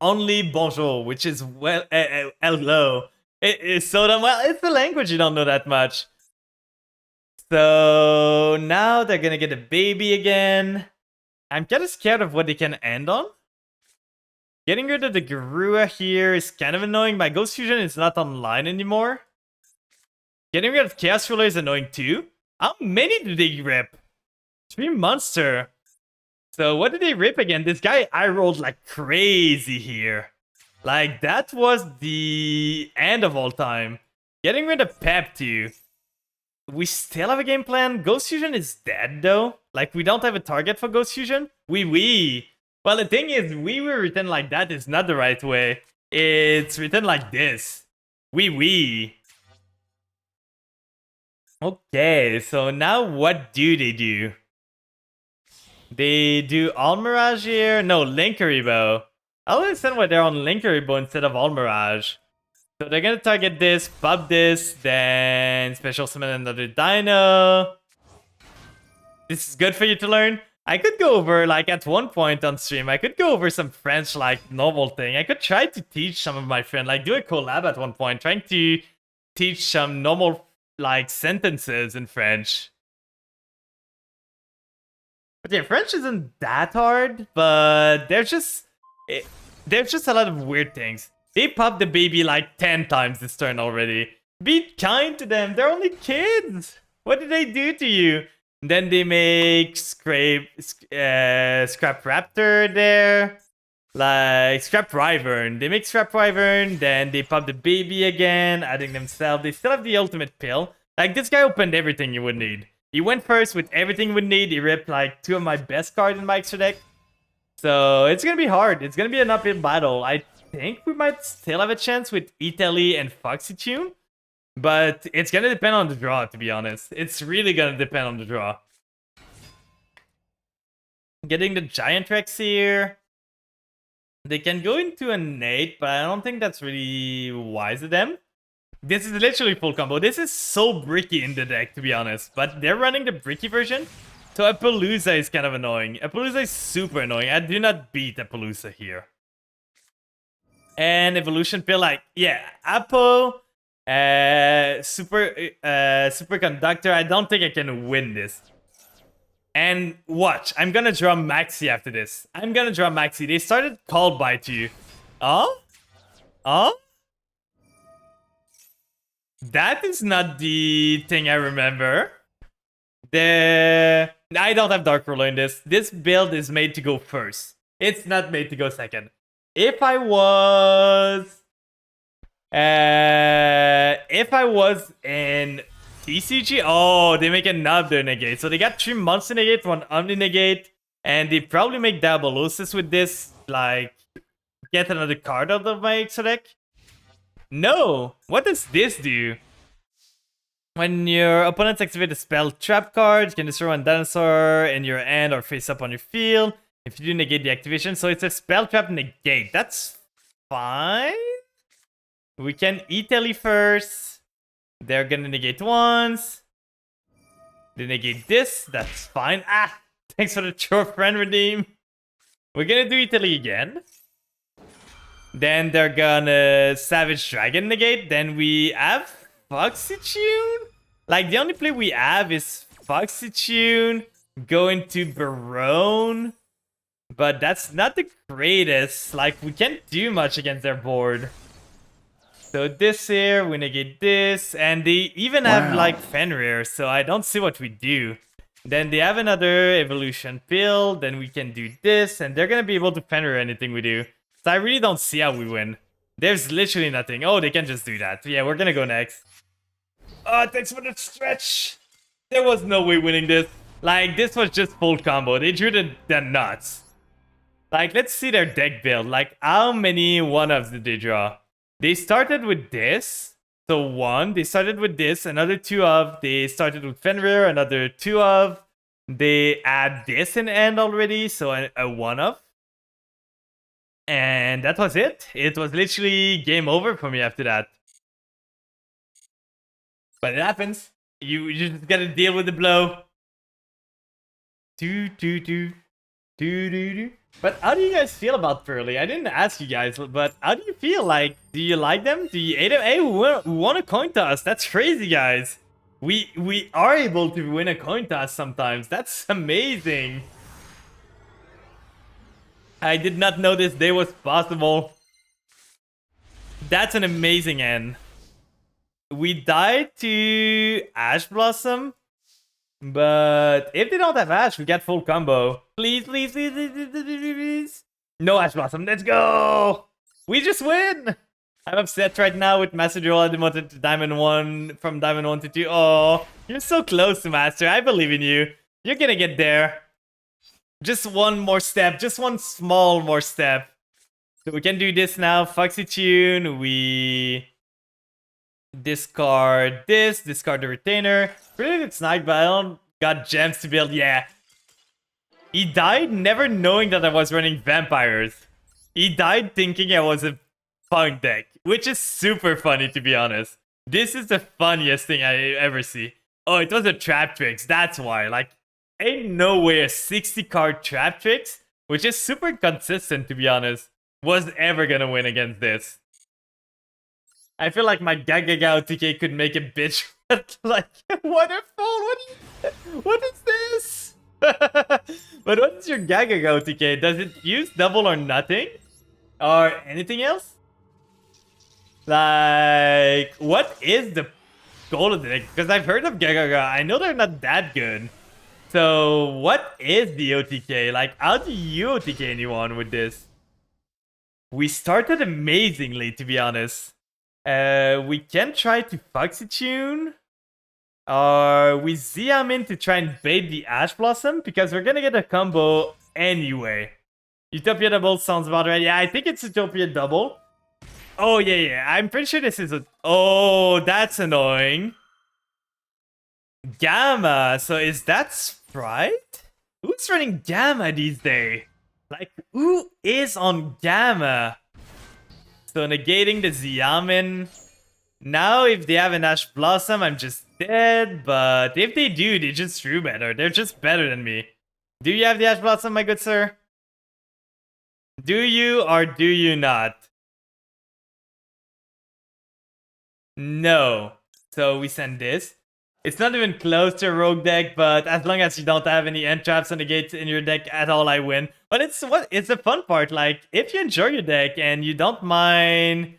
only bonjour, which is well hello. It is so dumb. Well, it's the language you don't know that much. So now they're gonna get a baby again. I'm kind of scared of what they can end on. Getting rid of the Garua here is kind of annoying. My Ghost Fusion is not online anymore. Getting rid of Chaos Ruler is annoying too. How many did they rip? 3 monster. So what did they rip again? This guy, I rolled like crazy here. Like, that was the end of all time. Getting rid of Pep too. We still have a game plan. Ghost Fusion is dead though. Like, we don't have a target for Ghost Fusion. Wee. Well, the thing is, wee written like that is not the right way. It's written like this. Wee. Okay, so now what do? They do Almirage here? No, Linkuriboh. I don't understand why they're on Linkuriboh instead of Almirage. So they're gonna target this, pop this, then special summon another Dino. This is good for you to learn. I could go over, like, at one point on stream, I could go over some French, like, novel thing. I could try to teach some of my friends, like, do a collab at one point, trying to teach some normal, like, sentences in French. But yeah, French isn't that hard, but there's just a lot of weird things. They popped the baby like 10 times this turn already. Be kind to them. They're only kids. What did they do to you? Then they make Scrap Raptor there. Like Scrap Wyvern. They make Scrap Wyvern. Then they pop the baby again, adding themselves. They still have the ultimate pill. Like, this guy opened everything you would need. He went first with everything you would need. He ripped like 2 of my best cards in my extra deck. So it's gonna be hard. It's gonna be an uphill battle. I think we might still have a chance with Italy and Foxy Tune. But it's gonna depend on the draw, to be honest. It's really gonna depend on the draw. Getting the Giant Rex here. They can go into an 8, but I don't think that's really wise of them. This is literally full combo. This is so bricky in the deck, to be honest. But they're running the bricky version. So Apollousa is kind of annoying. Apollousa is super annoying. I do not beat Apollousa here. And Evolution Pill, like, yeah, Apo, Superconductor. I don't think I can win this. And watch, I'm gonna draw Maxi after this. I'm gonna draw Maxi. They started Call By to you. Oh? Oh? That is not the thing I remember. I don't have Dark Ruler in this. This build is made to go first. It's not made to go second. If I was in TCG, oh, they make another negate. So they got 3 monster negate, 1 omni negate, and they probably make Diabolosis with this, like, get another card out of my extra deck. No! What does this do? When your opponents activate a spell trap card, you can destroy 1 dinosaur in your hand or face up on your field. If you do negate the activation, so it's a spell trap negate. That's fine. We can Italy first. They're gonna negate once. They negate this. That's fine. Ah! Thanks for the True Friend redeem. We're gonna do Italy again. Then they're gonna Savage Dragon negate. Then we have Foxytune. Like, the only play we have is Foxytune, going to Barone. But that's not the greatest. Like, we can't do much against their board. So this here, we negate this. And they even have, like, Fenrir. So I don't see what we do. Then they have another Evolution Pill. Then we can do this. And they're gonna be able to Fenrir anything we do. So I really don't see how we win. There's literally nothing. Oh, they can just do that. Yeah, we're gonna go next. Oh, thanks for the stretch. There was no way winning this. Like, this was just full combo. They drew the nuts. Like, let's see their deck build. Like, how many one-offs did they draw? They started with this. So 1. They started with this. Another 2 of. They started with Fenrir. Another 2 of. They add this in end already. So a 1 of. And that was it. It was literally game over for me after that. But it happens. You just gotta deal with the blow. But how do you guys feel about Pearly? I didn't ask you guys, but how do you feel? Like, do you like them? Do you hate them? Hey, we won a coin toss. That's crazy, guys. We are able to win a coin toss sometimes. That's amazing. I did not know this day was possible. That's an amazing end. We died to Ash Blossom. But if they don't have Ash, we get full combo. Please, please, please, please, please, please, please. No Ash Blossom. Let's go. We just win. I'm upset right now with Master Duel. I demoted to Diamond 1 from Diamond 1 to 2. Oh, you're so close to Master. I believe in you. You're gonna get there. Just one more step. Just one small more step. So we can do this now. Foxytune. We discard this. Discard the Retainer. Really good Snag, but I don't got gems to build. Yeah. He died never knowing that I was running vampires. He died thinking I was a punk deck. Which is super funny, to be honest. This is the funniest thing I ever see. Oh, it was a Trap Tricks. That's why. Like, ain't no way a 60 card Trap Tricks, which is super consistent, to be honest, was ever gonna win against this. I feel like my Gagaga OTK could make a bitch like waterfall. What is this? But what is your Gagaga OTK? Does it use double or nothing? Or anything else? Like, what is the goal of the deck? Because I've heard of Gagaga. I know they're not that good. So, what is the OTK? Like, how do you OTK anyone with this? We started amazingly, to be honest. We can try to Foxytune. Or we Ziam in to try and bait the Ash Blossom, because we're gonna get a combo anyway. Utopia Double sounds about right. Yeah, I think it's Utopia Double. Oh, yeah. I'm pretty sure this is a... Oh, that's annoying. Gamma. So is that Sprite? Who's running Gamma these days? Like, who is on Gamma? So negating the Xiamen. Now, if they have an Ash Blossom, I'm just dead. But if they do, they just drew better. They're just better than me. Do you have the Ash Blossom, my good sir? Do you or do you not? No. So we send this. It's not even close to a rogue deck, but as long as you don't have any end traps and negates in your deck at all, I win. But it's the fun part. Like, if you enjoy your deck and you don't mind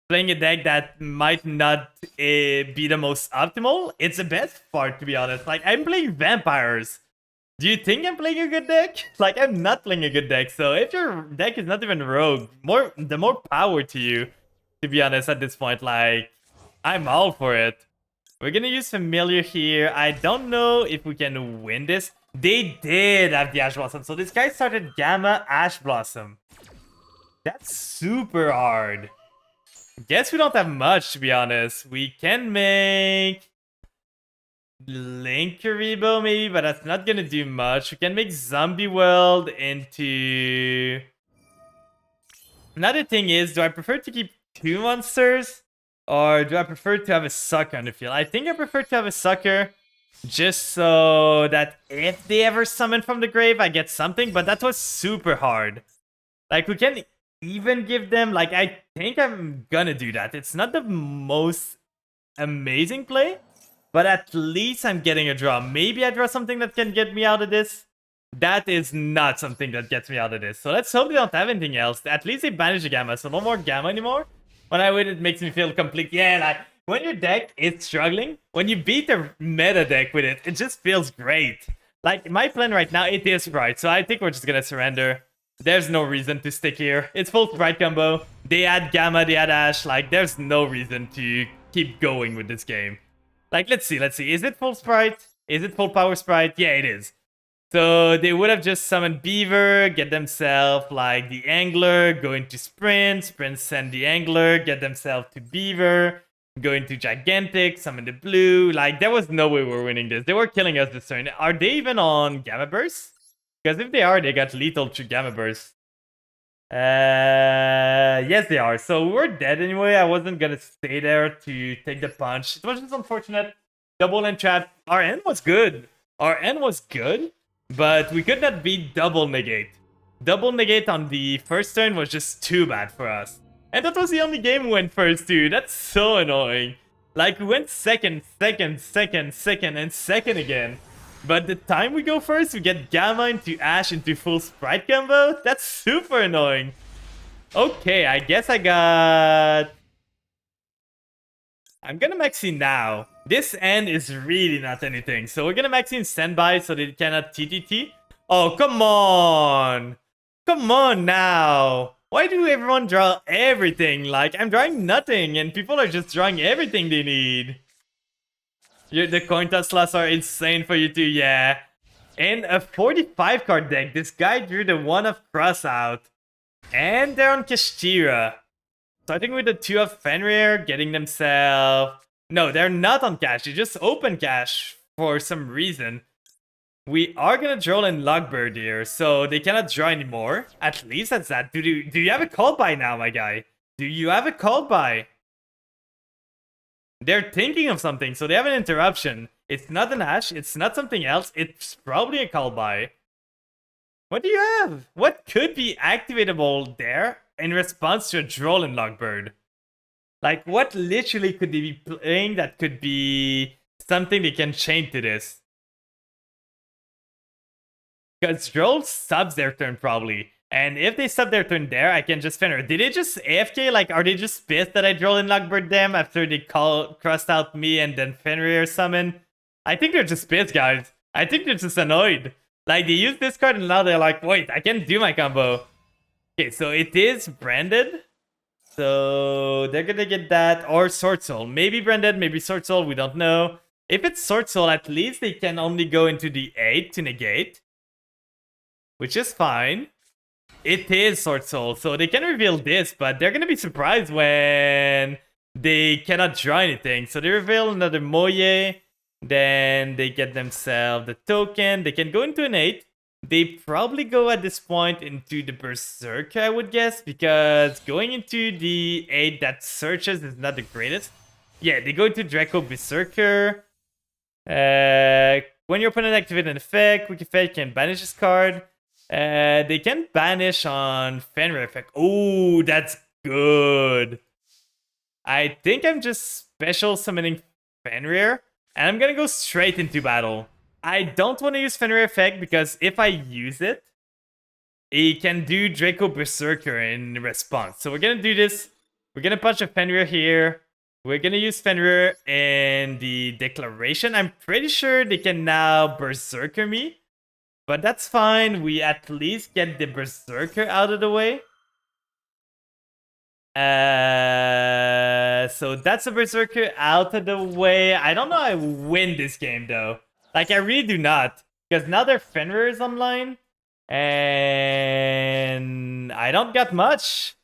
playing a deck that might not be the most optimal, it's the best part, to be honest. Like, I'm playing vampires. Do you think I'm playing a good deck? Like, I'm not playing a good deck. So if your deck is not even rogue, the more power to you, to be honest, at this point. Like, I'm all for it. We're gonna use Familiar here. I don't know if we can win this. They did have the Ash Blossom. So this guy started Gamma Ash Blossom. That's super hard. Guess we don't have much, to be honest. We can make Linkuriboh maybe, but that's not gonna do much. We can make Zombie World into... Another thing is, do I prefer to keep 2 monsters? Or do I prefer to have a sucker on the field? I think I prefer to have a sucker. Just so that if they ever summon from the grave, I get something. But that was super hard. Like, we can even give them... Like, I think I'm gonna do that. It's not the most amazing play. But at least I'm getting a draw. Maybe I draw something that can get me out of this. That is not something that gets me out of this. So let's hope they don't have anything else. At least they banish the Gamma. So no more Gamma anymore. When I win, it makes me feel complete. Yeah, like, when your deck is struggling, when you beat the meta deck with it, it just feels great. Like, my plan right now, it is Sprite, so I think we're just gonna surrender. There's no reason to stick here. It's full Sprite combo. They add Gamma, they add Ash. Like, there's no reason to keep going with this game. Like, let's see. Is it full Sprite? Is it full power Sprite? Yeah, it is. So they would have just summoned Beaver, get themselves like the Angler, go into Sprint, Sprint send the Angler, get themselves to Beaver, go into Gigantic, summon the Blue. Like, there was no way we were winning this. They were killing us this turn. Are they even on Gamma Burst? Because if they are, they got lethal through Gamma Burst. Yes, they are. So we're dead anyway. I wasn't gonna stay there to take the punch. It was just unfortunate. Double end trap. Our end was good. But we could not beat double negate. Double negate on the first turn was just too bad for us. And that was the only game we went first too. That's so annoying. Like, we went second, and second again. But the time we go first, we get Gamma into Ash into full Sprite combo? That's super annoying. Okay, I guess I'm gonna Maxi now. This end is really not anything. So we're gonna Maxi in standby so they cannot TTT. Oh, come on! Come on now! Why do everyone draw everything? Like, I'm drawing nothing and people are just drawing everything they need. The coin toss slots are insane for you too, yeah. In a 45 card deck, this guy drew the 1 of Cross out. And they're on Kashtira. Starting with the 2 of Fenrir, getting themselves... No, they're not on cash. They just open cash for some reason. We are gonna draw in Logbird here, so they cannot draw anymore. At least that's that. Do you have a call by now, my guy? Do you have a call by? They're thinking of something, so they have an interruption. It's not an Ash, it's not something else. It's probably a call by. What do you have? What could be activatable there in response to a Droll Logbird? Like, what literally could they be playing that could be something they can chain to this? Because Droll subs their turn probably. And if they sub their turn there, I can just Fenrir. Did they just AFK? Like, are they just pissed that I Droll Logbird them after they crossed out me and then Fenrir summon? I think they're just pissed, guys. I think they're just annoyed. Like, they use this card and now they're like, wait, I can't do my combo. Okay, so it is branded. So they're gonna get that, or Sword Soul. Maybe branded, maybe Sword Soul, we don't know. If it's Sword Soul, at least they can only go into the 8 to negate. Which is fine. It is Sword Soul, so they can reveal this, but they're gonna be surprised when they cannot draw anything. So they reveal another Moye, then they get themselves the token. They can go into an 8. They probably go at this point into the Berserker, I would guess, because going into the 8 that searches is not the greatest. Yeah, they go into Draco Berserker. When your opponent activates an effect, quick effect can banish this card. They can banish on Fenrir effect. Oh, that's good. I think I'm just special summoning Fenrir, and I'm gonna go straight into battle. I don't want to use Fenrir effect because if I use it, it can do Draco Berserker in response. So we're gonna do this. We're gonna punch a Fenrir here. We're gonna use Fenrir in the declaration. I'm pretty sure they can now Berserker me. But that's fine. We at least get the Berserker out of the way. So that's a Berserker out of the way. I don't know I win this game though. Like I really do not. Because now their Fenrir is online. And I don't got much.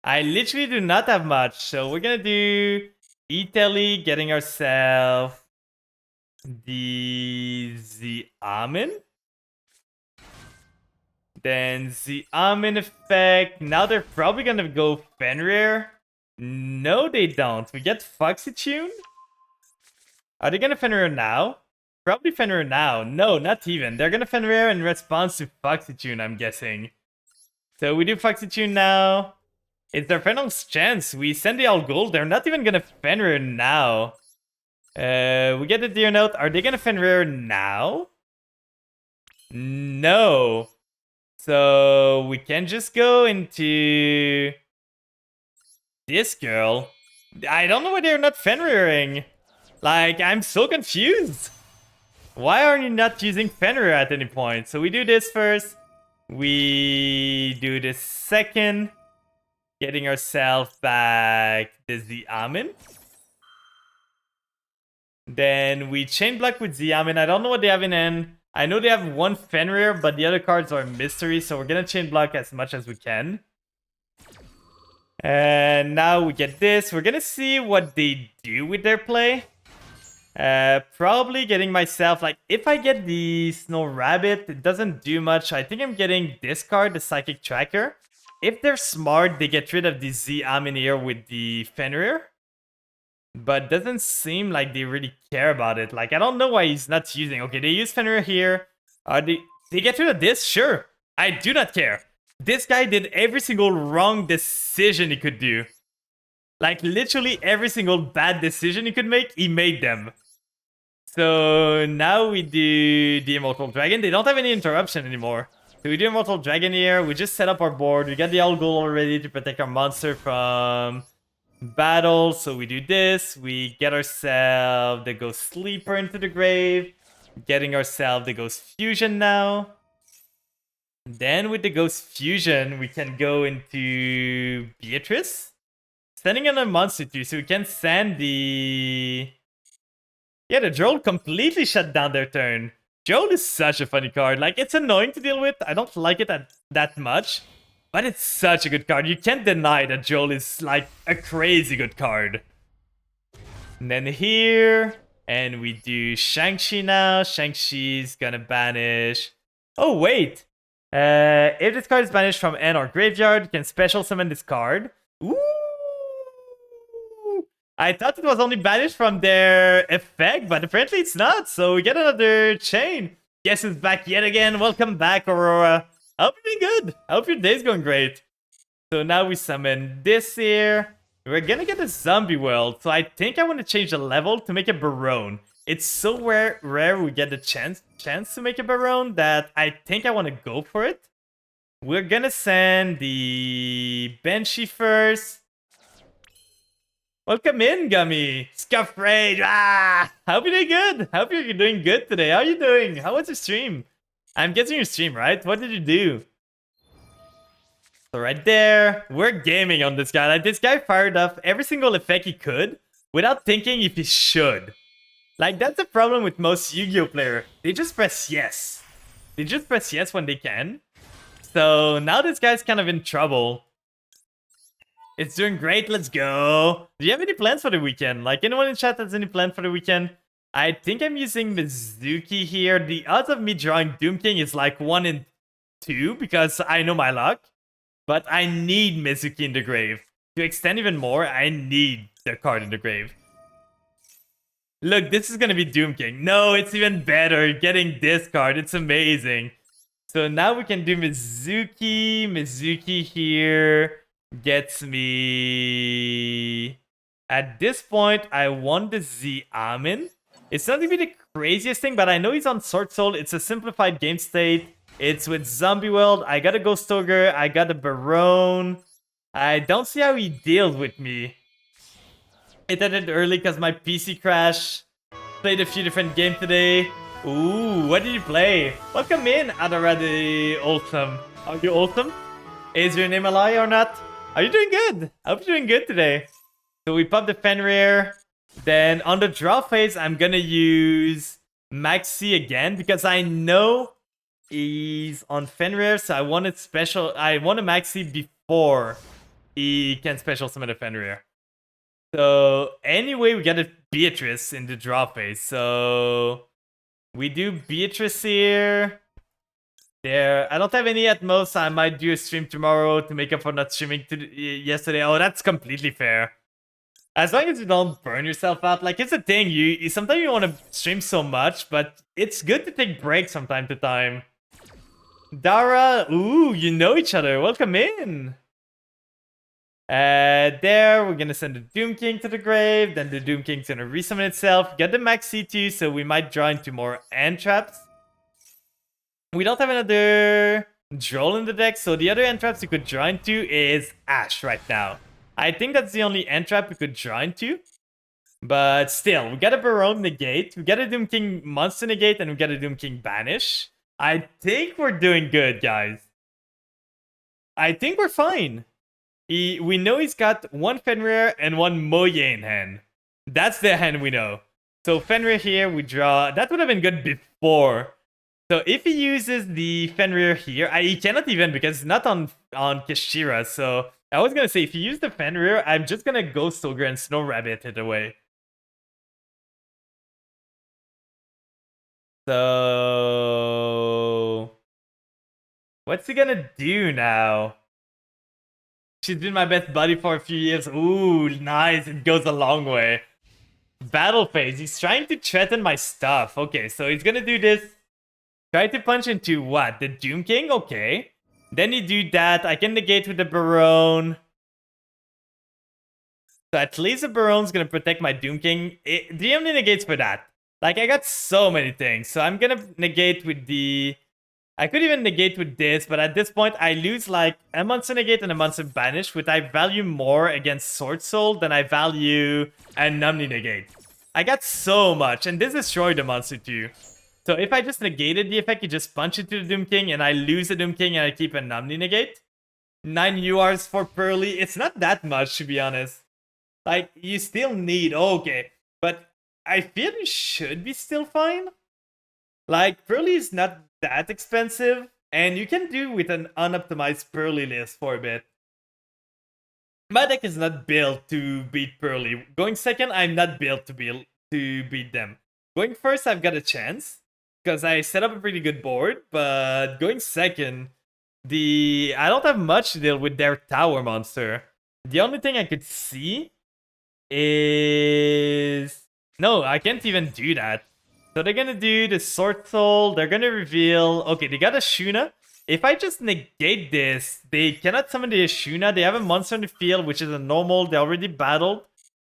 I literally do not have much. So we're gonna do Italy, getting ourselves the Amin. Then the Amin effect. Now they're probably gonna go Fenrir. No, they don't. We get Foxy Tune. Are they gonna Fenrir now? Probably Fenrir now. No, not even. They're gonna Fenrir in response to Foxy Tune, I'm guessing. So we do Foxy Tune now. It's their final chance. We send the All Gold. They're not even gonna Fenrir now. We get the Deer Note. Are they gonna Fenrir now? No. So we can just go into this girl. I don't know why they're not Fenriring. Like, I'm so confused. Why are you not using Fenrir at any point? So we do this first. We do this second. Getting ourselves back the Amin. Then we chain block with Amin. I don't know what they have in end. I know they have one Fenrir, but the other cards are mystery, so we're gonna chain block as much as we can. And now we get this. We're gonna see what they do with their play. Probably getting myself, like, if I get the Snow Rabbit, it doesn't do much. I think I'm getting this card, the Psychic Tracker. If they're smart, they get rid of the Amin here with the Fenrir. But doesn't seem like they really care about it. Like, I don't know why he's not using. Okay, they use Fenrir here. They get rid of this? Sure. I do not care. This guy did every single wrong decision he could do. Like, literally every single bad decision he could make, he made them. So now we do the Immortal Dragon. They don't have any interruption anymore. So we do Immortal Dragon here. We just set up our board. We got the Owl Goal already to protect our monster from battle. So we do this. We get ourselves the Ghost Sleeper into the grave. Getting ourselves the Ghost Fusion now. Then with the Ghost Fusion, we can go into Beatrice. Sending in a monster too, so we can send the... Yeah, the Droll completely shut down their turn. Droll is such a funny card. Like, it's annoying to deal with. I don't like it that much. But it's such a good card. You can't deny that Droll is, like, a crazy good card. And then here... And we do Shang-Chi now. Shang-Chi's gonna banish... Oh, wait! If this card is banished from end or graveyard, you can special summon this card. Ooh! I thought it was only banished from their effect, but apparently it's not. So we get another chain. Guess it's back yet again. Welcome back, Aurora. I hope you're doing good. I hope your day's going great. So now we summon this here. We're gonna get a zombie world. So I think I want to change the level to make a Barone. It's so rare we get the chance to make a Barone that I think I want to go for it. We're gonna send the Banshee first. Welcome in, Gummy. Scuff Rage. Ah! Hope you're doing good. Hope you're doing good today. How are you doing? How was your stream? I'm guessing your stream, right? What did you do? So right there, we're gaming on this guy. Like, this guy fired off every single effect he could without thinking if he should. Like, that's the problem with most Yu-Gi-Oh players. They just press yes. They just press yes when they can. So now this guy's kind of in trouble. It's doing great, let's go. Do you have any plans for the weekend? Like, anyone in chat has any plan for the weekend? I think I'm using Mizuki here. The odds of me drawing Doom King is like 1 in 2 because I know my luck. But I need Mizuki in the grave. To extend even more, I need the card in the grave. Look, this is gonna be Doom King. No, it's even better. Getting this card, it's amazing. So now we can do Mizuki. Mizuki here gets me. At this point, I want the Xiamen. It's not gonna be the craziest thing, but I know he's on Sword Soul. It's a simplified game state. It's with Zombie World. I got a Ghost Ogre. I got a Barone. I don't see how he deals with me. It ended early because my PC crashed. Played a few different games today. Ooh, what did you play? Welcome in, Adaradi Ultim. Are you Ultim? Is your name a lie or not? Are you doing good? I hope you're doing good today. So we popped the Fenrir. Then on the draw phase, I'm gonna use Maxi again because I know he's on Fenrir. So I want a Maxi before he can special summon a Fenrir. So anyway, we got a Beatrice in the draw phase. So we do Beatrice here. There, I don't have any at most. I might do a stream tomorrow to make up for not streaming yesterday. Oh, that's completely fair. As long as you don't burn yourself out. Like, it's a thing. You sometimes you want to stream so much, but it's good to take breaks from time to time. Dara, ooh, you know each other. Welcome in. There, we're gonna send the Doom King to the grave. Then the Doom King's gonna resummon itself. Get the Max C2, so we might draw into more end traps. We don't have another Droll in the deck, so the other end traps we could draw into is Ash right now. I think that's the only end trap we could draw into. But still, we got a Barone negate, we got a Doom King monster negate, and we got a Doom King banish. I think we're doing good, guys. I think we're fine. We know he's got one Fenrir and one Moye in hand. That's the hand we know. So Fenrir here, we draw. That would have been good before. So if he uses the Fenrir here, he cannot even because it's not on Kishira. So I was gonna say if you use the Fenrir, I'm just gonna Ghost Ogre and Snow Rabbit it away. So what's he gonna do now? She's been my best buddy for a few years. Ooh, nice. It goes a long way. Battle phase. He's trying to threaten my stuff. Okay, so he's gonna do this. Try to punch into what? The Doom King? Okay. Then you do that. I can negate with the Barone. So at least the Barone's gonna protect my Doom King. The only negates for that. Like, I got so many things. So I'm gonna negate with the... I could even negate with this, but at this point, I lose like a monster negate and a monster banish, which I value more against Sword Soul than I value a Numni negate. I got so much, and this destroyed the monster too. So if I just negated the effect, you just punch into the Doom King, and I lose the Doom King, and I keep a Numni negate. 9 URs for Pearly. It's not that much, to be honest. Like, you still need... Okay, but I feel you should be still fine. Like, Pearly is not that expensive, and you can do with an unoptimized Pearly list for a bit. My deck is not built to beat Pearly. Going second, I'm not built to beat them. Going first, I've got a chance, because I set up a pretty good board, but going second, I don't have much to deal with their tower monster. The only thing I could see is... No, I can't even do that. So they're gonna do the Sword Soul, they're gonna reveal... Okay, they got a Shuna. If I just negate this, they cannot summon the Ashuna. They have a monster in the field, which is a normal. They already battled.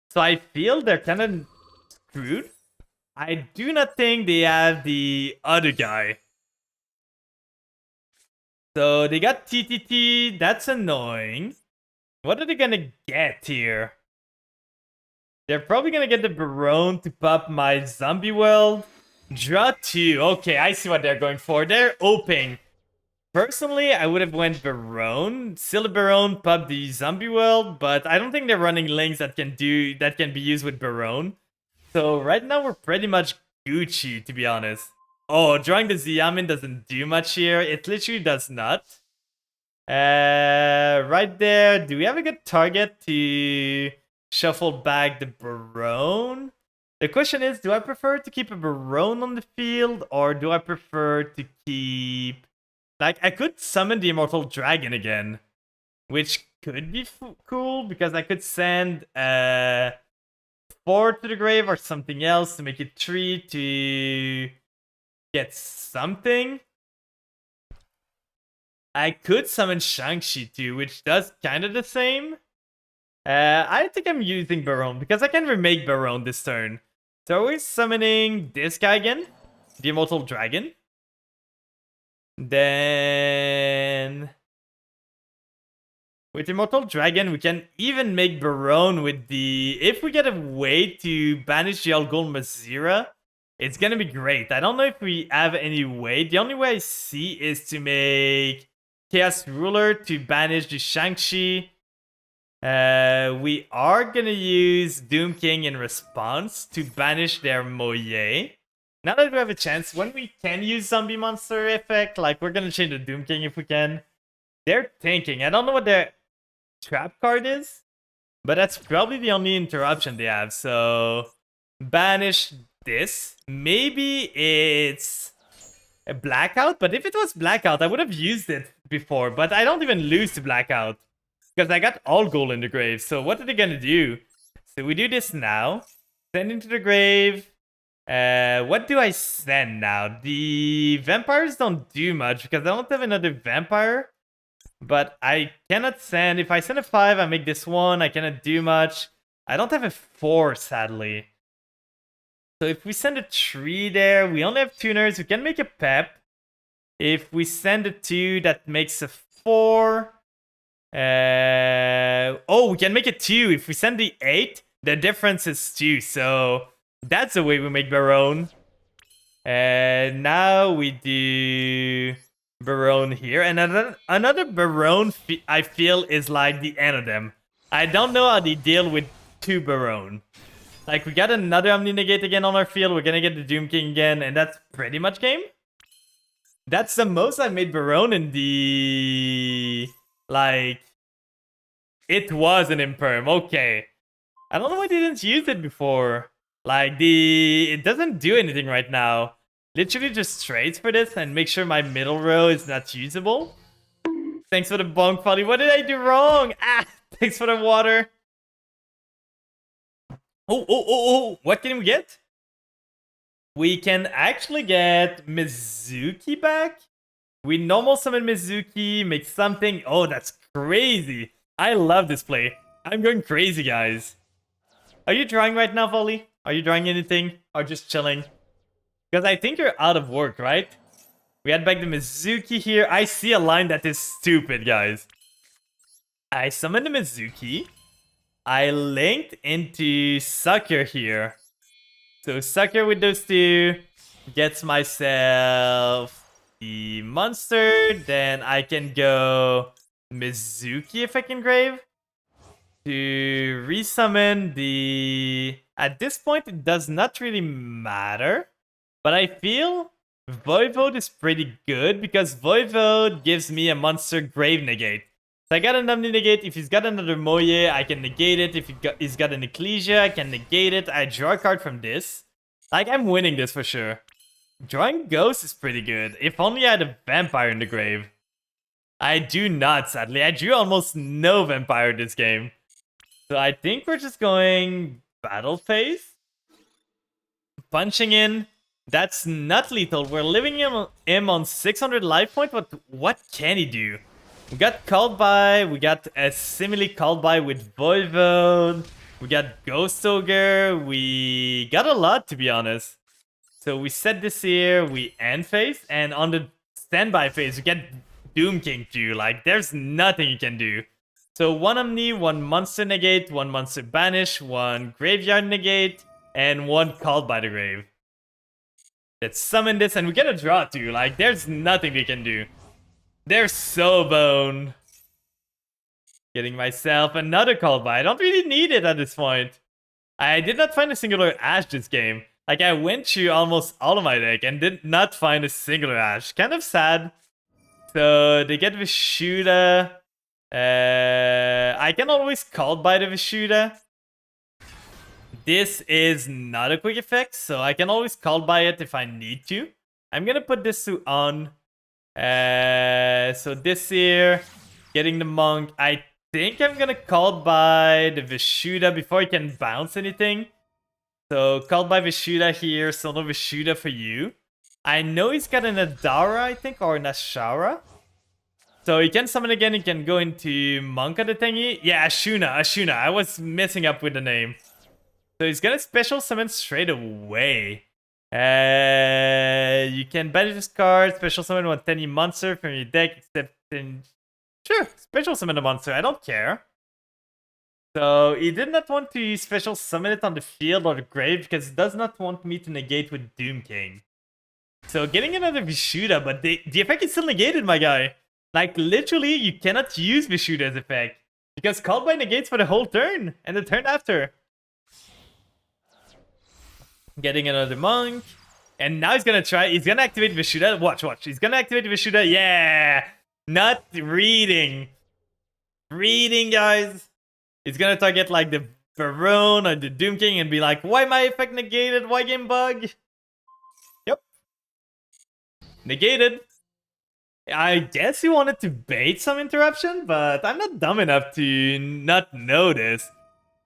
So I feel they're kind of screwed. I do not think they have the other guy. So they got TTT. That's annoying. What are they gonna get here? They're probably gonna get the Barone to pop my Zombie World. Draw 2. Okay, I see what they're going for. They're opening. Personally, I would have went Barone. Still a Barone, pop the Zombie World, but I don't think they're running links that can be used with Barone. So right now we're pretty much Gucci, to be honest. Oh, drawing the Xiamen doesn't do much here. It literally does not. Right there. Do we have a good target to shuffle back the Barone? The question is, do I prefer to keep a Barone on the field, or do I prefer to keep... Like, I could summon the Immortal Dragon again, which could be cool, because I could send 4 to the grave or something else to make it 3 to get something. I could summon Shang-Chi too, which does kind of the same. I think I'm using Baron because I can remake Baron this turn. So we're summoning this guy again, the Immortal Dragon. Then with Immortal Dragon, we can even make Baron with the... If we get a way to banish the Algol Mazira, it's gonna be great. I don't know if we have any way. The only way I see is to make Chaos Ruler to banish the Shang-Chi. We are gonna use Doom King in response to banish their Moye. Now that we have a chance, when we can use Zombie Monster effect, like we're gonna change the Doom King if we can. They're thinking. I don't know what their trap card is, but that's probably the only interruption they have. So banish this. Maybe it's a Blackout, but if it was Blackout, I would have used it before. But I don't even lose to Blackout because I got all gold in the grave. So what are they gonna do? So we do this now. Send into the grave. What do I send now? The vampires don't do much because I don't have another vampire. But I cannot send. If I send a 5, I make this 1. I cannot do much. I don't have a 4, sadly. So if we send a 3 there, we only have tuners. We can make a pep. If we send a 2, that makes a 4. Oh, we can make a 2. If we send the 8, the difference is 2. So that's the way we make Baron. And now we do Baron here. And another Baron I feel is like the end of them. I don't know how they deal with 2 Baron. Like, we got another Omni Negate again on our field. We're gonna get the Doom King again. And that's pretty much game. That's the most I made Baron in the... Like... It was an Imperm. Okay. I don't know why they didn't use it before. Like, it doesn't do anything right now. Literally just trades for this and make sure my middle row is not usable. Thanks for the bonk, Polly. What did I do wrong? Ah, thanks for the water. Oh. What can we get? We can actually get Mizuki back. We normal summon Mizuki, make something. Oh, that's crazy. I love this play. I'm going crazy, guys. Are you drawing right now, Volley? Are you drawing anything? Or just chilling? Because I think you're out of work, right? We had back the Mizuki here. I see a line that is stupid, guys. I summoned the Mizuki. I linked into Sucker here. So Sucker with those 2 gets myself the monster. Then I can go Mizuki if I can grave. To resummon the... At this point, it does not really matter. But I feel Voivode is pretty good because Voivode gives me a monster grave negate. So I got an Omni negate. If he's got another Moye, I can negate it. If he's got an Ecclesia, I can negate it. I draw a card from this. Like, I'm winning this for sure. Drawing Ghost is pretty good. If only I had a Vampire in the grave. I do not, sadly. I drew almost no Vampire this game. So I think we're just going Battle Phase. Punching in. That's not lethal. We're leaving him on 600 life point, but what can he do? We got Called By, we got a Simile Called By with Voivode, we got Ghost Ogre, we got a lot to be honest. So we set this here, we end phase, and on the standby phase, we get Doom King too. Like, there's nothing you can do. So 1 Omni, 1 Monster Negate, 1 Monster Banish, 1 Graveyard Negate, and 1 Called By the Grave. Let's summon this, and we get a draw too. Like, there's nothing we can do. They're so boned. Getting myself another Called By. I don't really need it at this point. I did not find a singular Ash this game. Like, I went through almost all of my deck and did not find a singular Ash. Kind of sad. So, they get Vishuda. I can always Called By the Vishuda. This is not a quick effect, so I can always Called By it if I need to. I'm gonna put this to on. So this here, getting the monk. I think I'm gonna Called By the Vishuda before I can bounce anything. So called by Vishuda here, Sono Vishuda for you. I know he's got an Adara, I think, or an Ashara. So he can summon again, he can go into Monka the thingy. Yeah, Ashuna. I was messing up with the name. So he's gonna special summon straight away. You can banish this card, special summon one tiny monster from your deck, except in... Sure, special summon a monster, I don't care. So he did not want to special summon it on the field or the grave because he does not want me to negate with Doom King. So getting another Vishuda, but the effect is still negated, my guy. Like, literally, you cannot use Vishuda's effect. Because Called by negates for the whole turn, and the turn after. Getting another Monk. And now he's gonna activate Vishuda. Watch. He's gonna activate Vishuda. Yeah! Not reading. Reading, guys. He's gonna target, like, the Varone or the Doom King and be like, why my effect negated? Why game bug? Yep. Negated. I guess he wanted to bait some interruption, but I'm not dumb enough to not notice.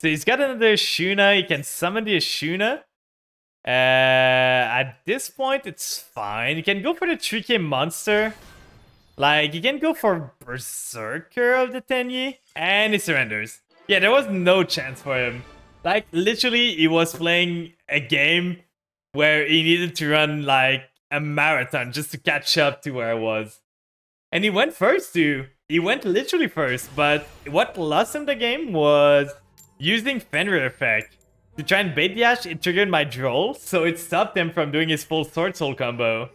So he's got another Ashuna. He can summon the Ashuna. At this point, it's fine. He can go for the 3k monster. Like, he can go for Berserker of the Tenyi. And he surrenders. Yeah, there was no chance for him. Like, literally, he was playing a game where he needed to run, like, a marathon just to catch up to where I was. And he went first too. He went literally first, but what lost him the game was using Fenrir effect. To try and bait the Ash, it triggered my Droll, so it stopped him from doing his full Sword Soul combo.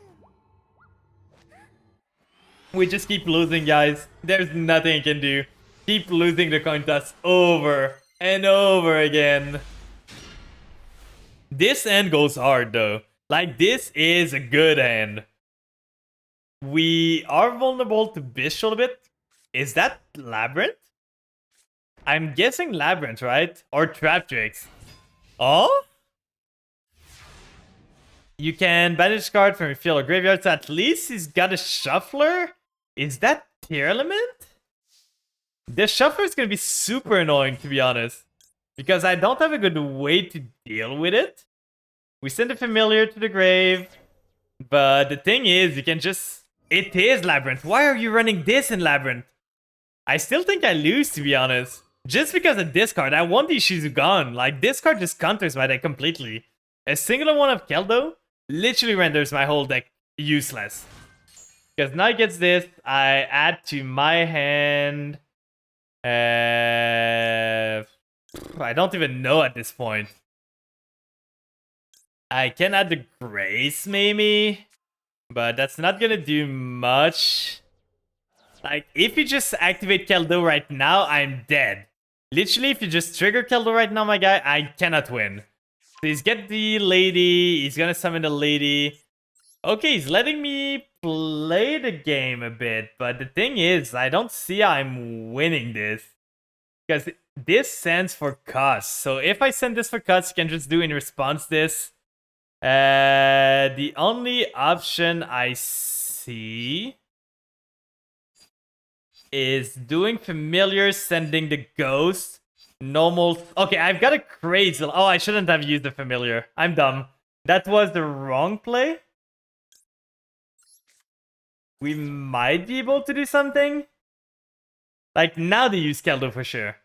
We just keep losing, guys. There's nothing he can do. Keep losing the coin toss over and over again. This end goes hard though. Like, this is a good end. We are vulnerable to Bish a little bit. Is that Labyrinth? I'm guessing Labyrinth, right? Or Traptrix. Oh? You can banish card from your field or graveyard, so at least he's got a Shuffler? Is that Tear Element? The Shuffler is going to be super annoying, to be honest. Because I don't have a good way to deal with it. We send a Familiar to the grave. But the thing is, you can just... It is Labyrinth. Why are you running this in Labyrinth? I still think I lose, to be honest. Just because of this card. I want the Ishizu gone. Like, this card just counters my deck completely. A single one of Keldo literally renders my whole deck useless. Because now he gets this. I add to my hand... I don't even know at this point. I can add the Grace, maybe? But that's not gonna do much. Like, if you just activate Keldo right now, I'm dead. Literally, if you just trigger Keldo right now, my guy, I cannot win. So he's get the lady. He's gonna summon the lady. Okay, he's letting me play the game a bit. But the thing is, I don't see how I'm winning this. Because this sends for cost. So if I send this for cost, you can just do in response this. The only option I see is doing Familiar, sending the Ghost, normal... Okay, I've got a Crazy... Oh, I shouldn't have used the Familiar. I'm dumb. That was the wrong play. We might be able to do something. Like, now they use Keldo for sure.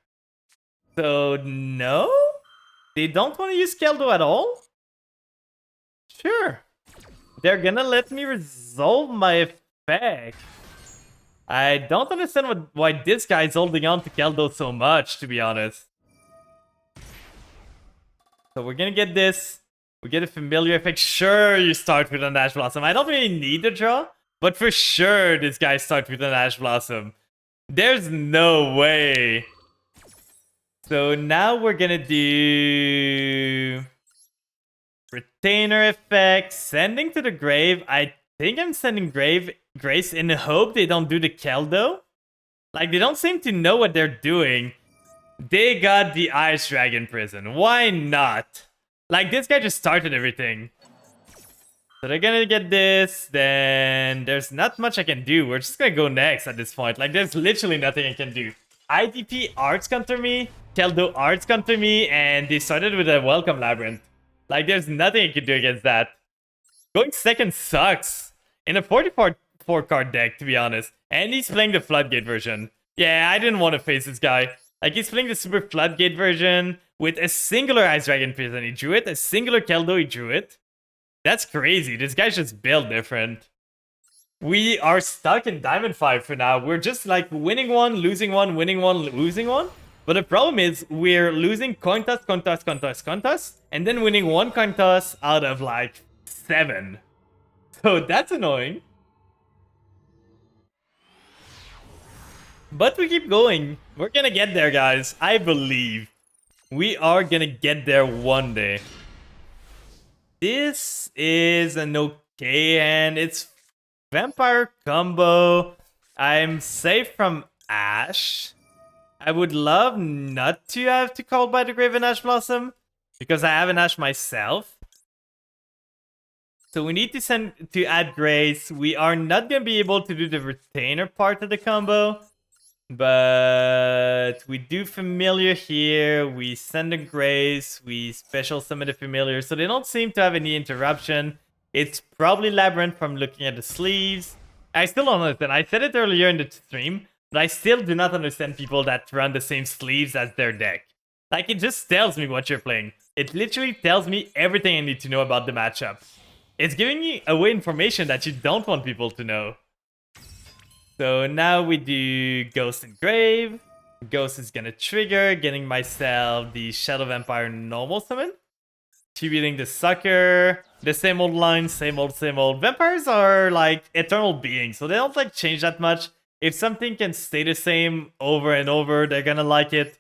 So, no? They don't want to use Keldo at all? Sure. They're gonna let me resolve my effect. I don't understand why this guy's holding on to Keldo so much, to be honest. So we're gonna get this. We get a Familiar effect. Sure, you start with an Ash Blossom. I don't really need to draw, but for sure this guy starts with an Ash Blossom. There's no way. So now we're gonna do... Retainer effect, sending to the grave. I think I'm sending Grace in the hope they don't do the Keldo. Like, they don't seem to know what they're doing. They got the Ice Dragon Prison. Why not? Like, this guy just started everything. So they're gonna get this. Then there's not much I can do. We're just gonna go next at this point. Like, there's literally nothing I can do. IDP arts counter me. Keldo arts counter me. And they started with a Welcome Labyrinth. Like, there's nothing I can do against that. Going second sucks. In a 44 card deck, to be honest. And he's playing the Floodgate version. Yeah, I didn't want to face this guy. Like, he's playing the Super Floodgate version with a singular Ice Dragon Prison. He drew it. A singular Keldo, he drew it. That's crazy. This guy's just built different. We are stuck in Diamond 5 for now. We're just like winning one, losing one, winning one, losing one. But the problem is we're losing coin toss, coin toss, coin toss, coin toss, and then winning one coin toss out of like 7. So that's annoying. But we keep going. We're gonna get there, guys. I believe. We are gonna get there one day. This is an okay hand. It's Vampire combo. I'm safe from Ash. I would love not to have to call by the Grave and Ash Blossom, because I have an Ash myself. So we need to add Grace. We are not going to be able to do the Retainer part of the combo. But we do Familiar here. We send a Grace. We special summon the Familiar. So they don't seem to have any interruption. It's probably Labyrinth from looking at the sleeves. I still don't understand. I said it earlier in the stream, but I still do not understand people that run the same sleeves as their deck. Like, it just tells me what you're playing. It literally tells me everything I need to know about the matchup. It's giving me away information that you don't want people to know. So now we do Ghost and Grave. Ghost is gonna trigger, getting myself the Shadow Vampire normal summon. Tributing the Sucker. The same old line, same old, same old. Vampires are like eternal beings, so they don't like change that much. If something can stay the same over and over, they're gonna like it.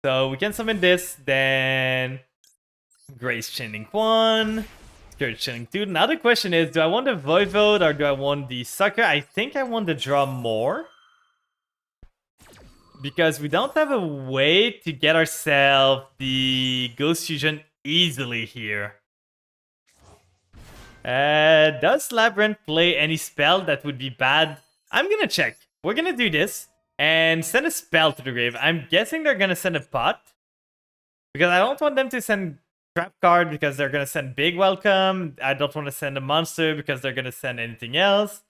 So we can summon this, then Grace Chaining 1, Scourge Chaining 2. Now the question is, do I want the Voivode or do I want the Sucker? I think I want to draw more, because we don't have a way to get ourselves the Ghost Fusion easily here. Does Labyrinth play any spell that would be bad? I'm gonna check. We're gonna do this and send a spell to the grave. I'm guessing they're gonna send a pot, because I don't want them to send trap card because they're gonna send big welcome. I don't want to send a monster because they're gonna send anything else.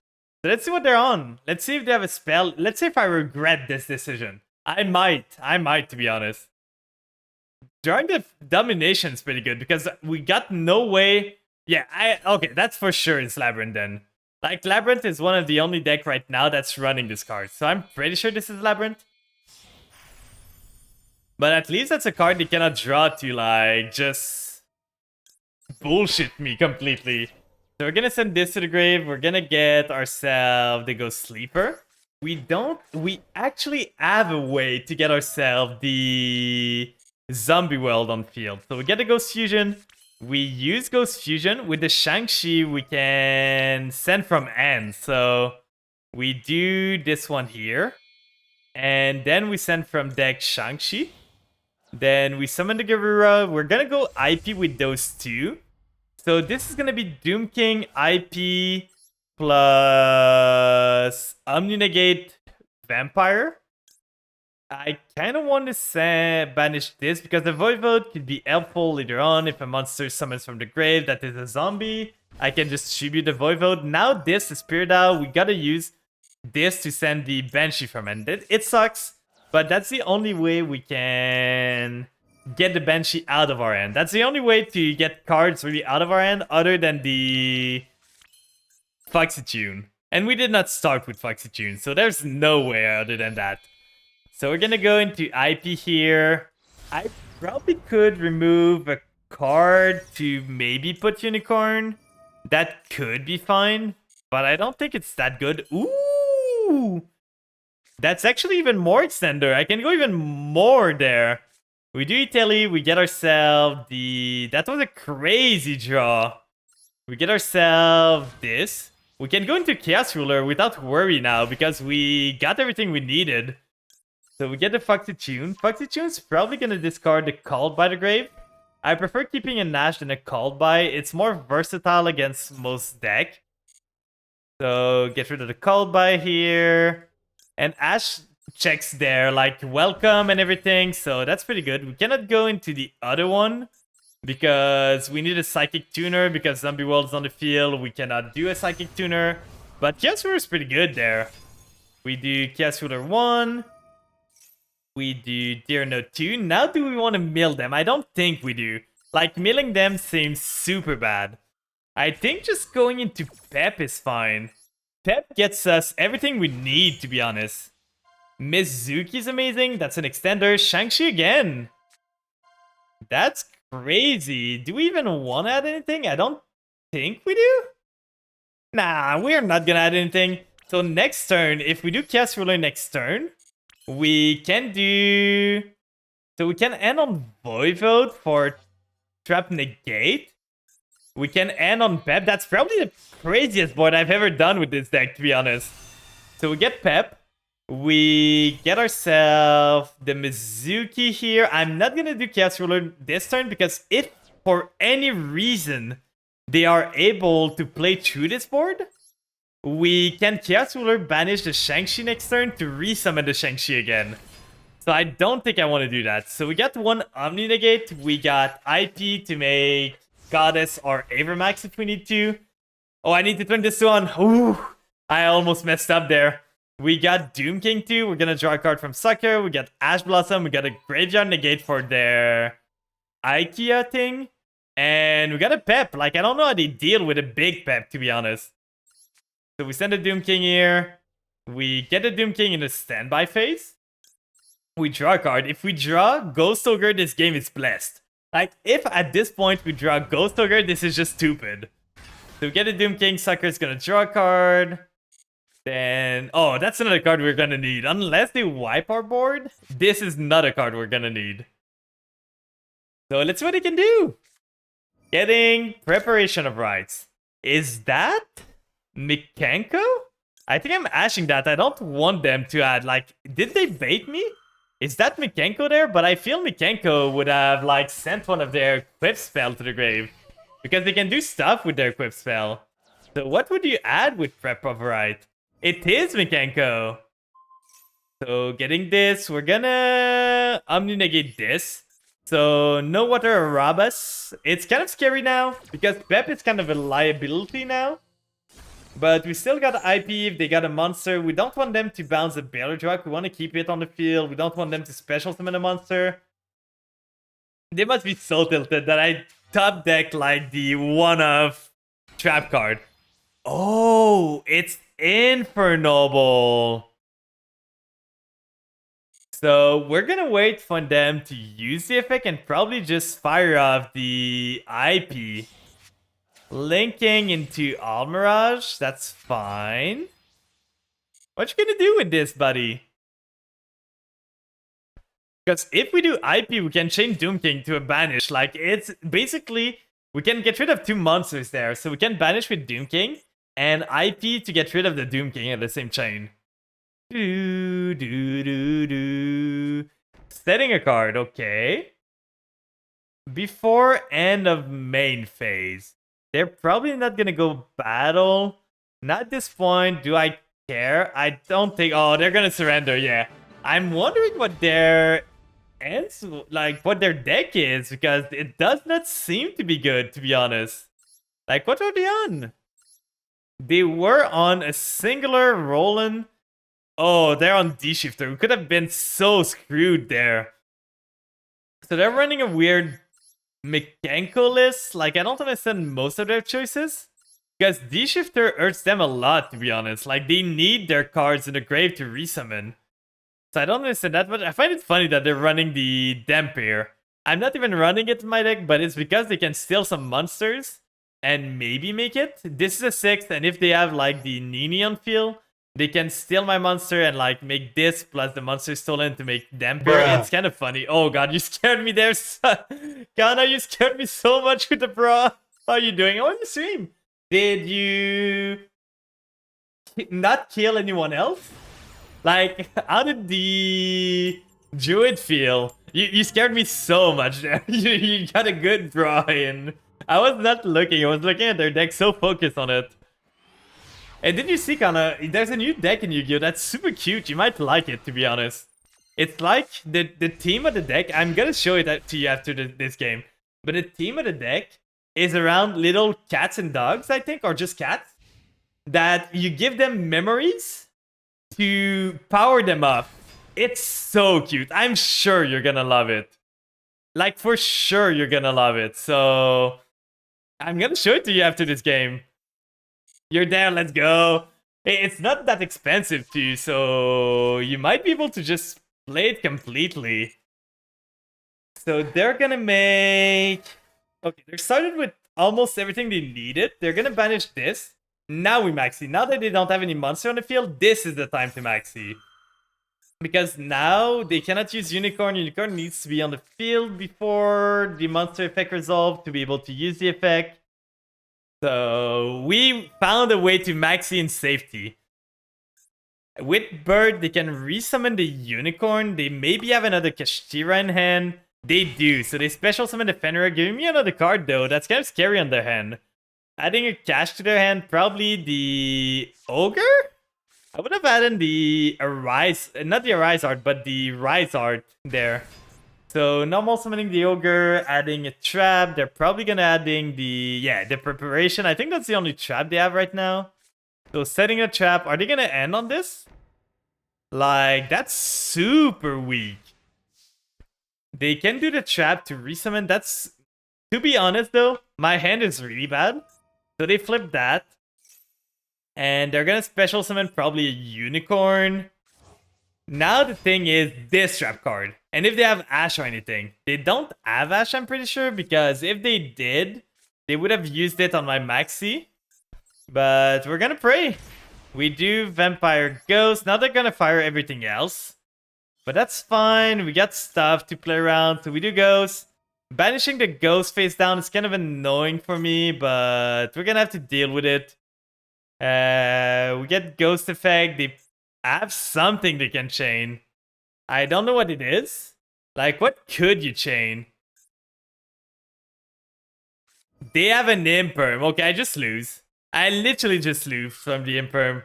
So let's see what they're on. Let's see if they have a spell. Let's see if I regret this decision. I might, to be honest. Drawing the Domination is pretty good because we got no way. Yeah, okay, that's for sure it's Labyrinth then. Like, Labyrinth is one of the only deck right now that's running this card. So I'm pretty sure this is Labyrinth. But at least that's a card they cannot draw to, like, just bullshit me completely. So we're gonna send this to the grave. We're gonna get ourselves the Ghost Sleeper. We actually have a way to get ourselves the Zombie World on field. So we get the Ghost Fusion. We use Ghost Fusion. With the Shang-Chi, we can send from end. So we do this one here. And then we send from deck Shang-Chi. Then we summon the Garura. We're gonna go IP with those two. So this is gonna be Doom King IP plus Omninegate Vampire. I kind of want to banish this because the Voivode could be helpful later on if a monster summons from the grave that is a zombie. I can just tribute the Voivode. Now this is Spirit Owl. We gotta use this to send the Banshee from end. It sucks, but that's the only way we can get the Banshee out of our hand. That's the only way to get cards really out of our hand other than the Foxy Tune. And we did not start with Foxy Tune, so there's no way other than that. So we're gonna go into IP here. I probably could remove a card to maybe put Unicorn. That could be fine, but I don't think it's that good. Ooh! That's actually even more extender. I can go even more there. We do Italy, we get ourselves the... That was a crazy draw. We get ourselves this. We can go into Chaos Ruler without worry now because we got everything we needed. So we get the Foxy Tune. Foxy Tune's probably going to discard the Called by the Grave. I prefer keeping a Nash than a Called by. It's more versatile against most deck. So get rid of the Called by here. And Ash checks there, like welcome and everything. So that's pretty good. We cannot go into the other one because we need a Psychic Tuner because Zombie World's on the field. We cannot do a Psychic Tuner, but Chaos Ruler is pretty good there. We do Chaos Ruler 1. We do Deer Note 2. Now do we want to mill them? I don't think we do. Like, milling them seems super bad. I think just going into Pep is fine. Pep gets us everything we need, to be honest. Mizuki's amazing. That's an extender. Shang-Chi again. That's crazy. Do we even want to add anything? I don't think we do. Nah, we're not gonna add anything. So next turn, if we do Chaos Ruler next turn, we can do... So we can end on Voivode for Trap Negate. We can end on Pep. That's probably the craziest board I've ever done with this deck, to be honest. So we get Pep. We get ourselves the Mizuki here. I'm not going to do Chaos Ruler this turn because if for any reason they are able to play through this board, we can Chaos Ruler banish the Shang-Chi next turn to resummon the Shang-Chi again. So I don't think I want to do that. So we got one Omni Negate. We got IP to make Goddess or Avermax if we need to. Oh, I need to turn this on. Ooh, I almost messed up there. We got Doom King too. We're gonna draw a card from Sucker. We got Ash Blossom. We got a Graveyard Negate for their IKEA thing. And we got a Pep. Like, I don't know how they deal with a big Pep, to be honest. So we send a Doom King here. We get a Doom King in a standby phase. We draw a card. If we draw Ghost Ogre, this game is blessed. Like, if at this point we draw Ghost Ogre, this is just stupid. So we get a Doom King. Sucker's gonna draw a card. Then... Oh, that's another card we're gonna need. Unless they wipe our board, this is not a card we're gonna need. So let's see what he can do. Getting Preparation of Rites. Is that Mikenko? I think I'm ashing that. I don't want them to add, like... Did they bait me? Is that Mikenko there? But I feel Mikenko would have, like, sent one of their Equip spell to the grave. Because they can do stuff with their Equip spell. So what would you add with Prep of Right? It is Mikenko. So getting this, we're gonna Omni Negate this. So no Water Arabas. It's kind of scary now, because Pep is kind of a liability now. But we still got IP if they got a monster. We don't want them to bounce a Bellerdrock. We want to keep it on the field. We don't want them to special summon a monster. They must be so tilted that I top deck like the one-of trap card. Oh, it's Infernoble. So we're gonna wait for them to use the effect and probably just fire off the IP. Linking into Almirage, that's fine. What you gonna do with this, buddy? Because if we do IP, we can change Doom King to a banish. Like, it's basically, we can get rid of two monsters there. So we can banish with Doom King and IP to get rid of the Doom King at the same chain. Setting a card, okay. Before end of main phase. They're probably not gonna go battle. Not at this point. Do I care? I don't think... Oh, they're gonna surrender, yeah. I'm wondering what their ends, like what their deck is, because it does not seem to be good, to be honest. Like, what are they on? They were on a singular Roland. Oh, they're on D-Shifter. We could have been so screwed there. So they're running a weird Mikenko list. Like, I don't understand most of their choices. Because D-Shifter hurts them a lot, to be honest. Like, they need their cards in the grave to resummon. So I don't understand that, but I find it funny that they're running the Dampier. I'm not even running it in my deck, but it's because they can steal some monsters and maybe make it. This is a 6th, and if they have, like, the Nini on field, they can steal my monster and, like, make this plus the monster stolen to make Dampier. Bruh. It's kind of funny. Oh, God, you scared me there, son. Kana, you scared me so much with the bra. How are you doing? Oh, in the stream. Did you not kill anyone else? Like, how did the Druid feel? You scared me so much there. You got a good draw in. I was not looking. I was looking at their deck, so focused on it. And did you see, Kana? There's a new deck in Yu-Gi-Oh! That's super cute. You might like it, to be honest. It's like the theme of the deck. I'm gonna show it to you after this game. but the theme of the deck is around little cats and dogs, I think, or just cats, that you give them memories to power them up. It's so cute. I'm sure you're gonna love it. Like, for sure you're gonna love it. So, I'm gonna show it to you after this game. You're there, let's go. It's not that expensive too, so you might be able to just play it completely. So they're gonna make... Okay, they're started with almost everything they needed. They're gonna banish this. Now we maxi. Now that they don't have any monster on the field, this is the time to maxi. Because now they cannot use Unicorn. Unicorn needs to be on the field before the monster effect resolved to be able to use the effect. So we found a way to maxi in safety. With Bird, they can resummon the Unicorn. They maybe have another Kashtira in hand. They do. So they special summon the Fenrir, giving me another card though. That's kind of scary on their hand. Adding a cash to their hand, probably the Ogre? I would have added the Arise, not the Arise art, but the Rise art there. So normal summoning the Ogre, adding a trap. They're probably gonna adding the preparation. I think that's the only trap they have right now. So setting a trap. Are they gonna end on this? Like, that's super weak. They can do the trap to resummon. That's, to be honest though, my hand is really bad. So they flip that. And they're gonna special summon probably a Unicorn. Now the thing is this trap card. And if they have Ash or anything. They don't have Ash, I'm pretty sure. Because if they did, they would have used it on my Maxi. But we're gonna pray. We do Vampire Ghost. Now they're gonna fire everything else. But that's fine. We got stuff to play around. So we do Ghost. Banishing the Ghost face down is kind of annoying for me. But we're gonna have to deal with it. We get Ghost effect. They have something they can chain. I don't know what it is. Like, what could you chain? They have an Imperm. Okay, I just lose. I literally just lose from the Imperm.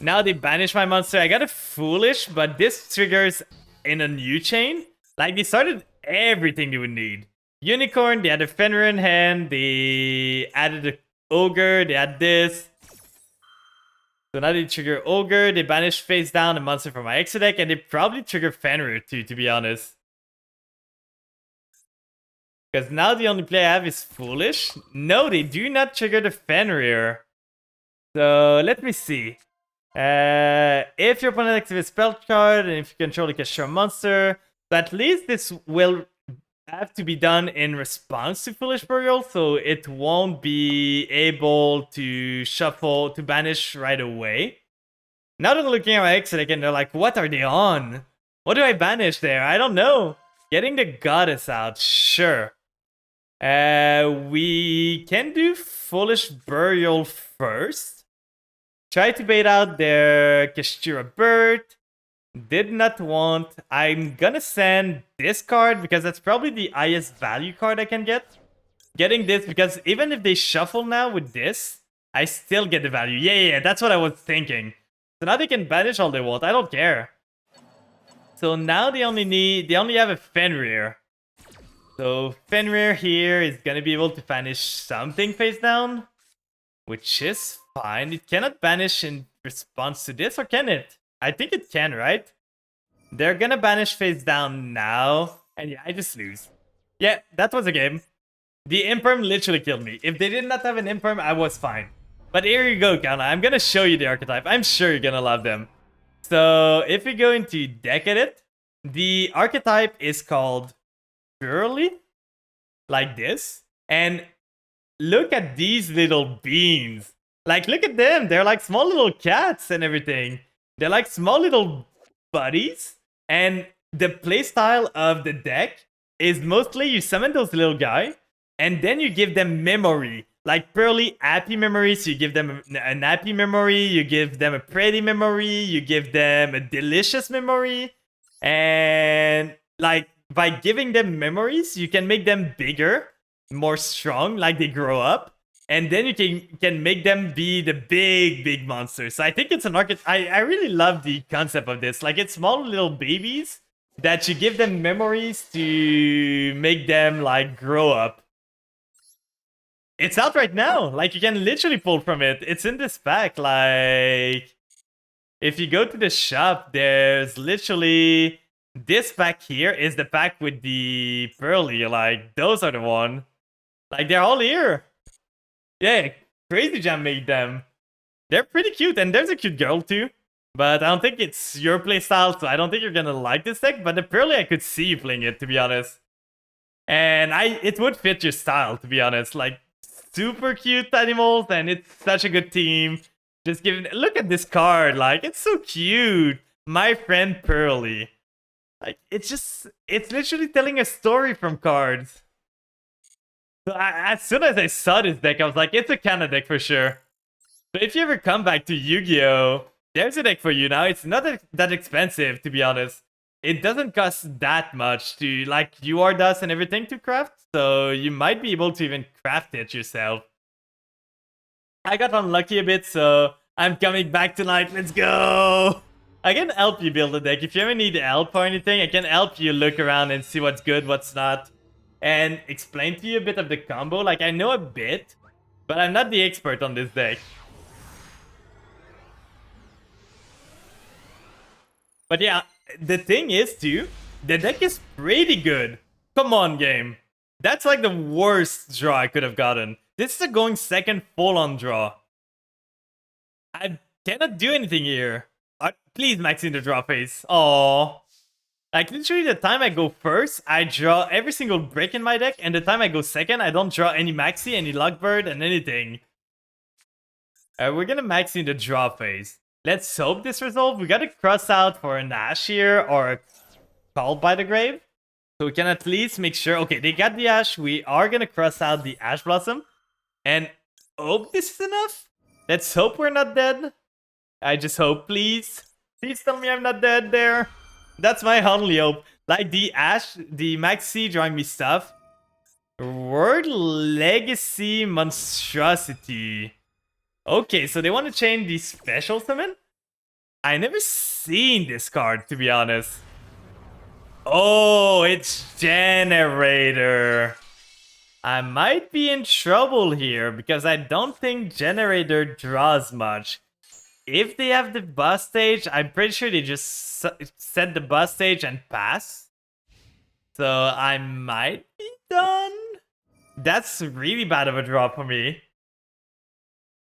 Now they banish my monster. I got a Foolish, but this triggers in a new chain. Like, they started everything they would need. Unicorn, they had a Fenrir in hand. They added a Ogre. They had this. So now they trigger Ogre, they banish face down a monster from my extra deck, and they probably trigger Fenrir too, to be honest. Because now the only play I have is Foolish. No, they do not trigger the Fenrir. So let me see. If your opponent activates a spell card, and if you control a Kashtira monster, so at least this will have to be done in response to Foolish Burial, so it won't be able to shuffle, to banish right away. Now they're looking at my exit again, they're like, what are they on? What do I banish there? I don't know. Getting the Goddess out, sure. We can do Foolish Burial first. Try to bait out their Kashtira Bird. Did not want. I'm gonna send this card because that's probably the highest value card I can get. Getting this because even if they shuffle now with this, I still get the value. Yeah, that's what I was thinking. So now they can banish all they want. I don't care. So now they only have a Fenrir. So Fenrir here is gonna be able to banish something face down, which is fine. It cannot banish in response to this, or can it? I think it can, right? They're gonna banish face down now. And yeah, I just lose. Yeah, that was a game. The Imperm literally killed me. If they did not have an Imperm, I was fine. But here you go, Kana. I'm gonna show you the archetype. I'm sure you're gonna love them. So if we go into deck edit, the archetype is called Purely. Like this. And look at these little beans. Like, look at them. They're like small little cats and everything. They're like small little buddies. And the playstyle of the deck is mostly you summon those little guys. And then you give them memory. Like Pearly happy memory. So you give them an happy memory. You give them a pretty memory. You give them a delicious memory. And like by giving them memories, you can make them bigger, more strong, like they grow up. And then you can make them be the big monsters. So I think it's an archetype. I really love the concept of this. Like, it's small little babies that you give them memories to make them like grow up. It's out right now. Like, you can literally pull from it. It's in this pack. Like, if you go to the shop, there's literally this pack here is the pack with the Pearly. Like, those are the one. Like, they're all here. Yeah, Crazy Jam made them. They're pretty cute, and there's a cute girl too. But I don't think it's your playstyle, so I don't think you're gonna like this deck. But the Pearly, I could see you playing it, to be honest. And it would fit your style, to be honest. Like, super cute animals, and it's such a good team. Just giving, look at this card, like, it's so cute. My friend Pearly. Like, it's literally telling a story from cards. So as soon as I saw this deck, I was like, it's a Kana deck for sure. So if you ever come back to Yu-Gi-Oh!, there's a deck for you now. It's not that expensive, to be honest. It doesn't cost that much to, like, UR does and everything to craft. So you might be able to even craft it yourself. I got unlucky a bit, so I'm coming back tonight. Let's go! I can help you build a deck. If you ever need help or anything, I can help you look around and see what's good, what's not. And explain to you a bit of the combo. Like, I know a bit, but I'm not the expert on this deck. But yeah, the thing is too, the deck is pretty good. Come on, game. That's like the worst draw I could have gotten. This is a going second full-on draw. I cannot do anything here. Please max in the draw phase. Aww. Like, literally the time I go first, I draw every single break in my deck, and the time I go second, I don't draw any maxi, any luckbird, and anything. We're gonna max in the draw phase. Let's hope this resolve. We gotta cross out for an Ash here, or a Called by the Grave. So we can at least make sure... Okay, they got the Ash. We are gonna cross out the Ash Blossom. And hope this is enough. Let's hope we're not dead. I just hope, please. Please tell me I'm not dead there. That's my only hope. Like, the Ash, the Maxi drawing me stuff. World Legacy Monstrosity. Okay, so they want to change the special summon? I never seen this card, to be honest. Oh, it's Generator. I might be in trouble here, because I don't think Generator draws much. If they have the boss stage, I'm pretty sure they just set the boss stage and pass. So I might be done. That's really bad of a draw for me.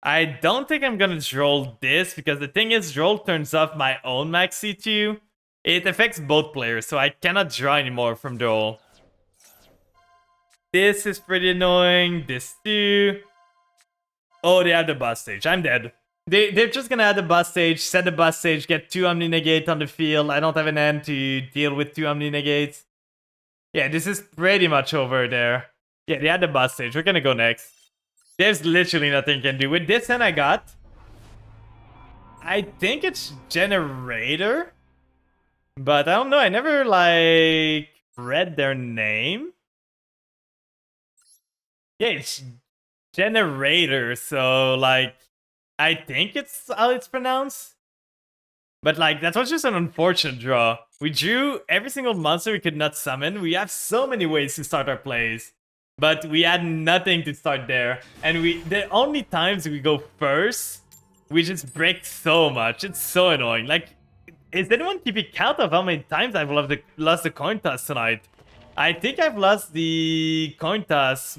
I don't think I'm gonna droll this, because the thing is, droll turns off my own maxi too. It affects both players, so I cannot draw anymore from droll. This is pretty annoying. This too. Oh, they have the boss stage. I'm dead. They're just gonna add the boss stage, set the boss stage, get 2 Omni Negate on the field. I don't have an end to deal with 2 Omni Negates. Yeah, this is pretty much over there. Yeah, they had the boss stage. We're gonna go next. There's literally nothing you can do. With this hand I got, I think it's Generator. But I don't know. I never, like, read their name. Yeah, it's Generator. So, like, I think it's how it's pronounced. But, like, that was just an unfortunate draw. We drew every single monster we could not summon. We have so many ways to start our plays. But we had nothing to start there. And the only times we go first, we just break so much. It's so annoying. Like, is anyone keeping count of how many times I've lost the coin toss tonight? I think I've lost the coin toss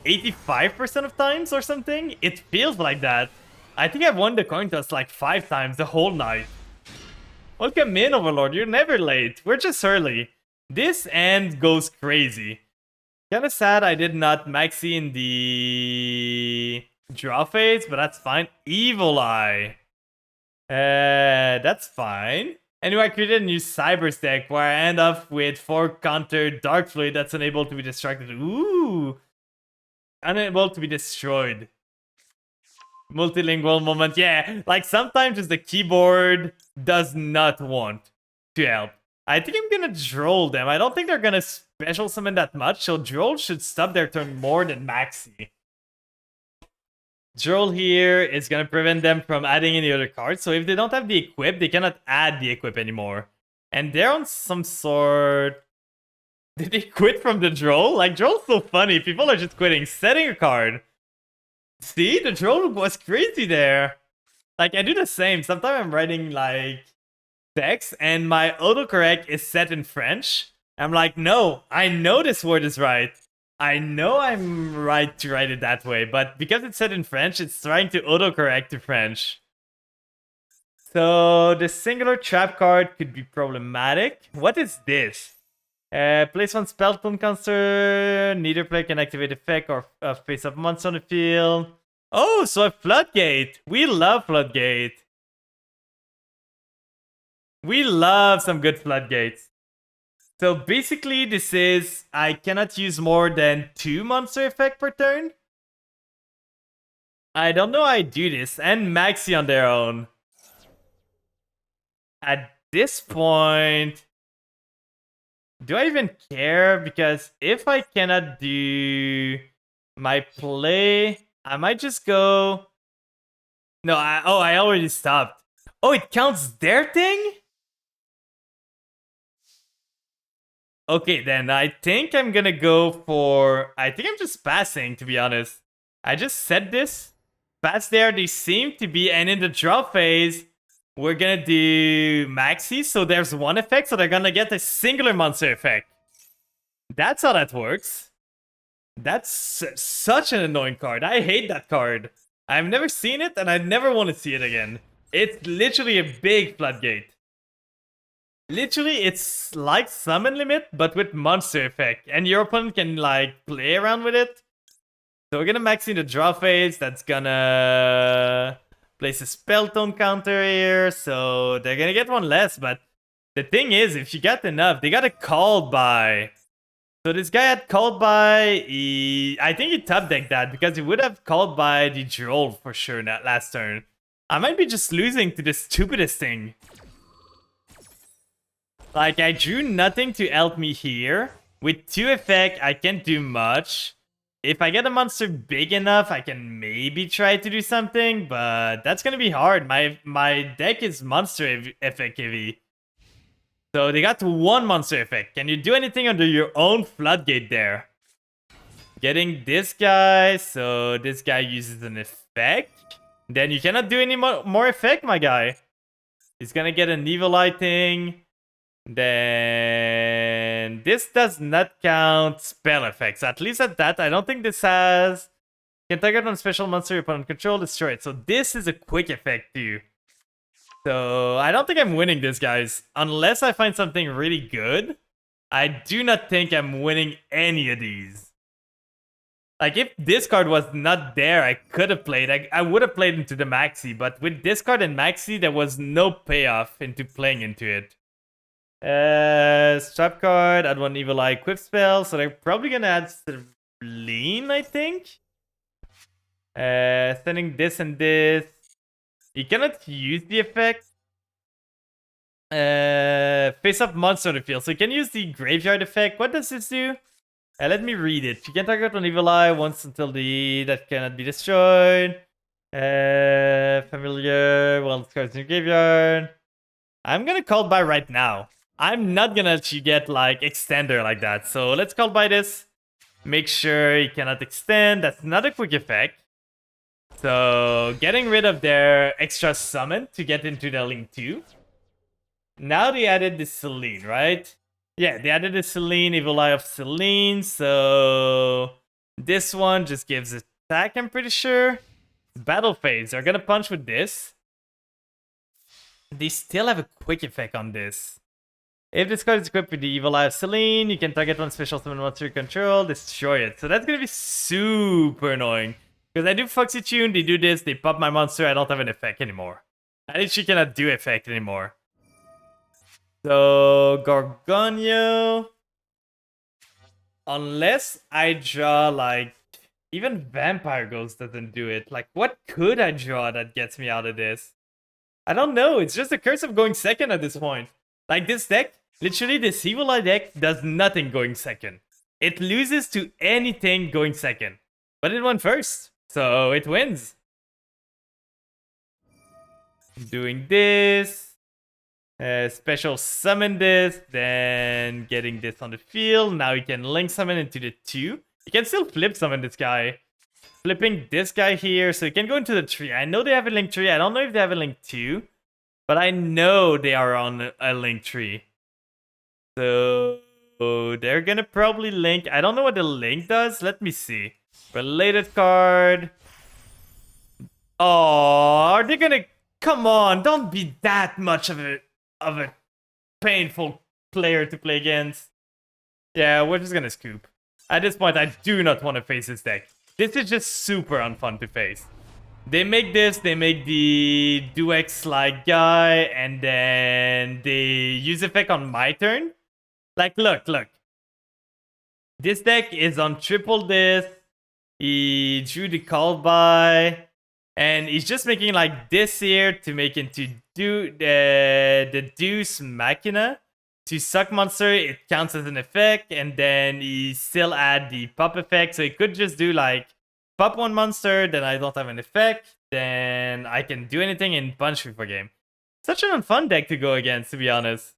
85% of times or something. It feels like that. I think I've won the coin toss like 5 times the whole night. Welcome in, Overlord. You're never late. We're just early. This end goes crazy. Kinda sad I did not maxi in the draw phase, but that's fine. Evil Eye. That's fine. Anyway, I created a new Cybers deck where I end up with 4 counter Dark Fluid that's unable to be distracted. Ooh! Unable to be destroyed. Multilingual moment. Yeah, like sometimes just the keyboard does not want to help. I think I'm gonna droll them. I don't think they're gonna special summon that much, so droll should stop their turn more than maxi. Droll here is gonna prevent them from adding any other cards, so if they don't have the equip, they cannot add the equip anymore. And they're on some sort... Did they quit from the droll? Like, droll's so funny. People are just quitting. Setting a card. See, the troll was crazy there. Like, I do the same. Sometimes I'm writing, like, text, and my autocorrect is set in French. I'm like, no, I know this word is right. I know I'm right to write it that way, but because it's set in French, it's trying to autocorrect to French. So the singular trap card could be problematic. What is this? Place one spell tone counter. Neither player can activate effect or face up monster on the field. Oh, so a floodgate. We love floodgate. We love some good floodgates. So basically, this is I cannot use more than 2 monster effect per turn. I don't know how I do this, and Maxi on their own. At this point, do I even care? Because if I cannot do my play, I might just go. No, I already stopped. Oh, it counts their thing? Okay, then I think I'm gonna go for. I think I'm just passing, to be honest. I just said this. Pass there, they seem to be. And in the draw phase, we're gonna do Maxi. So there's one effect, so they're gonna get a singular monster effect. That's how that works. That's such an annoying card. I hate that card. I've never seen it, and I never want to see it again. It's literally a big floodgate. Literally, it's like Summon Limit, but with monster effect. And your opponent can, like, play around with it. So we're gonna Maxi the draw phase. That's gonna place a spell tone counter here. So they're gonna get one less. But the thing is, if you got enough, they got a Called By. So this guy had Called By. I think he top decked that because he would have Called By the Droll for sure that last turn. I might be just losing to the stupidest thing. Like, I drew nothing to help me here. With 2 effect, I can't do much. If I get a monster big enough, I can maybe try to do something, but that's gonna be hard. My deck is monster effect heavy. So they got 1 monster effect. Can you do anything under your own floodgate there? Getting this guy, so this guy uses an effect. Then you cannot do any more effect, my guy. He's gonna get an evil eye thing. Then this does not count spell effects. At least at that, I don't think this has. Can target on special monster your opponent control, destroy it. So this is a quick effect too. So I don't think I'm winning this, guys. Unless I find something really good. I do not think I'm winning any of these. Like, if this card was not there, I could have played. I would have played into the Maxi. But with this card and Maxi, there was no payoff into playing into it. Strap card, add 1 evil eye equip spell, so they're probably gonna add Selene, I think. Sending this and this. You cannot use the effect. Face up monster on the field, so you can use the graveyard effect. What does this do? Let me read it. You can target 1 evil eye once until that cannot be destroyed. Familiar, well, cards in your graveyard. I'm gonna Call By right now. I'm not gonna let you get, like, extender like that. So let's Call By this. Make sure you cannot extend. That's not a quick effect. So getting rid of their extra summon to get into the Link 2. Now they added the Selene, right? Yeah, they added the Selene, Evil Eye of Selene. So this one just gives attack, I'm pretty sure. Battle phase. They're gonna punch with this. They still have a quick effect on this. If this card is equipped with the Evil Eye of Selene, you can target 1 special summon monster you control, destroy it. So that's gonna be super annoying. Because I do Foxy Tune, they do this, they pop my monster, I don't have an effect anymore. I literally cannot do effect anymore. So, Gorgonio. Unless I draw, like, even Vampire Ghost doesn't do it. Like, what could I draw that gets me out of this? I don't know, it's just a curse of going second at this point. Like, this deck, literally this Evil Eye deck does nothing going second. It loses to anything going second. But it went first, so it wins. Doing this. Special summon this, then getting this on the field. Now you can link summon into the 2. You can still flip summon this guy. flipping this guy here so he can go into the tree. I know they have a link tree. I don't know if they have a link 2, but I know they are on a link tree. So they're gonna probably link. I don't know what the link does. Let me see. Related card. Oh, are they gonna... Come on, don't be that much of a painful player to play against. Yeah, we're just gonna scoop. At this point, I do not want to face this deck. This is just super unfun to face. They make this, they make the Duex like guy, and then they use effect on my turn. Like, look. This deck is on triple this. He drew the call by. And he's just making like this here to make into the Deuce Machina. To suck monster, it counts as an effect. And then he still add the pop effect. So he could just do like pop one monster, then I don't have an effect. Then I can do anything and punch before game. Such an unfun deck to go against, to be honest.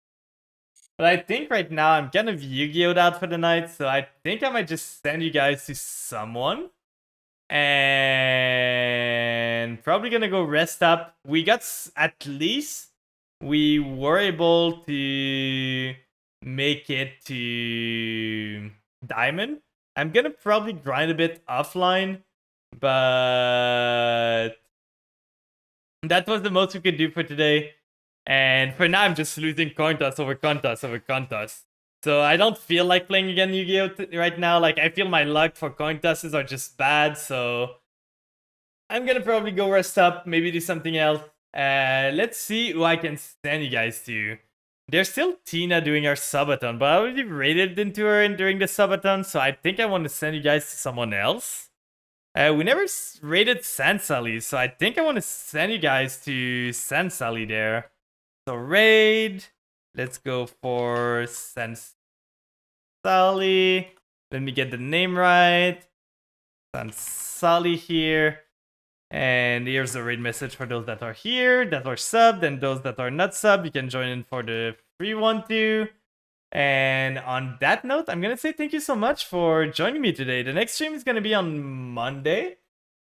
But I think right now I'm kind of Yu-Gi-Oh'd out for the night. So I think I might just send you guys to someone. And probably gonna go rest up. We got at least we were able to make it to diamond. I'm gonna probably grind a bit offline, but that was the most we could do for today. And for now, I'm just losing coin toss over coin toss over coin toss. So I don't feel like playing again Yu-Gi-Oh! Right now. Like, I feel my luck for coin tosses are just bad. So I'm gonna probably go rest up, maybe do something else. Let's see who I can send you guys to. There's still Tina doing our subathon, but I already raided into her during the subathon, so I think I want to send you guys to someone else. We never raided Sansali, so I think I want to send you guys to Sansali there. So raid. Let's go for Sansali. Let me get the name right. Sansali here. And here's the raid message for those that are here, that are subbed, and those that are not subbed. You can join in for the free one too. And on that note, I'm going to say thank you so much for joining me today. The next stream is going to be on Monday.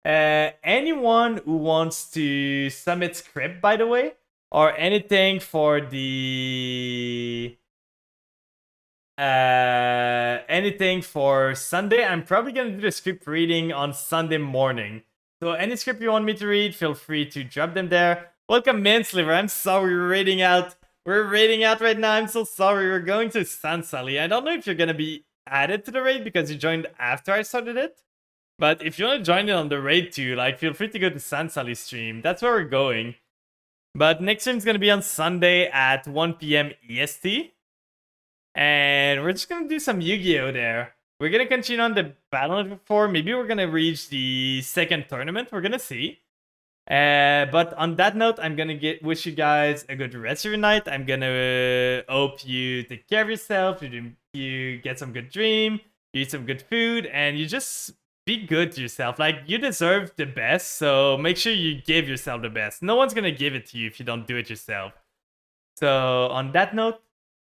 Anyone who wants to submit script, by the way, or anything for the anything for Sunday, I'm probably gonna do the script reading on Sunday morning. So any script you want me to read, feel free to drop them there. Welcome, Mansliver. I'm sorry we're raiding out. We're raiding out right now. I'm so sorry. We're going to Sansali. I don't know if you're gonna be added to the raid because you joined after I started it. But if you want to join in on the raid too, like, feel free to go to Sansali stream. That's where we're going. But next stream is going to be on Sunday at 1 PM EST. And we're just going to do some Yu-Gi-Oh! There. We're going to continue on the Battle Network 4. Maybe we're going to reach the second tournament. We're going to see. But on that note, I'm going to wish you guys a good rest of your night. I'm going to hope you take care of yourself. You get some good dream. You eat some good food. And you just... be good to yourself. Like, you deserve the best, so make sure you give yourself the best. No one's gonna give it to you if you don't do it yourself. So on that note,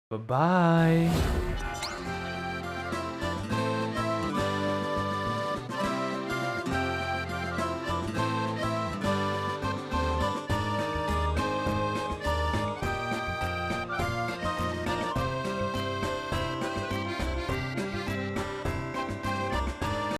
bye-bye.